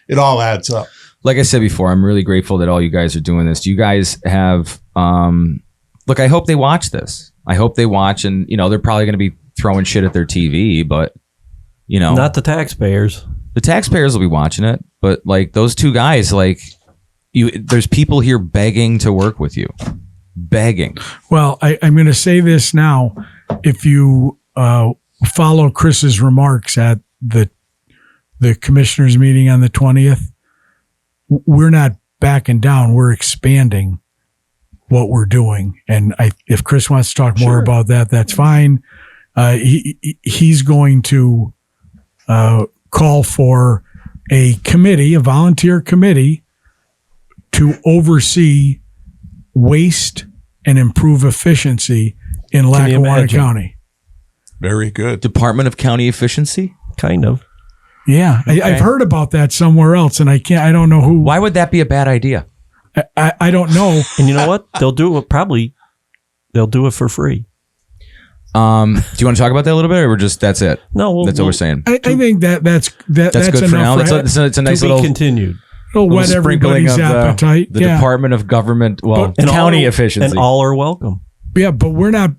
it all adds up. Like I said before, I'm really grateful that all you guys are doing this. You guys have, look, I hope they watch this. I hope they watch, and they're probably going to be throwing shit at their TV, but not the taxpayers. The taxpayers will be watching it, but like those two guys, there's people here begging to work with you, begging. Well, I'm going to say this now. If you follow Chris's remarks at the commissioners meeting on the 20th, we're not backing down. We're expanding what we're doing. And if Chris wants to talk more about that, that's fine. He's going to call for a volunteer committee to oversee waste and improve efficiency in Lackawanna County. Very good. Department of County Efficiency? Kind of. Yeah. Okay. I've heard about that somewhere else, and I don't know who. Why would that be a bad idea? I don't know. And you know what? They'll do it for free. Do you want to talk about that a little bit, or that's it? No, That's what we're saying. I think that's That's good for now. enough It's a nice to be little continued. It'll wet sprinkling everybody's of appetite. the Department of Government, county efficiency. And all are welcome. Yeah, but we're not.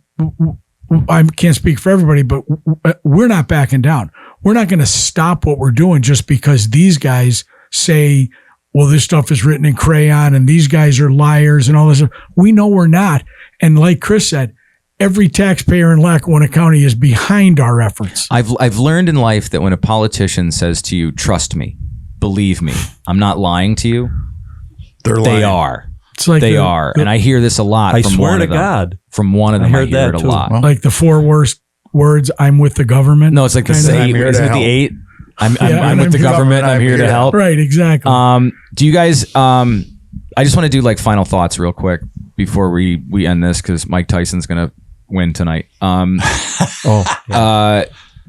I can't speak for everybody, but we're not backing down. We're not going to stop what we're doing just because these guys say, well, this stuff is written in crayon and these guys are liars and all this. We know we're not. And like Chris said, every taxpayer in Lackawanna County is behind our efforts. I've learned in life that when a politician says to you, trust me, believe me, I'm not lying to you, they are. It's like they are. And I hear this a lot I from swear one to of them. God. From one of them, I heard hear that it a too. lot. Well, like the 4 worst words, I'm with the government. No, it's like the Kinda. 8. here Isn't to it the help. 8? I'm and with the I'm government. I'm here to help. Right, exactly. Do you guys? I just want to do like final thoughts real quick before we end this because Mike Tyson's gonna win tonight.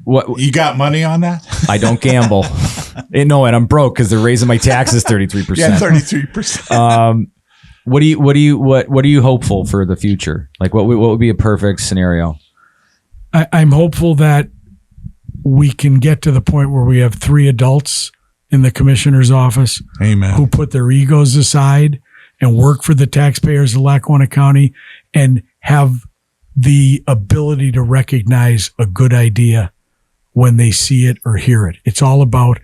What You got money on that? I don't gamble. And I'm broke because they're raising my taxes 33%. Yeah, 33%. What are you hopeful for the future? Like what would be a perfect scenario? I'm hopeful that we can get to the point where we have 3 adults in the commissioner's office Amen. who put their egos aside and work for the taxpayers of Lackawanna County and have the ability to recognize a good idea when they see it or hear it. It's all about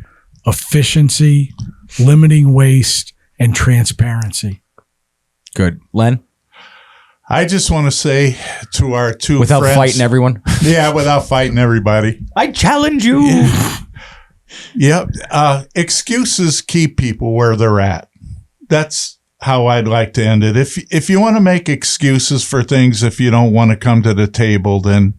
efficiency, limiting waste, and transparency. Good. Len? I just want to say to our 2 Without friends, fighting everyone? Yeah, without fighting everybody. I challenge you. Yep. Excuses keep people where they're at. That's how I'd like to end it. If you want to make excuses for things, if you don't want to come to the table, then,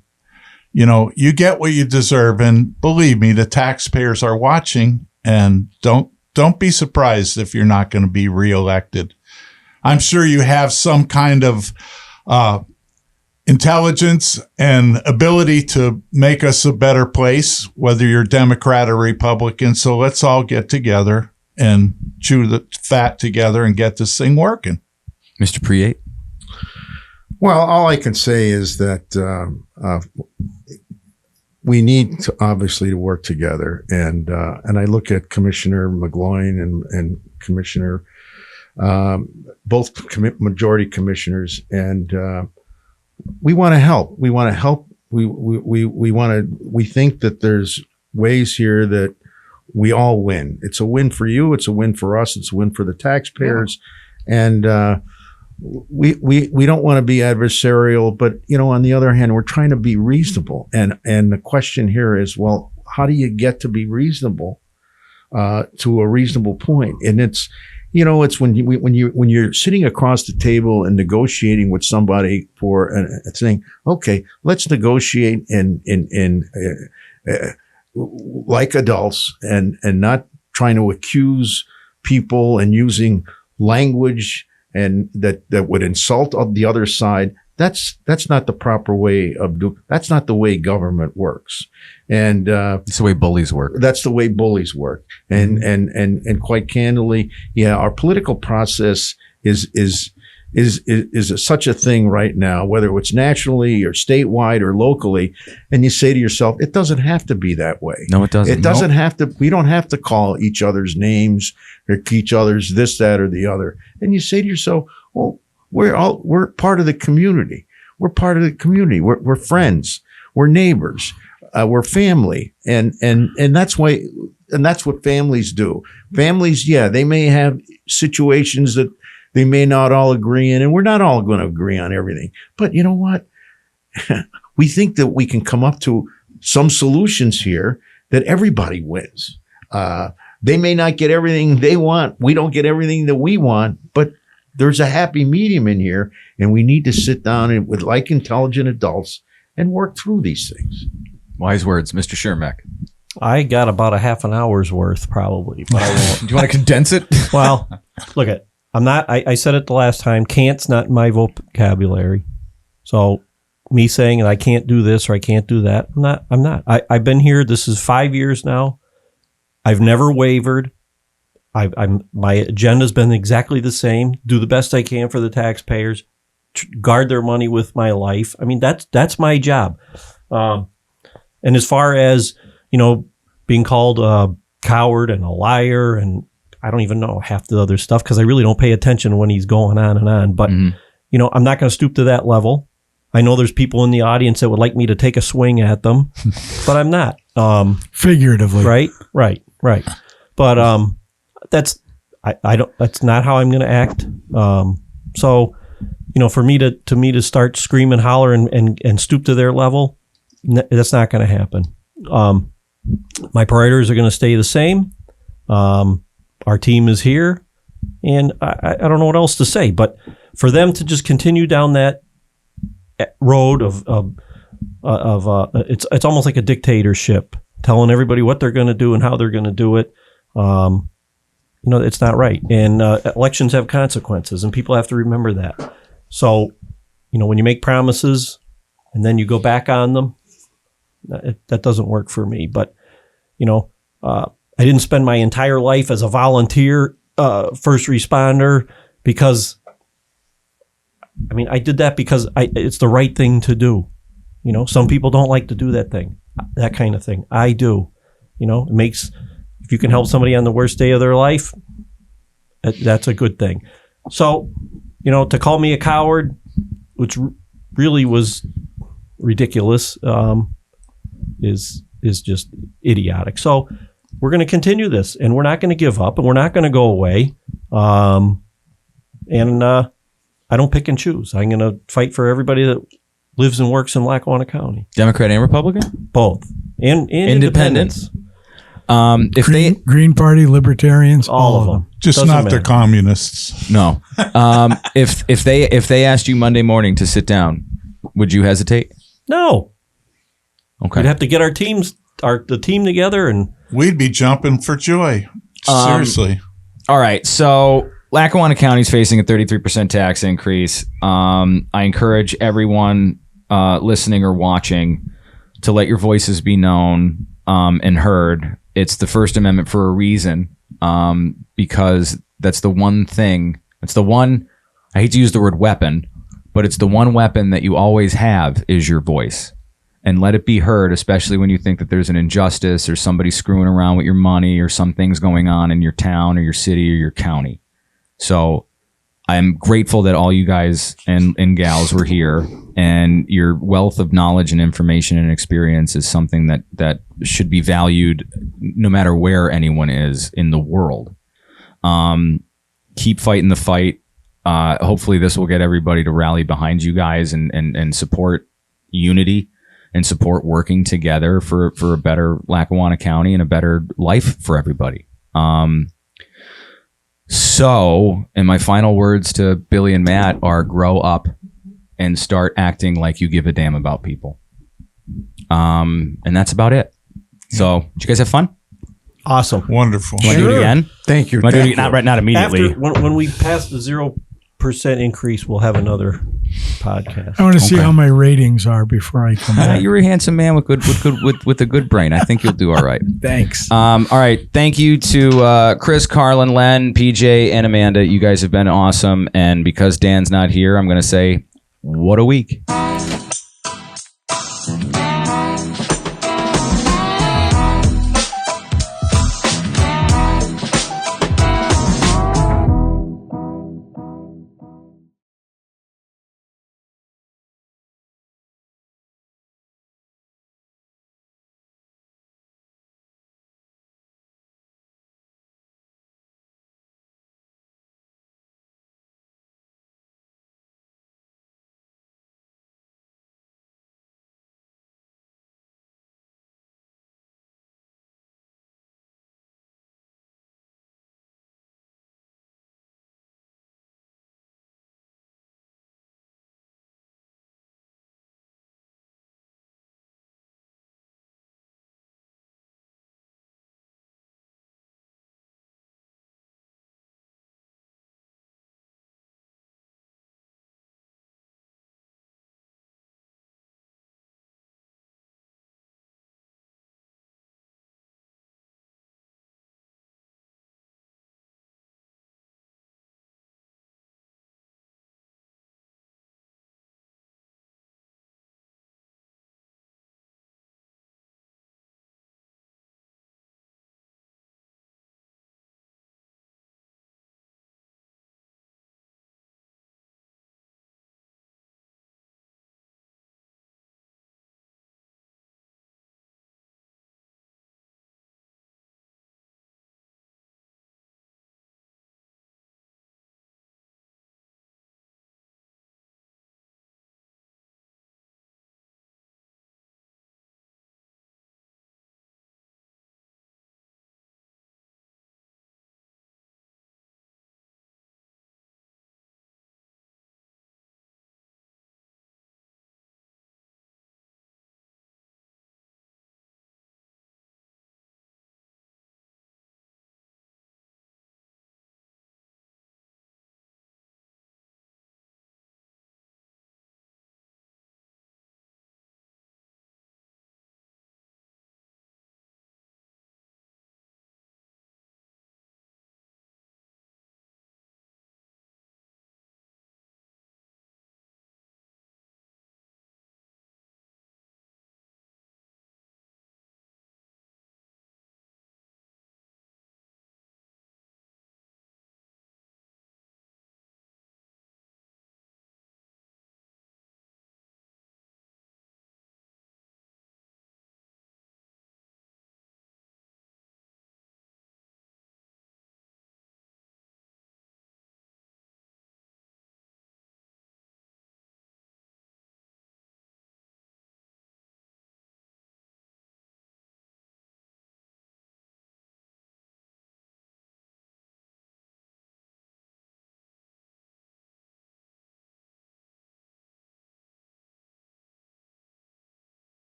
you get what you deserve. And believe me, the taxpayers are watching, and don't be surprised if you're not going to be reelected. I'm sure you have some kind of intelligence and ability to make us a better place, whether you're Democrat or Republican. So let's all get together and chew the fat together and get this thing working. Mr. Preate? Well, all I can say is that we need to obviously to work together, and I look at Commissioner McGloin and Commissioner both majority commissioners, and we want to help. We want to help. We think that there's ways here that we all win. It's a win for you. It's a win for us. It's a win for the taxpayers, and we don't want to be adversarial, but on the other hand, we're trying to be reasonable. And the question here is, well, how do you get to be reasonable to a reasonable point? And it's when you're sitting across the table and negotiating with somebody for saying, okay, let's negotiate in like adults and not trying to accuse people and using language and that would insult the other side. That's not the proper way of that's not the way government works. And it's the way bullies work. That's the way bullies work. And quite candidly, our political process is such a thing right now, whether it's nationally or statewide or locally. And you say to yourself, it doesn't have to be that way. No, it doesn't. It doesn't have to. We don't have to call each other's names or each other's this, that, or the other. And you say to yourself, well, we're part of the community. We're part of the community. We're friends. We're neighbors. We're family. And that's why, and that's what families do. Families, they may have situations that they may not all agree in, and we're not all going to agree on everything. But you know what? We think that we can come up to some solutions here that everybody wins. They may not get everything they want. We don't get everything that we want, but there's a happy medium in here, and we need to sit down with like intelligent adults and work through these things. Wise words, Mr. Chermak. I got about a half an hour's worth probably, but I won't. Do you want to condense it? Well, look at, I said it the last time, can't's not in my vocabulary. So me saying I can't do this or I can't do that, I'm not. I've been here. This is 5 years now. I've never wavered. My agenda's been exactly the same. Do the best I can for the taxpayers. guard their money with my life. I mean, that's my job. And as far as, being called a coward and a liar, and I don't even know half the other stuff because I really don't pay attention when he's going on and on. But, I'm not going to stoop to that level. I know there's people in the audience that would like me to take a swing at them, but I'm not. Figuratively. Right. But that's not how I'm going to act. So, for me to start screaming, holler, and stoop to their level, that's not going to happen. My priorities are going to stay the same. Our team is here, and I don't know what else to say. But for them to just continue down that road of it's almost like a dictatorship, telling everybody what they're going to do and how they're going to do it. It's not right. And elections have consequences, and people have to remember that. So, when you make promises and then you go back on them, that doesn't work for me. But, I didn't spend my entire life as a volunteer first responder because, I did that because it's the right thing to do. Some people don't like to do that kind of thing. I do. It makes, if you can help somebody on the worst day of their life, that's a good thing. So, to call me a coward, which really was ridiculous, is just idiotic. So we're going to continue this, and we're not going to give up, and we're not going to go away. And I don't pick and choose. I'm going to fight for everybody that lives and works in Lackawanna County. Democrat and Republican? Both. And independents. Green Party, Libertarians, all of them. Just Doesn't not matter. the communists. No. If they asked you Monday morning to sit down, would you hesitate? No. Okay. We'd have to get the team together, and We'd be jumping for joy. Seriously. All right. So Lackawanna County is facing a 33% tax increase. I encourage everyone listening or watching to let your voices be known and heard. It's the First Amendment for a reason, because that's the one thing. It's the one, I hate to use the word weapon, but it's the one weapon that you always have is your voice. And let it be heard, especially when you think that there's an injustice or somebody screwing around with your money or something's going on in your town or your city or your county. So I'm grateful that all you guys and gals were here, and your wealth of knowledge and information and experience is something that should be valued no matter where anyone is in the world. Keep fighting the fight. Hopefully this will get everybody to rally behind you guys and support unity and support working together for a better Lackawanna County and a better life for everybody. So, and my final words to Billy and Matt are grow up and start acting like you give a damn about people. And that's about it. So, did you guys have fun? awesome. Wonderful. Want to do it again? Thank you. Want to do it, not immediately. After, when we pass the 0% increase, we'll have another podcast. I want to see how my ratings are before I come back. You're a handsome man with a good brain. I think you'll do all right. Thanks. All right. Thank you to Chris, Carlon, Len, PJ, and Amanda. You guys have been awesome. And because Dan's not here, I'm going to say, what a week.